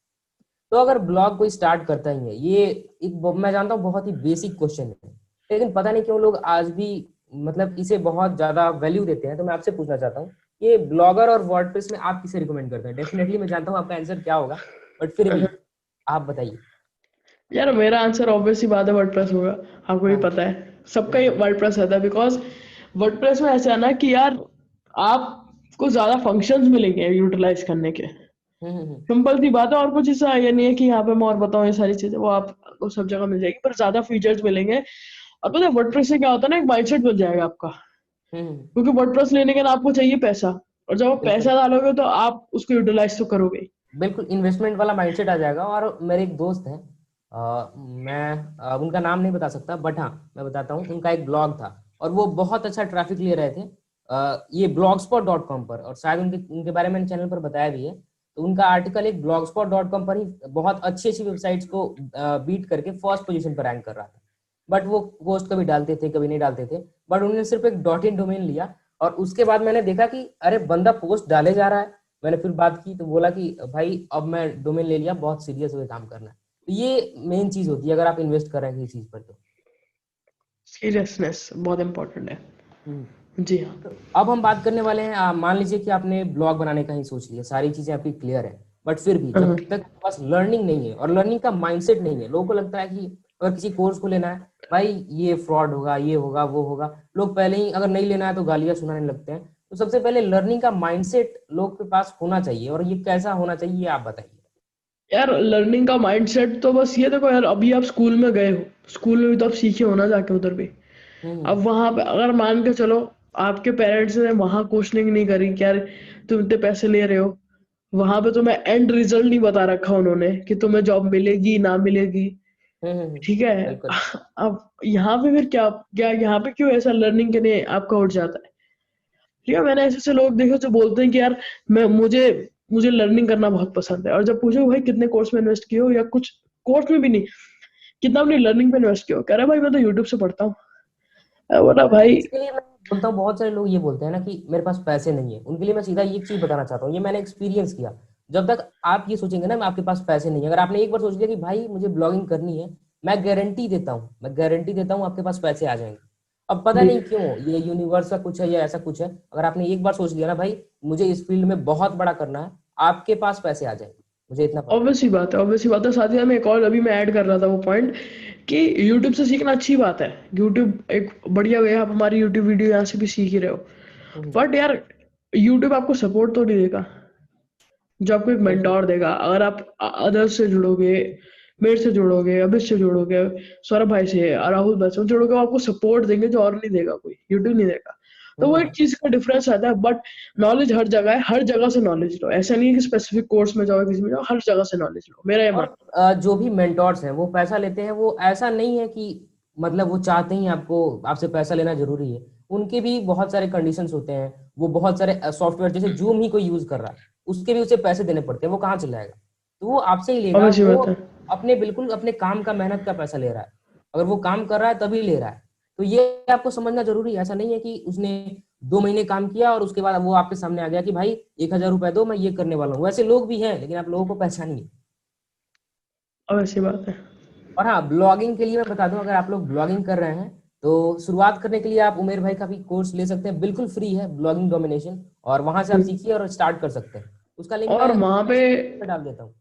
तो अगर ब्लॉग कोई स्टार्ट करता ही है, ये एक मैं जानता हूँ बहुत ही बेसिक क्वेश्चन है, लेकिन पता नहीं क्यों लोग आज भी मतलब इसे बहुत ज्यादा वैल्यू देते हैं। तो मैं आपसे पूछना चाहता हूँ, ये ब्लॉगर और वर्डप्रेस में आप किसे रिकमेंड करते हैं? डेफिनेटली मैं जानता हूँ आपका आंसर क्या होगा, बट फिर भी आप बताइए। यार, मेरा आंसर ऑब्वियस ही बात है, वर्डप्रेस होगा। आपको भी हाँ। पता है, सबका ही बिल्कुल। वर्डप्रेस रहता है, बिकॉज वर्डप्रेस में ऐसा है ना कि यार, आपको ज्यादा फंक्शंस मिलेंगे यूटिलाइज करने के। सिंपल सी बात है, और कुछ ऐसा ये नहीं है कि यहाँ पे मैं और बताऊँ ये सारी चीजें, वो आपको सब जगह मिल जाएगी, पर ज्यादा फीचर्स मिलेंगे। और पता है वर्डप्रेस से क्या होता है ना, एक माइंडसेट बन जाएगा आपका, क्योंकि वर्डप्रेस लेने के लिए आपको चाहिए पैसा, और जब आप बिल्कुल पैसा डालोगे तो आप उसको यूटिलाइज तो करोगे ही। बिल्कुल इन्वेस्टमेंट वाला माइंडसेट आ जाएगा। और मेरे एक दोस्त हैं, मैं उनका नाम नहीं बता सकता, बट हाँ मैं बताता हूँ, उनका एक ब्लॉग था और वो बहुत अच्छा ट्रैफिक ले रहे थे ये blogspot.com पर, और शायद उनके उनके बारे में मैंने चैनल पर बताया भी है। तो उनका आर्टिकल एक blogspot.com पर ही बहुत अच्छी अच्छी वेबसाइट्स को बीट करके फर्स्ट पोजीशन पर रैंक कर रहा था। बट वो पोस्ट कभी डालते थे कभी नहीं डालते थे, बट उन्होंने सिर्फ एक .in डोमेन लिया। और उसके बाद मैंने देखा कि अरे बंदा पोस्ट डाले जा रहा है। मैंने फिर बात की तो बोला कि भाई अब मैं डोमेन ले लिया, बहुत सीरियस होकर काम करना है। तो ये मेन चीज होती है अगर आप इन्वेस्ट कर रहे हैं किसी चीज पर तो। सीरियसनेस बहुत इंपॉर्टेंट है। हम्म। जी हाँ। तो अब हम बात करने वाले हैं, मान लीजिए कि आपने ब्लॉग बनाने का ही सोच लिया, सारी चीजें आपकी क्लियर है, बट फिर भी जब हाँ। तक आपके पास लर्निंग नहीं है और लर्निंग का माइंडसेट नहीं है, लोगों को लगता है कि अगर किसी कोर्स को लेना है, भाई ये फ्रॉड होगा, ये होगा वो होगा। लोग पहले ही अगर नहीं लेना है तो गालियां सुनाने लगते हैं। तो सबसे पहले लर्निंग का माइंडसेट लोग के पास होना चाहिए, और ये कैसा होना चाहिए ये आप बताइए। यार लर्निंग का माइंडसेट तो बस ये देखो यार, अभी आप स्कूल में गए हो, स्कूल में भी तो आप सीखे हो ना जाके उधर भी। अब हम्म वहां पे अगर मान के चलो आपके पेरेंट्स ने वहां क्वेश्चनिंग नहीं करी कि यार तुम इतने पैसे ले रहे हो, वहां पे तुम्हें एंड रिजल्ट नहीं बता रखा उन्होंने कि तुम्हें जॉब मिलेगी ना मिलेगी, ठीक है। बिल्कुल अब यहाँ पे फिर क्या क्या यहाँ पे क्यों ऐसा लर्निंग के लिए आपका उठ जाता है? ठीक है, मैंने ऐसे ऐसे लोग देखे जो बोलते हैं कि यार मैं मुझे मुझे लर्निंग करना बहुत पसंद है, और जब पूछो भाई कितने कोर्स में इन्वेस्ट किए हो, या कुछ कोर्स में भी नहीं, कितना अपनी लर्निंग पे इन्वेस्ट किया हो, कह रहा है भाई मैं तो यूट्यूब से पढ़ता हूँ। मैं बोला भाई। इसके लिए मैं बोलता हूँ, बहुत सारे लोग ये बोलते हैं ना कि मेरे पास पैसे नहीं है, उनके लिए मैं सीधा एक चीज बताना चाहता हूँ, ये मैंने एक्सपीरियंस किया। जब तक आप ये सोचेंगे ना आपके पास पैसे नहीं है, अगर आपने एक बार सोच लिया कि भाई मुझे ब्लॉगिंग करनी है, मैं गारंटी देता हूँ आपके पास पैसे आ जाएंगे। अब पता नहीं क्यों ये यूनिवर्स का कुछ है या ऐसा कुछ है, अगर आपने एक बार सोच लिया ना भाई मुझे इस फील्ड में बहुत बड़ा करना है, आपके पास पैसे आ जाएंगे, मुझे इतना पता है। ऑब्वियस सी बात है, ऑब्वियस सी बात है। साथ ही में एक और अभी मैं ऐड कर रहा था वो पॉइंट, कि यूट्यूब से सीखना अच्छी बात है, यूट्यूब एक बढ़िया वे है, आप हमारी यूट्यूब वीडियो यहाँ से भी सीख ही रहे हो, हम्म, बट यार यूट्यूब आपको सपोर्ट तो नहीं देगा जो आपको एक बिल्कुल मेंटोर देगा। अगर आप अदर्स से जुड़ोगे, मेरे से जुड़ोगे, अभिष से जुड़ोगे, सौरभ भाई से, राहुल भाई से जुड़ोगे, वो आपको सपोर्ट देंगे जो और नहीं देगा कोई, यूट्यूब नहीं देगा। तो वो एक हम्म चीज का डिफरेंस आता है। बट नॉलेज हर जगह है, हर जगह से नॉलेज लो, ऐसा नहीं है कि स्पेसिफिक कोर्स में जाओ किसी में जाओ, हर जगह से नॉलेज लो, मेरा ये और मानना जो भी मेंटोर्स हैं वो पैसा लेते हैं, वो ऐसा नहीं है कि मतलब वो चाहते ही आपको आपसे पैसा लेना जरूरी है। उनके भी बहुत सारे कंडीशंस होते हैं, वो बहुत सारे सॉफ्टवेयर जैसे जूम ही कोई यूज कर रहा है, उसके भी उसे पैसे देने पड़ते हैं, वो कहाँ चल जाएगा। तो वो आपसे ही है। लेगा, ऑब्वियस सी वो बात है। अपने बिल्कुल अपने काम का मेहनत का पैसा ले रहा है। अगर वो काम कर रहा है तभी ले रहा है। तो ये आपको समझना जरूरी है। ऐसा नहीं है कि उसने 2 महीने काम किया और उसके बाद वो आपके सामने आ गया कि भाई 1,000 रुपए दो मैं ये करने वाला हूँ। वैसे लोग भी हैं, लेकिन आप लोगों को पहचानिए नहीं है। ऑब्वियस सी बात है। और हाँ, ब्लॉगिंग के लिए मैं बता दूं, अगर आप लोग ब्लॉगिंग कर रहे हैं तो शुरुआत करने के लिए आप उमेर भाई का भी कोर्स ले सकते हैं, बिल्कुल फ्री है, ब्लॉगिंग डोमिनेशन, और वहां से आप सीखिए और स्टार्ट कर सकते हैं। उसका लिंक और मैं वहां पे डिस्क्रिप्शन में डाल देता हूँ।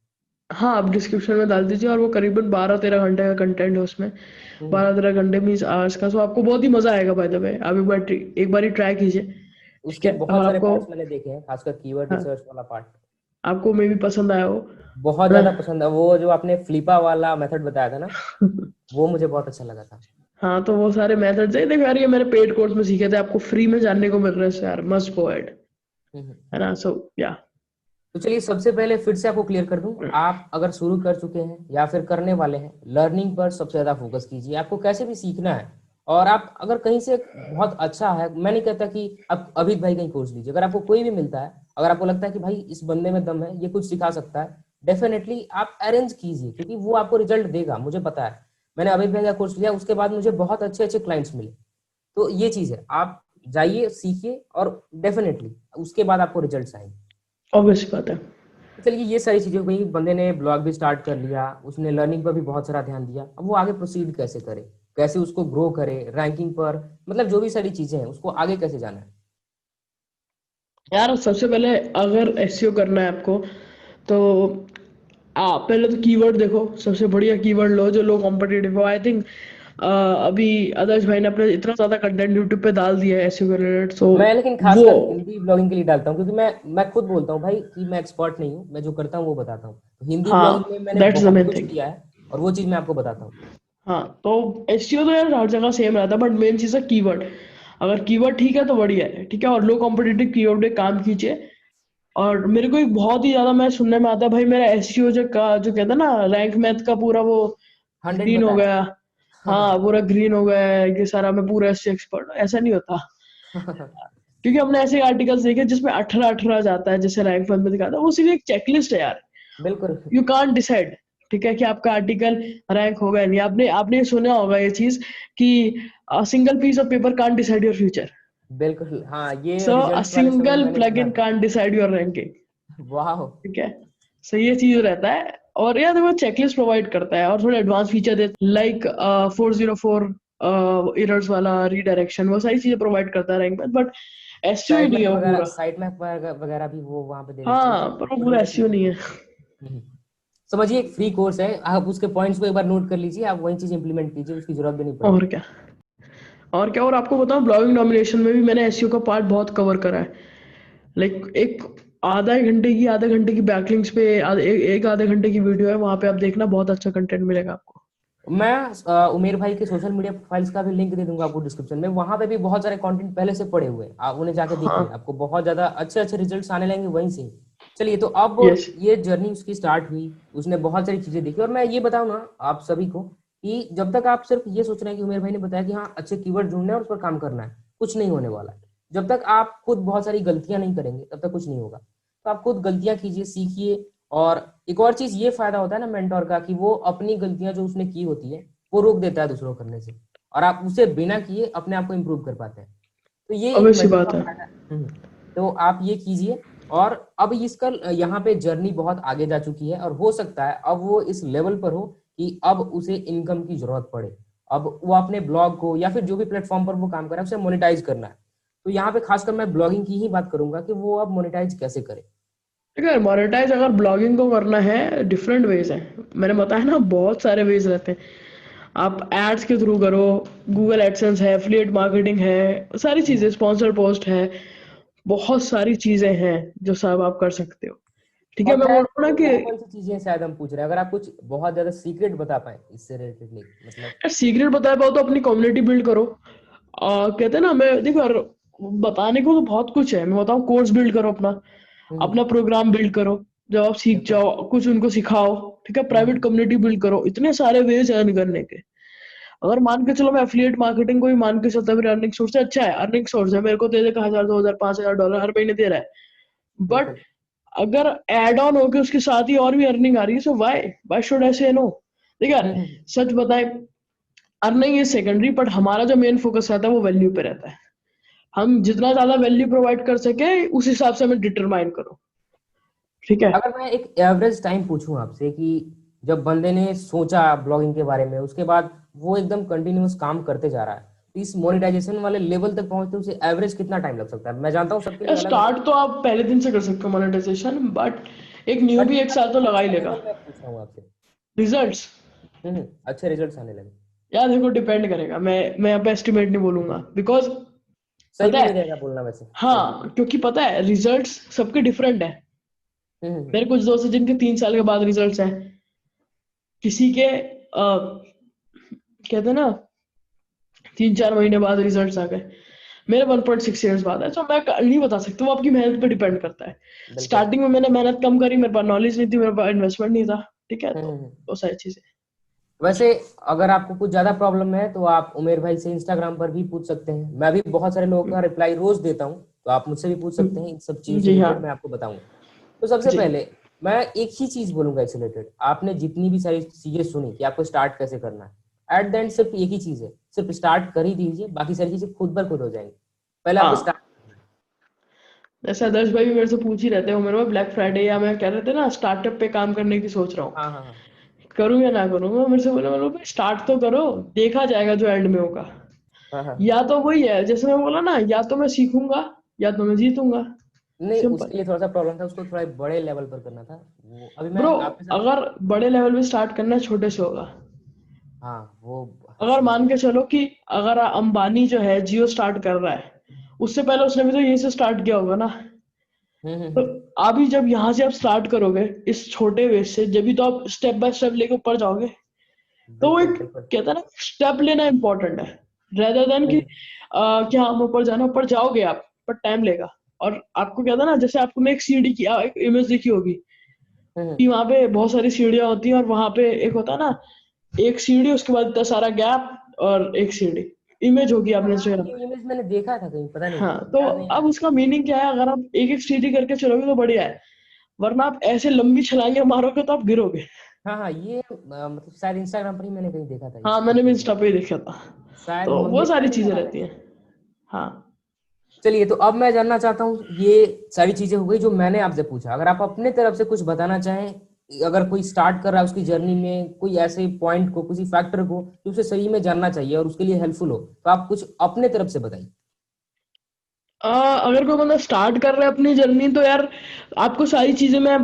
हाँ, आप डिस्क्रिप्शन में डाल दीजिए, और वो करीबन 12-13 घंटे का कंटेंट है उसमें, हम्म, 12-13 घंटे मीन्स आवर्स का, तो आपको बहुत ही मजा आएगा। बाय द वे आप एक बार ही ट्राई कीजिए, ठीक उसके है। बहुत अगर सारे आपको, पार्ट्स मैंने देखे हैं, खासकर कीवर्ड हाँ, रिसर्च वाला पार्ट। आपको मे भी पसंद आया हो, बहुत है ज्यादा ना। पसंद है, वो जो आपने फ्लिपा वाला मेथड बताया था ना, वो मुझे बहुत अच्छा लगा था। हाँ, तो वो सारे मेथड्स है, देखो यार ये मेरे पेड कोर्स में सीखे थे, आपको फ्री में जानने को मिल रहा है, सो यार मस्ट गो एड, हम्म। है ना। सो या तो चलिए सबसे पहले फिर से आपको क्लियर कर दूं, आप अगर शुरू कर चुके हैं या फिर करने वाले हैं, लर्निंग पर सबसे ज्यादा फोकस कीजिए, आपको कैसे भी सीखना है। और आप अगर कहीं से बहुत अच्छा है, मैं नहीं कहता कि आप अभिक भाई कहीं कोर्स लीजिए, अगर आपको कोई भी मिलता है, अगर आपको लगता है कि भाई इस बंदे में दम है, ये कुछ सिखा सकता है, डेफिनेटली आप अरेंज कीजिए, क्योंकि वो आपको रिजल्ट देगा, मुझे पता है। मैंने अभिक भाई का कोर्स लिया, उसके बाद मुझे बहुत अच्छे अच्छे क्लाइंट्स मिले। तो ये चीज है, आप जाइए सीखिए और डेफिनेटली उसके बाद आपको रिजल्ट आएंगे। ऑब्वियस बात है। चलिए ये सारी चीजें हो गई, बंदे ने ब्लॉग भी स्टार्ट कर लिया, उसने लर्निंग पर भी बहुत सारा ध्यान दिया, अब वो आगे प्रोसीड कैसे करे, कैसे उसको ग्रो करे रैंकिंग पर, मतलब जो भी सारी चीजें हैं उसको आगे कैसे जाना है। यार सबसे पहले अगर एसईओ करना है आपको, तो आप पहले तो कीवर्ड देखो, सबसे बढ़िया कीवर्ड लो जो लो कॉम्पिटिटिव हो। आई थिंक अभी आदर्श भाई ने अपने इतना ज्यादा कंटेंट यूट्यूब पे डाल दिया है एसईओ के रिलेटेड, सो मैं लेकिन वो खासकर हिंदी ब्लॉगिंग के लिए डालता हूँ, क्योंकि मैं खुद बोलता हूँ भाई कि मैं एक्सपर्ट नहीं हूँ, मैं जो करता हूँ वो बताता हूँ। तो हिंदी ब्लॉगिंग हाँ, में मैंने दैट्स द बहुत मेन कुछ थिंग। किया है, और वो चीज़ मैं आपको बताता हूँ। हाँ, तो एसईओ तो यार हर जगह सेम रहता है, बट मेन चीज़ है कीवर्ड। अगर कीवर्ड ठीक है तो बढ़िया है, ठीक है, और लो कॉम्पिटिटिव कीवर्ड पे काम कीजिए। और मेरे को एक बहुत ही ज्यादा मैं सुनने में आता है भाई, मेरा एसईओ जो कहता है ना, रैंक मैथ का पूरा वो 100 ग्रीन हो बताया। गया। हाँ, पूरा ग्रीन हो गया है ये सारा, मैं पूरा एसईओ एक्सपर्ट। ऐसा नहीं होता, क्योंकि हमने ऐसे आर्टिकल्स देखे जिसमें 18-18 जाता है, जैसे रैंक मैथ में दिखाता है, वो सिर्फ एक चेकलिस्ट है यार। बिल्कुल यू कांट डिसाइड, ठीक है, कि आपका आर्टिकल रैंक होगा या नहीं। आपने आपने सुना होगा ये चीज कि single piece of paper can't decide your future. बिल्कुल, हाँ, ये सो अ रिजल्ट्स वाले शो में सिंगल मैंने प्लग सुना इन था। कांट डिसाइड योर रैंकिंग, वाह। ठीक है। सो ये चीज रहता है। और यार वो चेकलिस्ट प्रोवाइड करता है और थोड़े एडवांस फीचर देता है, लाइक 404 एरर्स वाला रीडायरेक्शन, वो सारी चीजें प्रोवाइड करता है रैंक में, बट एसईओ ही नहीं है वो पूरा। साइट मैप वगैरह भी वो वहाँ पे दे देता है, हाँ, लेकिन पर वो छोटी पूरा छोटी एसईओ चीज़ों नहीं को। है। हम्म। समझिए, एक फ्री कोर्स है, आप उसके पॉइंट्स को एक बार नोट कर लीजिए, आप वही चीज़ इंप्लीमेंट कीजिए, उसकी जरूरत भी नहीं पड़ेगी। और क्या, और क्या। और आपको बताऊं, ब्लॉगिंग डोमिनेशन में भी मैंने एसईओ का पार्ट बहुत कवर करा है। लाइक एक आधे घंटे की बैकलिंक्स पे एक आधे घंटे की वीडियो है, वहां पे आप देखना, बहुत अच्छा कंटेंट मिलेगा आपको। मैं उमेर भाई के सोशल मीडिया प्रोफाइल्स का भी लिंक दे दूंगा आपको डिस्क्रिप्शन में, वहां पे भी बहुत सारे कंटेंट पहले से पड़े हुए हैं, आप उन्हें जाके देखिए, हाँ। आपको बहुत ज्यादा अच्छे अच्छे रिजल्ट्स आने लगेंगे वहीं से। चलिए, तो अब यस। ये जर्नी उसकी स्टार्ट हुई, उसने बहुत सारी चीजें देखी, और मैं ये बताऊं ना आप सभी को कि जब तक आप सिर्फ ये सोच रहे हैं कि उमेर भाई ने बताया कि हाँ अच्छे कीवर्ड ढूंढने हैं और उस पर काम करना है, कुछ नहीं होने वाला है। जब तक आप खुद बहुत सारी गलतियां नहीं करेंगे तब तक कुछ नहीं होगा। तो आप खुद गलतियां कीजिए, सीखिए। और एक और चीज ये फायदा होता है ना मेंटोर का, कि वो अपनी गलतियां जो उसने की होती है वो रोक देता है दूसरों को करने से, और आप उसे बिना किए अपने आप को इम्प्रूव कर पाते हैं। तो ये एक ऑब्वियस सी मेंटर का बात है। फायदा है। तो आप ये कीजिए। और अब इसका यहाँ पे जर्नी बहुत आगे जा चुकी है, और हो सकता है अब वो इस लेवल पर हो कि अब उसे इनकम की जरूरत पड़े। अब वो अपने ब्लॉग को या फिर जो भी प्लेटफॉर्म पर वो काम कर रहा है उसे मोनेटाइज करना है। तो यहाँ पे खासकर मैं ब्लॉगिंग की ही बात करूंगा कि वो अब मोनेटाइज कैसे करे। ठीक है, मोनेटाइज अगर ब्लॉगिंग को करना है, डिफरेंट वेज है। मैंने बताया ना, बहुत सारे वेज रहते हैं। आप एड्स के थ्रू करो, गूगल एडसेंस है, एफिलिएट मार्केटिंग है, सारी चीजें, हम्म। स्पॉन्सर पोस्ट है, बहुत सारी चीजें हैं जो सब आप कर सकते हो। ठीक है, और मैं बोल शायद रहा हूँ ना कि वो कौन सी चीजें शायद हम पूछ रहे हैं, अगर आप कुछ बहुत ज्यादा सीक्रेट बता पाए इससे रिलेटेडली, मतलब। यार सीक्रेट बता पाओ तो अपनी कम्युनिटी बिल्ड करो। कहते हैं ना, मैं देखो यार, बताने को तो बहुत कुछ है। मैं बताऊँ, कोर्स बिल्ड करो अपना, हम्म। अपना प्रोग्राम बिल्ड करो, जब आप सीख बिल्कुल। जाओ कुछ उनको सिखाओ। ठीक है, प्राइवेट हम्म। कम्युनिटी बिल्ड करो, इतने सारे वेज अर्न करने के। अगर मान के चलो, मैं एफिलिएट मार्केटिंग को भी मान के चलता, मेरा अर्निंग सोर्स अच्छा है, अर्निंग सोर्स है, मेरे को दे देगा 1000, 2000, 5000 डॉलर हर महीने दे रहा है। बट बिल्कुल। अगर एड ऑन होके उसके साथ ही और भी अर्निंग आ रही है, सो वाई वाई शुड आई से नो। ठीक है, हम्म। सच बताए, अर्निंग इज सेकेंडरी, बट हमारा जो मेन फोकस रहता है वो वैल्यू पे रहता है। हम जितना ज्यादा वैल्यू प्रोवाइड कर सके, उस हिसाब से हमें डिटरमाइन करो। ठीक है। अगर मैं एक एवरेज टाइम पूछूं आपसे कि जब बंदे ने सोचा ब्लॉगिंग के बारे में, उसके बाद वो एकदम कंटिन्यूअस काम करते जा रहा है, तो इस मोनेटाइजेशन वाले लेवल तक पहुंचते उसे एवरेज कितना टाइम लग सकता है? मैं जानता हूँ सबके लिए अलग होगा, स्टार्ट तो आप पहले दिन से कर सकते हो मोनेटाइजेशन, बट एक न्यू बट भी एक साल तो लगा ही अच्छा लेगा। लेवल मैं पूछ रहा हूँ आपसे। रिजल्ट्स, अच्छे रिजल्ट्स आने लगे। यार देखो, डिपेंड करेगा। मैं यहाँ पे एस्टिमेट नहीं बोलूंगा, बिकॉज सही पता भी नहीं है, रहेगा बोलना वैसे, सही भी। हाँ, क्योंकि पता है रिजल्ट्स सबके डिफरेंट है। हम्म। मेरे कुछ दोस्त हैं जिनके 3 साल के बाद रिजल्ट्स हैं, किसी के कहते हैं ना 3-4 महीने बाद रिजल्ट्स आ गए। मेरे 1.6 ईयर्स बाद है, तो मैं नहीं बता सकता, वो आपकी मेहनत पे डिपेंड करता है। बिल्कुल। स्टार्टिंग में मैंने मेहनत कम करी, मेरे पास नॉलेज नहीं थी, मेरे पास इन्वेस्टमेंट नहीं था। ठीक है, तो हम्म। वो सारी चीजें। वैसे अगर आपको कुछ ज्यादा प्रॉब्लम है तो आप उमेर भाई से इंस्टाग्राम पर भी पूछ सकते हैं, मैं भी बहुत सारे लोगों का रिप्लाई रोज देता हूँ, तो आप मुझसे भी पूछ सकते हैं, इन सब चीजों से जी हाँ। रिलेटेड मैं आपको बताऊंगा। तो सबसे जी। पहले मैं एक ही चीज बोलूंगा इससे रिलेटेड, आपने जितनी भी सारी चीजें सुनी कि आपको स्टार्ट कैसे करना है, एट द एंड सिर्फ एक ही चीज है, सिर्फ स्टार्ट कर ही दीजिए, बाकी सारी चीजें खुद ब खुद हो जाएंगी। पहले आपको हाँ, स्टार्ट करना है। जैसे आदर्श भाई भी मेरे से पूछ ही रहते हैं, मेरे में ब्लैक फ्राइडे या मैं कह रहे थे ना स्टार्टअप पे काम करने की सोच रहा हूँ, हाँ हाँ हाँ। करूँ या ना करूँ। मैं मेरे से बोले, बोलो भाई स्टार्ट तो करो, देखा जाएगा जो एंड में होगा। हाँ हाँ। या तो वही है, जैसे मैं बोला ना, या तो मैं सीखूंगा या तो मैं जीतूंगा। नहीं, सिंपल। उसके लिए थोड़ा सा प्रॉब्लम था, उसको थोड़ा बड़े लेवल पर करना था, वो अभी मैं ब्रो, आपके साथ। अगर बड़े लेवल पे स्टार्ट करना है, छोटे से होगा। हाँ वो अगर मान के चलो कि अगर अंबानी जो है जियो स्टार्ट कर रहा है, उससे पहले उसने भी तो यहीं से स्टार्ट किया होगा ना। तो हम्म। अभी जब यहाँ से आप स्टार्ट करोगे इस छोटे बेस से, जब भी तो आप स्टेप बाय स्टेप लेके ऊपर जाओगे। तो वो बिल्कुल एक बिल्कुल। कहता है ना, स्टेप लेना इंपॉर्टेंट है, रेदर देन कि हम्म क्या हम ऊपर जाना, ऊपर जाओगे आप, पर टाइम लेगा। और आपको कहता है ना, जैसे आपने एक सीढ़ी की एक इमेज देखी होगी हम्म। कि वहां पे बहुत सारी सीढ़ियां होती हैं, और वहां पे एक होता है ना, एक सीढ़ी, उसके बाद इतना सारा गैप, और एक सीढ़ी। इमेज होगी आपने हाँ, इंस्टाग्राम ये पे। इमेज मैंने देखा था कहीं, पता नहीं हाँ, तो याद नहीं आ अब रहा। उसका मीनिंग क्या है, अगर आप एक एक सीढ़ी करके चलोगे तो बढ़िया है, वरना आप ऐसे लंबी छलांगे मारोगे तो आप गिरोगे। हाँ हाँ, ये मतलब शायद इंस्टाग्राम पर ही मैंने कहीं देखा था हाँ, इस मैंने भी चीज। इंस्टा पे ही देखा था। शायद तो वो मम्मी सारी पापा ने चीजें डाला था रहती इसे। हैं। हाँ। चलिए, तो अब मैं जानना चाहता हूँ, ये सारी चीजें हो गई जो मैंने आपसे पूछा, अगर आप अपने तरफ से कुछ बताना चाहें, अगर कोई स्टार्ट कर रहा है उसकी जर्नी में, कोई ऐसे पॉइंट को, किसी फैक्टर को जो उसे सही में जानना चाहिए और उसके लिए हेल्पफुल हो, तो आप कुछ अपने तरफ से बताइए। अगर कोई बंदा स्टार्ट कर रहा है अपनी जर्नी, तो यार आपको सारी चीजें मैं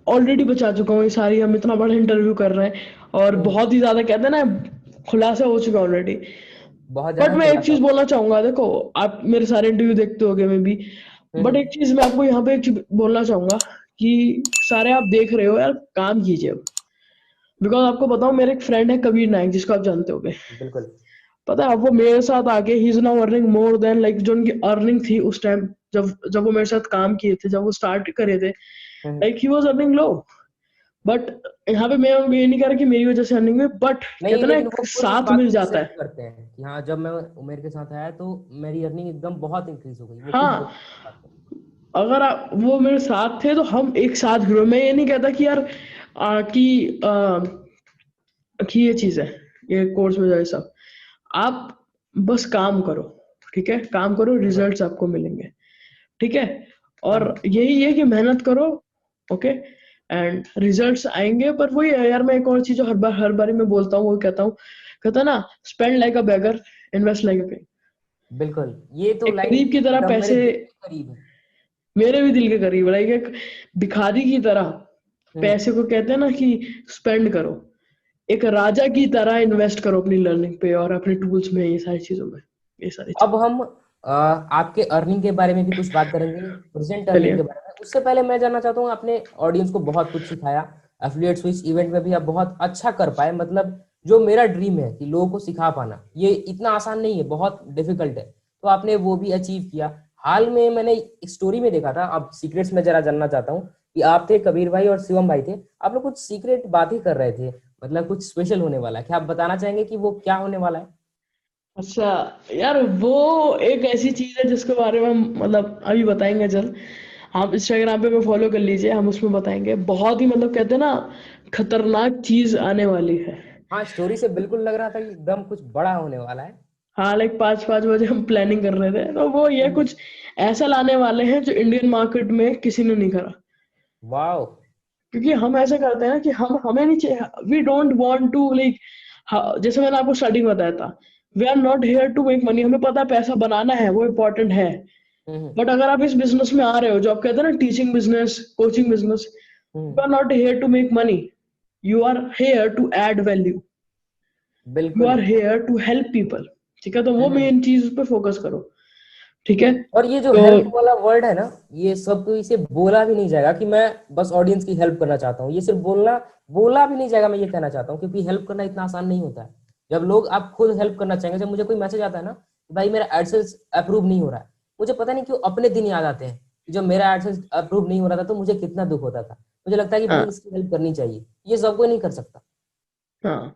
ऑलरेडी बता चुका हूँ। ये सारी, हम इतना बड़ा इंटरव्यू कर रहे हैं और हम्म। बहुत ही ज्यादा कहते हैं ना, खुलासा हो चुका ऑलरेडी। बहुत बट ज्यादा मैं एक खुलासा चीज हो। बोलना चाहूंगा, देखो, आप मेरे सारे इंटरव्यू देखते होगे मे बी, बट हम्म। एक चीज मैं आपको यहाँ पे एक चीज बोलना चाहूंगा कि सारे आप देख रहे हो यार, काम कीजिए अब। बिकॉज आपको बताऊं, मेरे एक फ्रेंड है कबीर नायक, जिसको आप जानते होगे। बिल्कुल। पता है, वो मेरे साथ आके he is now earning more than, like जो उनकी अर्निंग थी उस टाइम, जब जब वो मेरे साथ काम किए थे, जब वो स्टार्ट करे थे, hmm. Like he was earning low. But यहाँ पे मैं उनको ये नहीं कह रहा कि मेरी वजह से अर्निंग हुई, बट नहीं, कहते ना लेकिन एक वो खुद इस साथ बात मिल को जाता एक्सेप्ट है। करते हैं कि हाँ, जब मैं उमेर के साथ आया तो मेरी अर्निंग एकदम बहुत इंक्रीज हो गई, वो खुद हाँ, बोलते हैं इस बात को। अगर वो मेरे साथ थे तो हम एक साथ ग्रो। मैं ये नहीं कहता कि यार कि ये चीज है, ये कोर्स में जाए सब। आप बस काम करो, ठीक है, काम करो, बिल्कुल। रिजल्ट्स आपको मिलेंगे, ठीक है। हाँ और हाँ। यही है कि मेहनत करो, ओके, एंड रिजल्ट्स आएंगे। पर वही है यार, मैं एक और चीज जो हर बारी मैं बोलता हूँ, वो कहता हूँ, कहता है ना, spend like a beggar, invest like a king. बिल्कुल, ये तो एक लाइन गरीब की तरह एकदम मेरे पैसे, दिल के करीब है। मेरे भी दिल के करीब, लाइक एक भिखारी की तरह हम्म। पैसे को कहते हैं ना कि स्पेंड करो, एक राजा की तरह इन्वेस्ट करो अपनी लर्निंग पे और अपने टूल्स में, ये सारी चीजों में, ये सारी अब चीजें। हम आपके अर्निंग के बारे में भी कुछ बात करेंगे, प्रेजेंट अर्निंग चलिए। के बारे में। उससे पहले मैं जानना चाहता हूँ, आपने ऑडियंस को बहुत कुछ सिखाया, एफिलिएट स्विच इवेंट में भी आप बहुत अच्छा कर पाए। मतलब जो मेरा ड्रीम है कि लोगों को सिखा पाना, ये इतना आसान नहीं है, बहुत डिफिकल्ट है, तो आपने वो भी अचीव किया। हाल में मैंने एक स्टोरी में देखा था, अब सीक्रेट्स में जरा जानना चाहता हूँ, कि आप थे, कबीर भाई और शिवम भाई थे, आप लोग कुछ सीक्रेट बातें कर रहे थे, मतलब कुछ स्पेशल होने वाला है, क्या आप बताना चाहेंगे कि वो क्या होने वाला है? अच्छा, यार वो एक ऐसी चीज है जिसके बारे में हम मतलब अभी बताएंगे जल्द। आप इंस्टाग्राम पे फॉलो कर लीजिए, हम उसमें बताएंगे। बहुत ही मतलब कहते हैं ना, खतरनाक चीज आने वाली है। हाँ, स्टोरी से बिल्कुल लग रहा था कि एकदम कुछ बड़ा होने वाला है। हाँ, लाइक 5-5 बजे हम प्लानिंग कर रहे थे, तो वो ये हम्म। कुछ ऐसा लाने वाले हैं जो इंडियन मार्केट में किसी ने नहीं करा। वाओ। क्योंकि हम ऐसा करते हैं कि हम हमें नहीं चाहिए, we don't want to like, जैसे मैंने आपको स्टार्टिंग बताया था, we are not here to make money. हमें पता है पैसा बनाना है, वो इम्पोर्टेंट है। हम्म बट अगर आप इस बिजनेस में आ रहे हो, जो आप कहते हैं ना, teaching business, coaching business, hmm. You are not here to make money, you are here to add value, you बिल्कुल। Are here to help people. ठीक है, तो वो हम्म। मेन चीज पे फोकस करो, ठीक है। और ये जो तो हेल्प वाला वर्ड है ना, ये सबको इसे बोला भी नहीं जाएगा कि मैं बस ऑडियंस की हेल्प करना चाहता हूँ, ये सिर्फ बोलना, बोला भी नहीं जाएगा, मैं ये कहना चाहता हूँ, क्योंकि हेल्प करना इतना आसान नहीं होता है। जब लोग, आप खुद हेल्प करना चाहेंगे, जब मुझे कोई मैसेज आता है ना कि भाई मेरा एडसेंस अप्रूव नहीं हो रहा है, मुझे पता नहीं क्यों अपने दिन याद आते हैं कि जब मेरा एडसेंस अप्रूव नहीं हो रहा था तो मुझे कितना दुख होता था। मुझे लगता है कि भाई हाँ, इसकी हेल्प करनी चाहिए, ये सबको नहीं कर सकता। हाँ,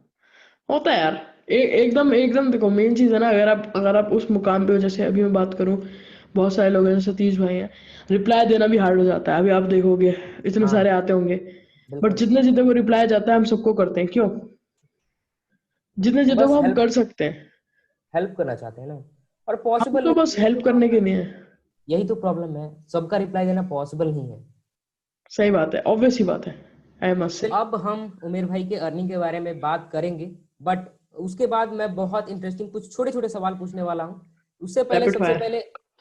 होता है यार। एकदम एकदम देखो, मेन चीज है ना, अगर आप उस मुकाम पे हो, जैसे अभी मैं बात करूं, बहुत सारे लोग हैं, जैसे सतीश भाई हैं, रिप्लाई देना भी हार्ड हो जाता है। अभी आप देखोगे इतने हाँ। सारे आते होंगे, बट बिल्कुल। जितने जितने को रिप्लाई जाता है हम सबको करते हैं, क्यों? जितने जितने बस को हम हेल्प, कर सकते हैं। हेल्प करना चाहते हैं ना, और हम पॉसिबल तो नहीं बस है, यही तो हेल्प करने के प्रॉब्लम लिए है। हैं। यही तो प्रॉब्लम है, सबका रिप्लाई देना पॉसिबल नहीं है। सही बात है, ऑब्वियस ही बात है, आई मस्ट से। चलिए, अब हम उमेर भाई के अर्निंग के बारे में बात करेंगे, बट उसके बाद मैं बहुत इंटरेस्टिंग कुछ छोटे छोटे सवाल पूछने वाला हूँ। उससे पहले, रैपिड सबसे फायर। पहले,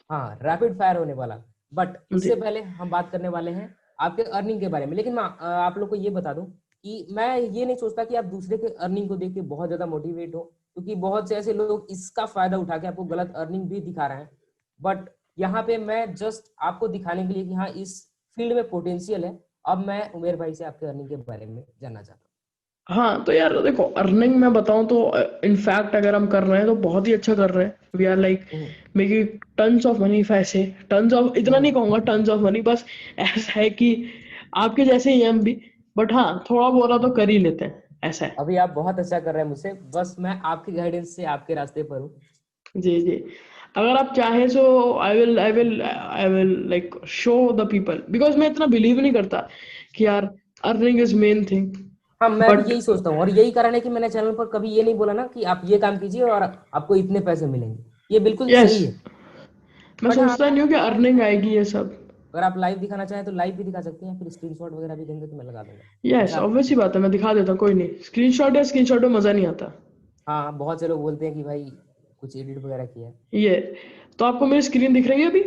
हाँ, रैपिड फायर होने वाला, बट जी। उससे पहले हम बात करने वाले हैं आपके अर्निंग के बारे में। लेकिन मैं आप लोग को ये बता दूं कि मैं ये नहीं सोचता कि आप दूसरे के अर्निंग को देख के बहुत ज्यादा मोटिवेट हो, क्योंकि बहुत से ऐसे लोग इसका फायदा उठा के आपको गलत अर्निंग भी दिखा रहे हैं। बट यहाँ पे मैं जस्ट आपको दिखाने के लिए कि हाँ इस फील्ड में पोटेंशियल है। अब मैं उमेर भाई से आपके अर्निंग के बारे में जानना चाहता हाँ तो यार देखो, अर्निंग मैं बताऊं तो इनफैक्ट अगर हम कर रहे हैं तो बहुत ही अच्छा कर रहे हैं। वी आर लाइक हूँ। Making tons of money. ऐसे टन्स ऑफ इतना नहीं कहूंगा, टन्स ऑफ मनी, बस ऐसा है कि आपके जैसे ही हम भी, बट हाँ थोड़ा बोरा तो कर ही लेते हैं, ऐसा है। अभी आप बहुत अच्छा कर रहे हैं मुझसे, बस मैं आपकी गाइडेंस से आपके रास्ते पर हूँ। जी जी। अगर आप चाहें तो I will like show the people, because मैं इतना बिलीव नहीं करता कि यार अर्निंग इज मेन थिंग। हाँ, मैं भी बट यही सोचता हूँ और यही कारण है कि मैंने चैनल पर कभी ये नहीं बोला ना कि आप ये काम कीजिए और आपको इतने पैसे मिलेंगे। ये बिल्कुल यस, सही है। मैं बट हाँ, सोचता अगर नहीं आप हूँ कि दिखाना अर्निंग चाहें, आएगी ये सब। अगर आप लाइव दिखाना चाहें तो लाइव भी दिखा सकते हैं, फिर स्क्रीनशॉट वगैरह भी देंगे तो मैं लगा दूंगा। यस, जैसा आप। ऑब्वियस सी बात है, मैं दिखा देता हूँ, कोई नहीं। स्क्रीनशॉट या स्क्रीनशॉट में मजा नहीं आता। हाँ, बहुत से लोग बोलते हैं कि भाई कुछ एडिट वगैरह किया है। ये तो आपको मेरी स्क्रीन दिख रही है अभी?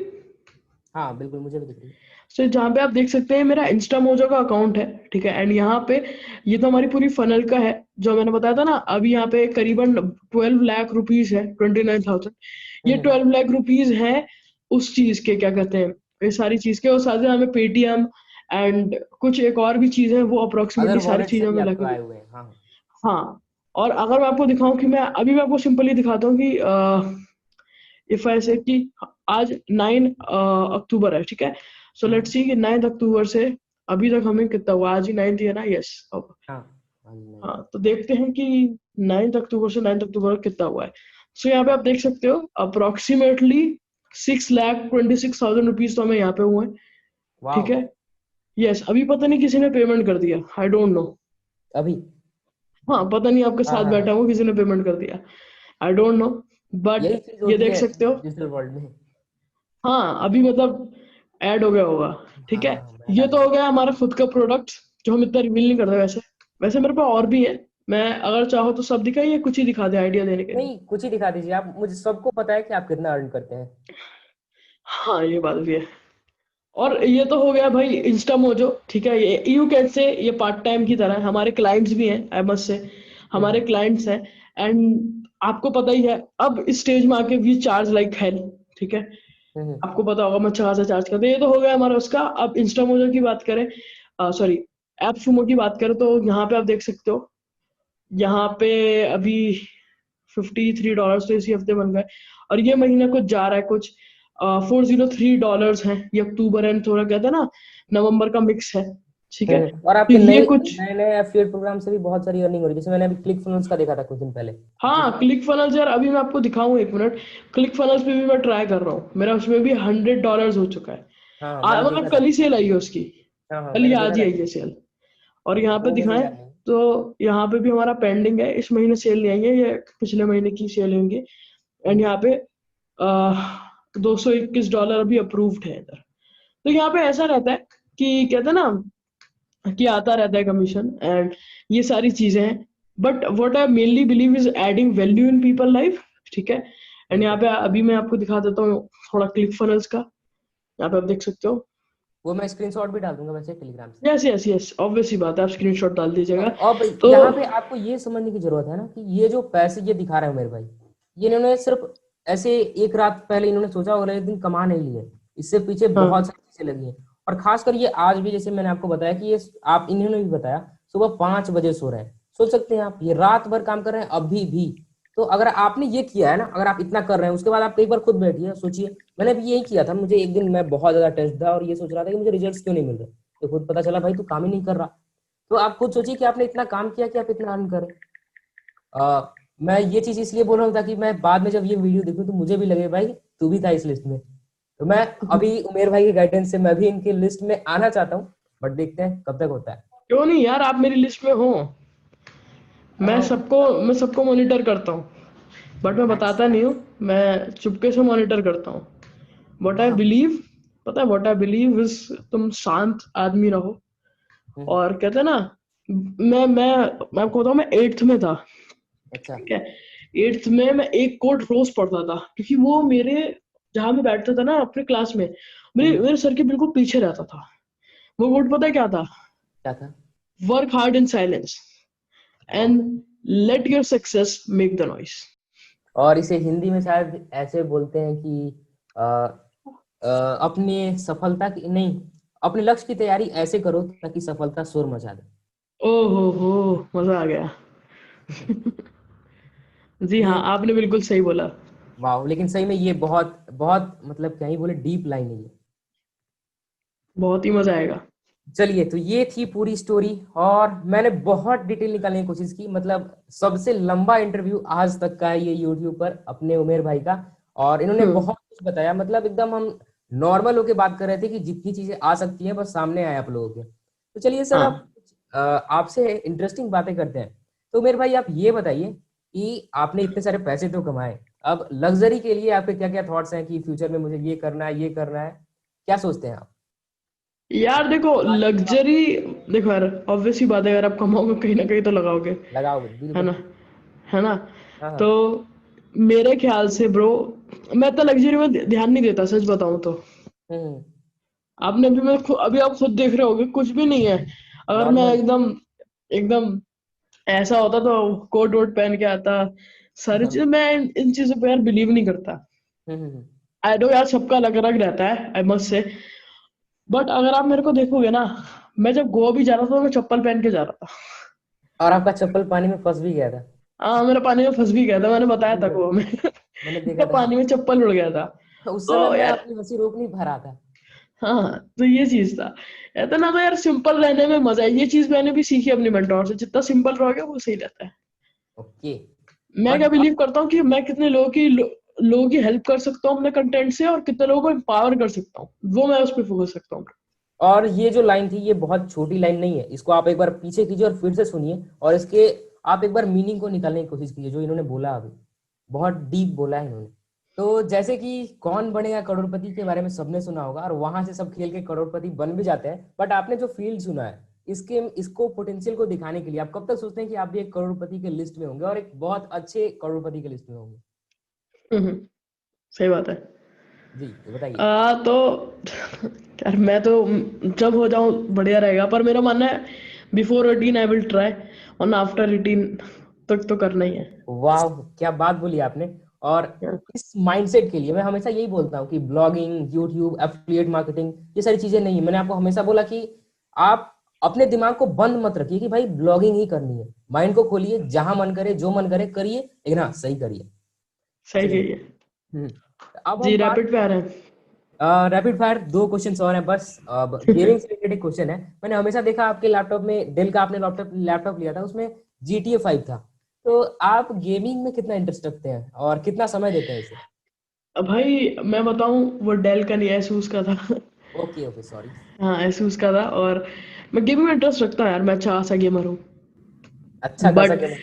हाँ बिल्कुल, मुझे भी दिख रही है। सो जहाँ पे आप देख सकते हैं मेरा इंस्टा मोजो का अकाउंट है, ठीक है। एंड यहाँ पे ये तो हमारी पूरी फनल का है, जो मैंने बताया था ना। अभी यहाँ पे करीबन 12 लाख रुपीज है, 29,000। ये हम्म। 12 लाख रुपीज है उस चीज के, क्या कहते हैं, ये सारी चीज के। और साथ ही हमें पेटीएम एंड कुछ एक और भी चीज है, वो अदर अप्रोक्सीमेटली सारी वॉलेट से चीजें भी मिला आपको के। आए हुए हैं, हाँ। हाँ। और अगर मैं आपको दिखाऊं कि मैं आपको सिंपली दिखाता हूँ कि इफ आई से कि आज 9 अक्टूबर है, ठीक है। सो लेट्स हम्म। सी कि 9 अक्टूबर से अभी तक हमें कितना हुआ। आज ही 9th है ना? यस। अब हाँ हाँ जी, नहीं। हाँ तो देखते हैं कि 9 अक्टूबर से 9 अक्टूबर कितना हुआ है। सो यहाँ पे आप देख सकते हो अप्रोक्सीमेटली 6,26,000 रुपीज तो हमें यहाँ पे हुए हैं, ठीक वाह। है। यस, अभी पता नहीं किसी ने पेमेंट कर दिया, आई डोंट नो। अभी। हाँ पता नहीं, आपके हाँ साथ हाँ हाँ, बैठा हूँ किसी ने पेमेंट कर दिया, आई डोंट नो। बट यही चीज ये होती देख है सकते हो, डिजिटल वर्ल्ड में। हाँ अभी मतलब ऐड हो गया होगा, ठीक हाँ है। हाँ, मैं ये डाल तो दूंगा। हो गया हमारा खुद का प्रोडक्ट, जो हम इतना रिवील नहीं करते। वैसे वैसे मेरे पास और भी है, मैं अगर चाहो तो सब दिखाइए, कुछ ही दिखा दे आइडिया देने के लिए। नहीं, कुछ ही दिखा दीजिए आप, मुझे सबको पता है कि आप कितना अर्न करते हैं। हाँ ये बात भी है। और ये तो हो गया भाई इंस्टा मोजो, ठीक है। ये यू कैन से ये पार्ट टाइम की तरह है। हमारे क्लाइंट्स भी हैं, आई मस्ट से, हमारे हम्म क्लाइंट्स हैं। एंड आपको पता ही है, अब इस स्टेज में आके वी चार्ज लाइक हेल, ठीक है। हम्म। आपको पता होगा मैं 6 से चार्ज करते हैं। ये तो हो गया हमारा उसका। अब इंस्टा मोजो की बात करें, सॉरी, ऐप सुमो की बात करें, तो यहाँ पे आप देख सकते हो, यहाँ पे अभी $53 तो इसी हफ्ते बन गए। और ये महीना कुछ जा रहा है, कुछ $403 है। ये अक्टूबर एंड थोड़ा कहते हैं ना, नवंबर का मिक्स है, ठीक है। और तो आपके ये नए कुछ, नए नए एफिलिएट प्रोग्राम से भी बहुत सारी अर्निंग हो रही है, जैसे मैंने अभी क्लिक फनल्स का देखा था कुछ दिन पहले। जो हाँ क्लिक फनल्स यार, अभी मैं आपको दिखाऊं, एक मिनट। क्लिक फनल्स पे भी मैं ट्राई कर रहा हूँ, मेरा उसमें भी $100 हो चुका है। हाँ, मैंने देखा मतलब था। कल ही सेल आई है उसकी, हाँ हाँ, कल ही मैंने आज देखा ही था आई कि है सेल। और यहाँ पे वो मुझे दिखाएं याद नहीं। तो यहाँ पे भी हमारा पेंडिंग है, इस महीने सेल नहीं आई है, ये पिछले महीने की सेल होंगी। एंड यहाँ पे $221 अभी अप्रूव्ड है इधर। तो यहाँ पे ऐसा रहता है कि कहते हैं ना कि आता रहता है कमीशन एंड ये सारी चीजें हैं। But what I mainly believe is adding value in people life, ठीक है। एंड यहाँ बिल्कुल। पे अभी मैं आपको दिखा देता हूँ थोड़ा क्लिक फनल्स का। यहाँ पे आप देख सकते हो। वो मैं स्क्रीनशॉट भी डाल दूंगा वैसे टेलीग्राम से। यस यस यस, ऑब्वियस सी बात है, आप स्क्रीनशॉट डाल तो दीजिएगा। अब तो यहाँ पे आपको ये समझने की जरूरत है ना कि ये जो पैसे ये दिखा रहे हैं मेरे भाई, ये इन्होंने सिर्फ ऐसे एक रात पहले इन्होंने सोचा और एक दिन कमा नहीं लिए। इससे पीछे बहुत हाँ सारी चीजें लगी हैं। और खासकर ये आज भी, जैसे मैंने आपको बताया कि ये आप इन्होंने भी बताया, सुबह 5 बजे सो रहे हैं। सोच सकते हैं आप, ये रात भर काम कर रहे हैं अभी भी। तो अगर आपने ये किया है ना, अगर आप इतना कर रहे हैं, उसके बाद आप एक बार खुद बैठिए सोचिए। मैंने भी यही किया था। मुझे एक दिन मैं बहुत ज्यादा टेंस था और ये सोच रहा था कि मुझे रिजल्ट्स क्यों नहीं मिल रहे। तो खुद पता चला भाई तू काम ही नहीं कर रहा। तो आप खुद सोचिए कि आपने इतना काम किया कि आप इतना अर्न करें। मैं ये चीज इसलिए बोल रहा हूँ ताकि मैं बाद में जब ये वीडियो देखूं तो मुझे भी लगे भाई तू भी था इस लिस्ट में। तो मैं अभी उमेर भाई के गाइडेंस से मैं भी इनके लिस्ट में आना चाहता हूँ। बट देखते हैं कब तक होता है। क्यों नहीं यार, आप मेरी लिस्ट में हो। थैंक्स। मैं सबको मॉनिटर करता हूँ, बट मैं बताता नहीं हूँ। मैं चुपके से मॉनिटर करता हूँ। व्हाट आई वाह। बिलीव, पता है व्हाट आई बिलीव इज, तुम शांत आदमी रहो। हम्म। और कहते हैं ना, मैं आपको बताऊं, मैं 8th में था, अच्छा। ठीक है। 8th में मैं एक कोट रोज पढ़ता था, क्योंकि वो मेरे, जहां मैं बैठता था ना अपने क्लास में, मेरे हम्म। मेरे सर के बिल्कुल पीछे रहता था। वो कोट पता है क्या था? क्या था? वर्क हार्ड इन साइलेंस वाह। And let your success make the noise. और इसे हिंदी में शायद ऐसे बोलते हैं कि अ, अपने सफलता की नहीं, अपने लक्ष्य की तैयारी ऐसे करो ताकि सफलता शोर मचा दे। हो मजा आ गया। जी हाँ, ये आपने बिल्कुल सही बोला। वाह, लेकिन सही में ये बहुत बहुत मतलब क्या ही बोले, डीप लाइन है ये। बहुत ही मजा आएगा। चलिए, तो ये थी पूरी स्टोरी, और मैंने बहुत डिटेल निकालने की कोशिश की, मतलब सबसे लंबा इंटरव्यू आज तक का है ये यूट्यूब पर अपने उमेर भाई का। और इन्होंने हम्म। बहुत कुछ बताया, मतलब एकदम हम नॉर्मल होके बात कर रहे थे कि जितनी चीजें आ सकती हैं बस सामने आए आप लोगों के। तो चलिए सर, अब हाँ आपसे इंटरेस्टिंग बातें करते हैं। तो उमेर भाई, आप ये बताइए कि आपने इतने सारे पैसे तो कमाए, अब लग्जरी के लिए आपके क्या क्या थॉट्स हैं कि फ्यूचर में मुझे ये करना है, ये करना है, क्या सोचते हैं आप? यार देखो, लग्जरी, देखो यार, ऑब्वियस ही बात है, अगर आप कमाओगे कहीं ना कहीं तो लगाओगे, लगाओगे है बिल्कुल। ना, है ना। हाँ तो हाँ। मेरे ख्याल से ब्रो, मैं तो लग्जरी में ध्यान नहीं देता, सच बताऊं तो। हम्म। आपने भी, अभी आप खुद देख रहे होगे, कुछ भी नहीं है। अगर मैं नॉर्मल। एकदम एकदम ऐसा होता तो कोट वोट पहन के आता, सारी हाँ। चीजें, मैं इन चीजों पे यार बिलीव नहीं करता। हम्म। आई नो यार, सबका अलग अलग रहता है, आई मस्ट से। बट अगर आप मेरे को देखोगे ना, मैं जब गोवा भी जा रहा था तो मैं चप्पल पहन के जा रहा था। और आपका चप्पल पानी में फंस भी गया था? हाँ, मेरा पानी में फंस भी गया था, मैंने बताया था बिल्कुल, गोवा में। मैंने देखा मेरा था। पानी में चप्पल उड़ गया था। उस समय तो मैं यार, अपनी हंसी रोक नहीं पा रहा था। हाँ, तो ये चीज था। इतना तो यार सिंपल रहने में मजा है, ये चीज मैंने भी सीखी अपने मेंटोर से, जितना सिंपल रहोगे वो सही रहता है। ओके। मैं क्या बट बिलीव करता हूँ कि मैं कितने लोगों की हेल्प कर सकता हूँ अपने कंटेंट से, और कितने लोगों को एम्पावर कर सकता हूँ, वो मैं उस पर फोकस रखता हूँ। और ये जो लाइन थी ये बहुत छोटी लाइन नहीं है, इसको आप एक बार पीछे कीजिए और फिर से सुनिए, और इसके आप एक बार मीनिंग को निकालने की कोशिश कीजिए जो इन्होंने बोला अभी। बहुत डीप बोला है इन्होंने। तो जैसे कि कौन बनेगा करोड़पति के बारे में सबने सुना होगा, और वहां से सब खेल के करोड़पति बन भी जाते हैं, बट आपने जो फील्ड चुना है, इसके इसको पोटेंशियल को दिखाने के लिए आप कब तक सोचते हैं कि आप भी एक करोड़पति के लिस्ट में होंगे, और एक बहुत अच्छे करोड़पति के लिस्ट में होंगे? सही बात है। जी, तो बताइए। तो यार मैं तो, जब हो जाऊं बढ़िया रहेगा, पर मेरा मानना है बिफोर 18 आई विल ट्राई, और आफ्टर 18 तक तो करना ही है। वाह, क्या बात बोली आपने। और इस माइंडसेट के लिए मैं हमेशा यही बोलता हूँ कि ब्लॉगिंग, यूट्यूब, एफिलिएट मार्केटिंग, ये सारी चीजें नहीं है। मैंने आपको हमेशा बोला कि आप अपने दिमाग को बंद मत रखिए कि भाई ब्लॉगिंग ही करनी है। माइंड को खोलिए, जहां मन करे जो मन करे करिए, लेकिन हाँ, सही करिए। सही चलिए। कहिए। अब जी, हम बात, रैपिड फायर है। रैपिड फायर दो क्वेश्चन और हैं बस। अब गेमिंग से रिलेटेड क्वेश्चन है। मैंने हमेशा देखा आपके लैपटॉप में, डेल का आपने लैपटॉप लैपटॉप लिया था, उसमें GTA 5 था। तो आप गेमिंग में कितना इंटरेस्ट रखते हैं और कितना समय देते हैं इसे? अब भाई मैं बताऊं, वो डेल का नहीं, एसूस का था। Okay okay, sorry. हाँ, एसूस का था। और मैं गेमिंग में इंटरेस्ट रखता हूँ यार, मैं अच्छा खासा गेमर हूँ। अच्छा खासा बट गेम।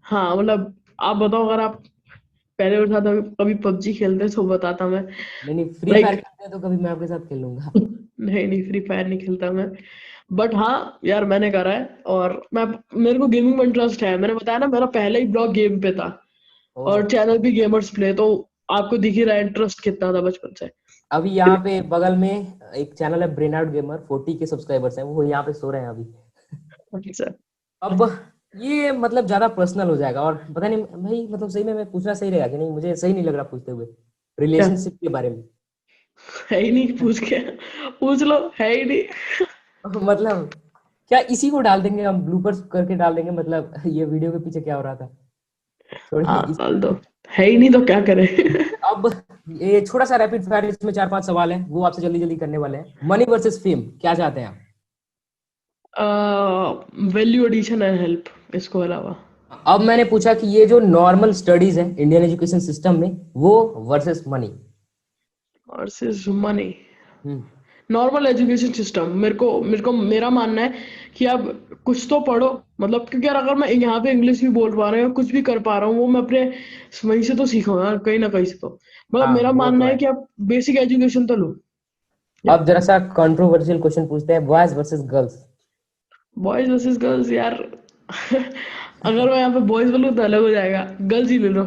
हाँ, मतलब आप बताओ, अगर आप पहले उठा था कभी पबजी खेलते तो बताता मैं। नहीं नहीं, फ्री फायर लाइक, खेलते हैं तो कभी मैं आपके साथ खेल लूंगा। नहीं नहीं, फ्री फायर नहीं खेलता मैं। बट हाँ यार, मैंने करा है। और मैं, मेरे को गेमिंग में इंटरेस्ट है, मैंने बताया ना, मेरा पहला ही ब्लॉग गेम पे था। ओ। और चैनल भी गेमर्स प्ले, तो आपको दिख ही रहा है इंटरेस्ट कितना था बचपन से। अभी यहाँ पे बगल में एक चैनल है, ब्रेन आउट गेमर, 40 के सब्सक्राइबर्स हैं, वो यहाँ पे सो रहे हैं अभी। अच्छा। अब ये मतलब ज्यादा पर्सनल हो जाएगा, और पता नहीं भाई, मतलब सही में मैं पूछना सही रहेगा कि नहीं, मुझे सही नहीं लग रहा पूछते हुए क्या रिलेशनशिप के बारे में। है ही नहीं, पूछ के पूछ लो, है ही नहीं। मतलब क्या इसी को डाल देंगे हम, ब्लूपर्स करके डाल देंगे, मतलब ये वीडियो के पीछे क्या हो रहा था, छोड़िए हाँ, इस। डाल दो। है ही नहीं तो क्या करें। अब ये छोटा सा रैपिड फायर, इसमें 4-5 सवाल हैं, वो आपसे जल्दी जल्दी करने वाले हैं। मनी वर्सेस फेम, क्या चाहते हैं आप? वैल्यू एडिशन एंड हेल्प, इसको अलावा। अब मैंने पूछा कि ये जो नॉर्मल स्टडीज है इंडियन एजुकेशन सिस्टम में, वो versus money. Versus money. Hmm. Normal education system, मेरे को मेरा मानना है कि आप कुछ तो पढ़ो, मतलब, क्योंकि यार अगर मैं यहाँ पे इंग्लिश भी बोल पा रहा हूँ, कुछ भी कर पा रहा हूँ, वो मैं अपने वहीं से तो सीखा यार, कहीं ना कहीं से तो। मतलब हाँ, मेरा वो तो मानना है है। कि आप बेसिक एजुकेशन तो लो। या अब जरा सा कंट्रोवर्शियल क्वेश्चन पूछते हैं, boys versus girls. Boys versus girls यार। अगर मैं यहाँ पे बॉयज बोलूँ तो अलग हो जाएगा, गर्ल्स ही ले लो।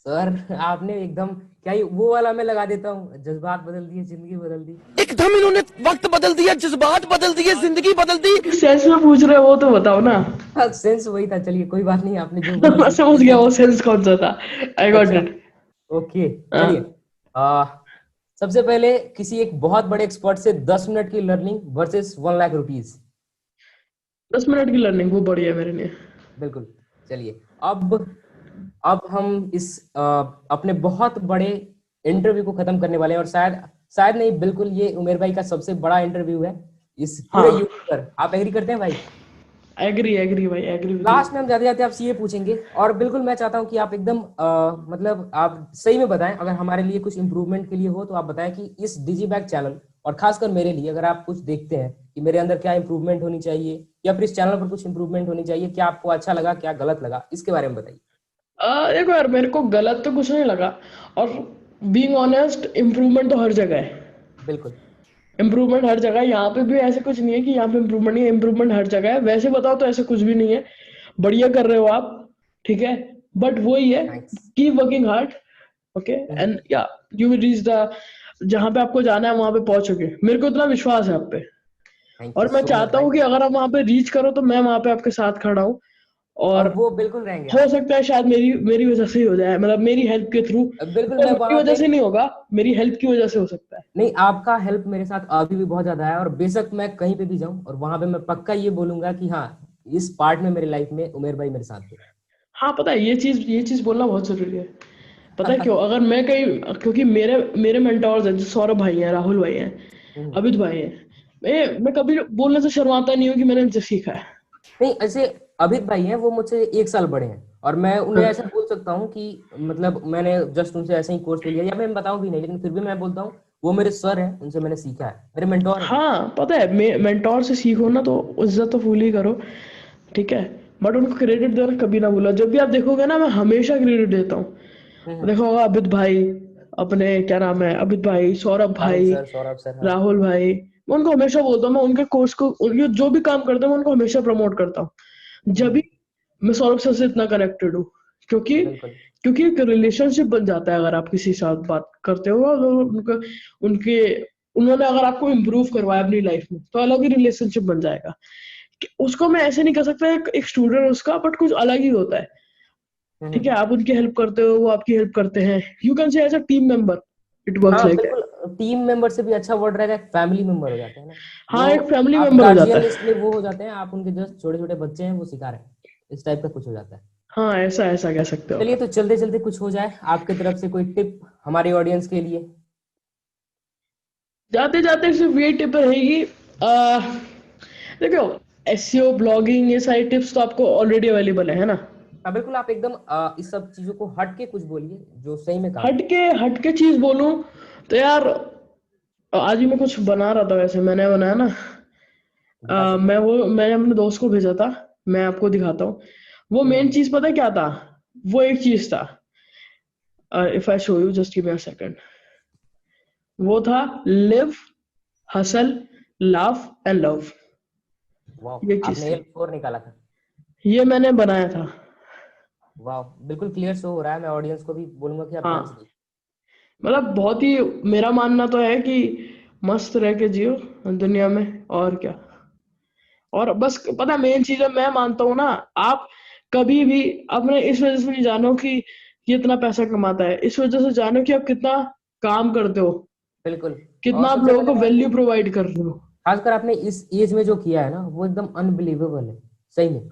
सर आपने एकदम क्या ही वो वाला मैं लगा देता हूँ, जज्बात बदल दिए जिंदगी बदल दी। एकदम इन्होंने वक्त बदल दिया, जज्बात बदल दिए, जिंदगी बदल दी। किस सेंस में पूछ रहे हो वो तो बताओ ना। हाँ सेंस वही था, चलिए कोई बात नहीं, आपने जो बोला मैं सही समझ सेंस गया में वो था। सेंस कौन सा था। आई गॉट अच्छा इट। ओके हाँ। चलिए। आ, सबसे पहले किसी एक बहुत बड़े एक्सपर्ट से 10 मिनट की learning versus 1 lakh rupees. 10 minute की लर्निंग वो बढ़िया है मेरे लिए। बिल्कुल। चलिए अब हम इस अपने बहुत बड़े इंटरव्यू को खत्म करने वाले हैं, और शायद शायद नहीं बिल्कुल ये उमेर भाई का सबसे बड़ा इंटरव्यू है इस पूरे हाँ। यूट्यूब पर। आप एग्री करते हैं भाई? एग्री एग्री भाई, एग्री विद यू। लास्ट में हम जाते जाते आपसे ये पूछेंगे, और बिल्कुल मैं चाहता हूं कि आप एकदम मतलब आप सही में बताएं, अगर हमारे लिए कुछ इंप्रूवमेंट के लिए हो तो आप बताएं कि इस डिजीबैग चैनल और खासकर मेरे लिए अगर आप कुछ देखते हैं कि मेरे अंदर क्या इंप्रूवमेंट होनी चाहिए, या फिर इस चैनल पर कुछ इंप्रूवमेंट होनी चाहिए, क्या आपको अच्छा लगा क्या गलत लगा, इसके बारे में बताइए। देखो यार, मेरे को गलत तो कुछ नहीं लगा। और बीइंग ऑनेस्ट, इम्प्रूवमेंट तो हर जगह है। बिल्कुल। इम्प्रूवमेंट हर जगह है, यहाँ पे भी ऐसे कुछ नहीं है कि यहाँ पे इम्प्रूवमेंट नहीं है। इम्प्रूवमेंट हर जगह है, वैसे बताओ तो ऐसे कुछ भी नहीं है। बढ़िया कर रहे हो आप, ठीक है। बट वही है, thanks. Keep working hard, okay, and या यू विल रीच द, जहाँ पे आपको जाना है वहां पे पहुंचोगे। मेरे को इतना विश्वास है आप पे। थैंक यू और मैं सो मच चाहता भाई। हूँ कि अगर आप वहां पे रीच करो तो मैं वहां पे आपके साथ खड़ा हूँ। और और वो बिल्कुल रहेंगे हो आप। सकता है शायद मेरी मेरी वजह से ही हो जाए, मतलब मेरी हेल्प के थ्रू। बिल्कुल मैं मेरी वहां वजह पे, से नहीं होगा, मेरी हेल्प की वजह से हो सकता है। नहीं आपका हेल्प मेरे साथ अभी भी बहुत ज्यादा है, और बेशक मैं कहीं पे भी जाऊं और वहां पे मैं पक्का ये बोलूंगा कि हाँ इस पार्ट में मेरी लाइफ में उमेर भाई मेरे साथ थे। हाँ, पता है, ये चीज बोलना बहुत जरूरी है। पता है क्यों? अगर मैं कहीं, क्योंकि मेरे मेरे मेंटोर्स हैं, जो सौरभ भाई हैं, राहुल भाई हैं, हम्म। अमित भाई हैं। मैं कभी बोलने से शर्माता नहीं हूँ कि मैंने इनसे सीखा है। नहीं ऐसे अभित भाई हैं, वो मुझसे 1 साल बड़े हैं, और मैं उन्हें ऐसा हाँ। बोल सकता हूँ कि मतलब मैंने जस्ट उनसे ऐसे ही कोर्स ले लिया, या मैं बताऊं भी नहीं, लेकिन फिर भी मैं बोलता हूँ वो मेरे सर हैं, उनसे मैंने सीखा है, मेरे मेंटोर हैं वो। हाँ, पता है, मेंटोर से सीखो ना तो इज्जत तो फूल ही करो, ठीक है। बट उनको क्रेडिट देना कभी ना भूलो। जब भी आप देखोगे ना, मैं हमेशा क्रेडिट देता हूँ। हम्म। देखो होगा अमित भाई, अपने क्या नाम है, अमित भाई, सौरभ राहुल भाई, सर, सौरभ सर, हाँ। राहुल भाई। मैं उनको हमेशा बोलता हूँ, मैं उनके कोर्स को, उनके जो भी काम करते हैं मैं उनको हमेशा प्रमोट करता हूँ। जब भी हम्म। मैं सौरभ सर से इतना कनेक्टेड हूँ, क्योंकि बिल्कुल। क्योंकि एक रिलेशनशिप बन जाता है अगर आप किसी के साथ बात करते हो। अगर उनका, उनके, उन्होंने अगर आपको इम्प्रूव करवाया अपनी लाइफ में, तो अलग ही रिलेशनशिप बन जाएगा। कि उसको मैं ऐसे नहीं कह सकता एक स्टूडेंट उसका, बट कुछ अलग ही होता है। ठीक है, हम्म। आप उनकी हेल्प करते हो, वो आपकी हेल्प करते हैं। You can say as a team member, it works हाँ लाइक दैट। बिल्कुल। टीम मेंबर से भी अच्छा वर्ड रहेगा, एक फैमिली मेंबर हो जाते हैं ना। हाँ, वो एक फैमिली आप मेंबर हो जाता गार्जियन है। लिस्ट में वो हो जाते हैं, आप उनके जस्ट छोटे छोटे बच्चे हैं, वो सिखा रहे हैं, इस टाइप का कुछ हो जाता है। हाँ, ऐसा ऐसा कह सकते हो चलिए आप। तो चलते चलते कुछ हो जाए आपकी तरफ से कोई टिप हमारी ऑडियंस के लिए। जाते जाते सिर्फ ये टिप रहेगी, देखो, एसईओ, ब्लॉगिंग, ये सारी टिप्स तो आपको ऑलरेडी अवेलेबल है ना। हाँ बिल्कुल, आप एकदम इस सब चीजों को हट के कुछ बोलिए जो सही में काम करे। हट के चीज बोलूं तो यार, आज ही मैं कुछ बना रहा था, वैसे मैंने बनाया ना। बता सकते मैंने अपने दोस्त को भेजा था, मैं आपको दिखाता हूँ। वो हैं। मेन चीज पता है क्या था? वो एक चीज था, if I show you, just give me a second. वो था, live, hustle, laugh and love. ये वाह, चीज आपने थी, L4 निकाला था। ये मैंने बनाया था। वाह, बिल्कुल क्लियर शो हो रहा है, मैं ऑडियंस को भी बोलूंगा कि आप ध्यान से हाँ, देखिए। मतलब बहुत ही, मेरा मानना तो है कि मस्त रह के जियो दुनिया में, और क्या। और बस पता है, मेन चीज है, मैं मानता हूँ ना, आप कभी भी अपने इस वजह से नहीं जानो कि ये इतना पैसा कमाता है, इस वजह से जानो कि आप कितना काम करते हो, बिल्कुल। कितना और आप सबसे लोगों पहले को बात ये वैल्यू कि प्रोवाइड कर रहे हो। खासकर आपने इस एज में जो किया है ना वो एकदम अनबिलीवेबल है, सही में।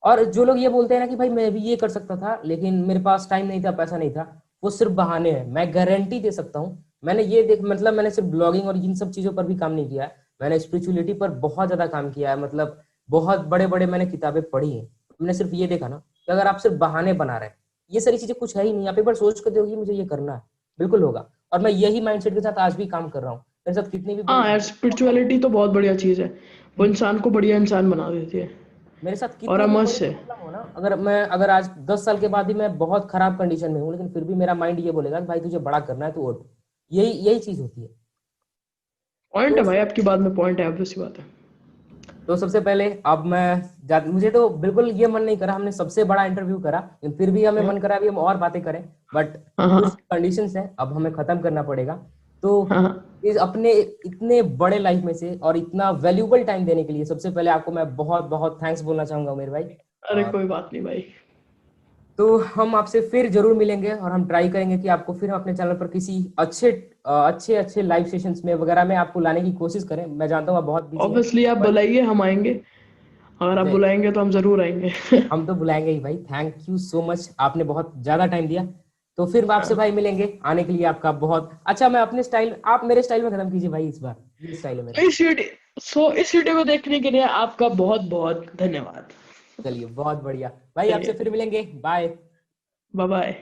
और जो लोग ये बोलते हैं ना कि भाई मैं भी ये कर सकता था लेकिन मेरे पास टाइम नहीं था, पैसा नहीं था, वो सिर्फ बहाने हैं। मैं गारंटी दे सकता हूँ, मैंने ये देख मतलब मैंने सिर्फ ब्लॉगिंग और इन सब चीजों पर भी काम नहीं किया है, मैंने स्पिरिचुअलिटी पर बहुत ज्यादा काम किया है, मतलब बहुत बड़े बड़े मैंने किताबें पढ़ी हैं। मैंने सिर्फ ये देखा ना कि अगर आप सिर्फ बहाने बना रहे हैं, ये सारी चीजें कुछ है ही नहीं, आप एक बार सोच कर देखोगे मुझे ये करना है, बिल्कुल होगा। और मैं यही माइंडसेट के साथ आज भी काम कर रहा हूँ, मेरे साथ कितनी भी बड़ी हाँ यार, स्पिरिचुअलिटी तो बहुत बढ़िया चीज है, वो इंसान को बढ़िया इंसान बना देती है। मेरे साथ और कितनी आई भी बड़ी मस्ट से, प्रॉब्लम हो ना, अगर आज 10 साल के बाद भी मैं बहुत खराब कंडीशन में हूँ, लेकिन फिर भी मेरा माइंड ये बोलेगा कि भाई तुझे बड़ा करना है तो उठ। यही यही चीज होती है। पॉइंट तो है भाई, आपकी बात में पॉइंट है, ऑब्वियस सी बात है। तो सबसे पहले अब मुझे तो बिल्कुल ये मन नहीं करा, हमने सबसे बड़ा इंटरव्यू करा, लेकिन फिर भी हमें मन करा अभी हम और बातें करें, बट हाँ हाँ कुछ कंडीशंस है, अब हमें खत्म करना पड़ेगा। तो हाँ हाँ। इस अपने इतने बड़े लाइफ में से और इतना वैल्यूबल टाइम देने के लिए सबसे पहले आपको मैं बहुत बहुत थैंक्स बोलना चाहूंगा मेरे भाई। अरे और कोई बात नहीं भाई। तो हम आपसे फिर जरूर मिलेंगे और हम ट्राई करेंगे कि आपको फिर अपने चैनल पर किसी अच्छे लाइव सेशंस में वगैरह में आपको लाने की कोशिश करें। मैं जानता हूँ आप बहुत बिजी हैं, ऑब्वियसली आप बट बुलाइए, हम आएंगे। अगर आप बुलाएंगे तो हम जरूर आएंगे। हम तो बुलाएंगे ही भाई। थैंक यू सो मच, आपने बहुत ज्यादा टाइम दिया। तो फिर आपसे भाई मिलेंगे, आने के लिए आपका बहुत अच्छा। मैं अपने स्टाइल, आप मेरे स्टाइल में खत्म कीजिए भाई इस बार, ये स्टाइल है मेरा। इस वीडियो को देखने के लिए आपका बहुत बहुत धन्यवाद। चलिए बहुत बढ़िया भाई, आपसे फिर मिलेंगे, बाय। Bye bye.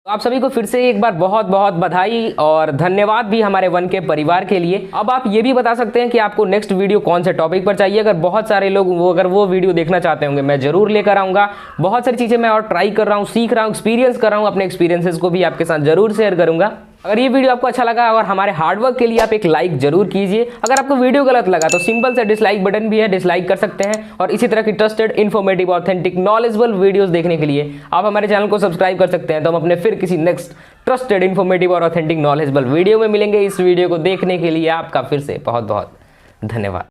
तो आप सभी को फिर से एक बार बहुत बहुत बधाई और धन्यवाद भी हमारे वन के परिवार के लिए। अब आप ये भी बता सकते हैं कि आपको नेक्स्ट वीडियो कौन से टॉपिक पर चाहिए। अगर बहुत सारे लोग अगर वो वीडियो देखना चाहते होंगे, मैं जरूर लेकर आऊंगा। बहुत सारी चीजें मैं और ट्राई कर रहा हूँ, सीख रहा हूँ, एक्सपीरियंस कर रहा हूँ, अपने एक्सपीरियंसेस को भी आपके साथ जरूर शेयर करूंगा। अगर ये वीडियो आपको अच्छा लगा और हमारे हार्डवर्क के लिए आप एक लाइक जरूर कीजिए। अगर आपको वीडियो गलत लगा तो सिंपल से डिसलाइक बटन भी है, डिसलाइक कर सकते हैं। और इसी तरह की trusted, informative, authentic, knowledgeable videos देखने के लिए आप हमारे चैनल को सब्सक्राइब कर सकते हैं। तो हम अपने फिर किसी नेक्स्ट ट्रस्टेड, इन्फॉर्मेटिव और ऑथेंटिक, नॉलेजेबल वीडियो में मिलेंगे। इस वीडियो को देखने के लिए आपका फिर से बहुत बहुत धन्यवाद।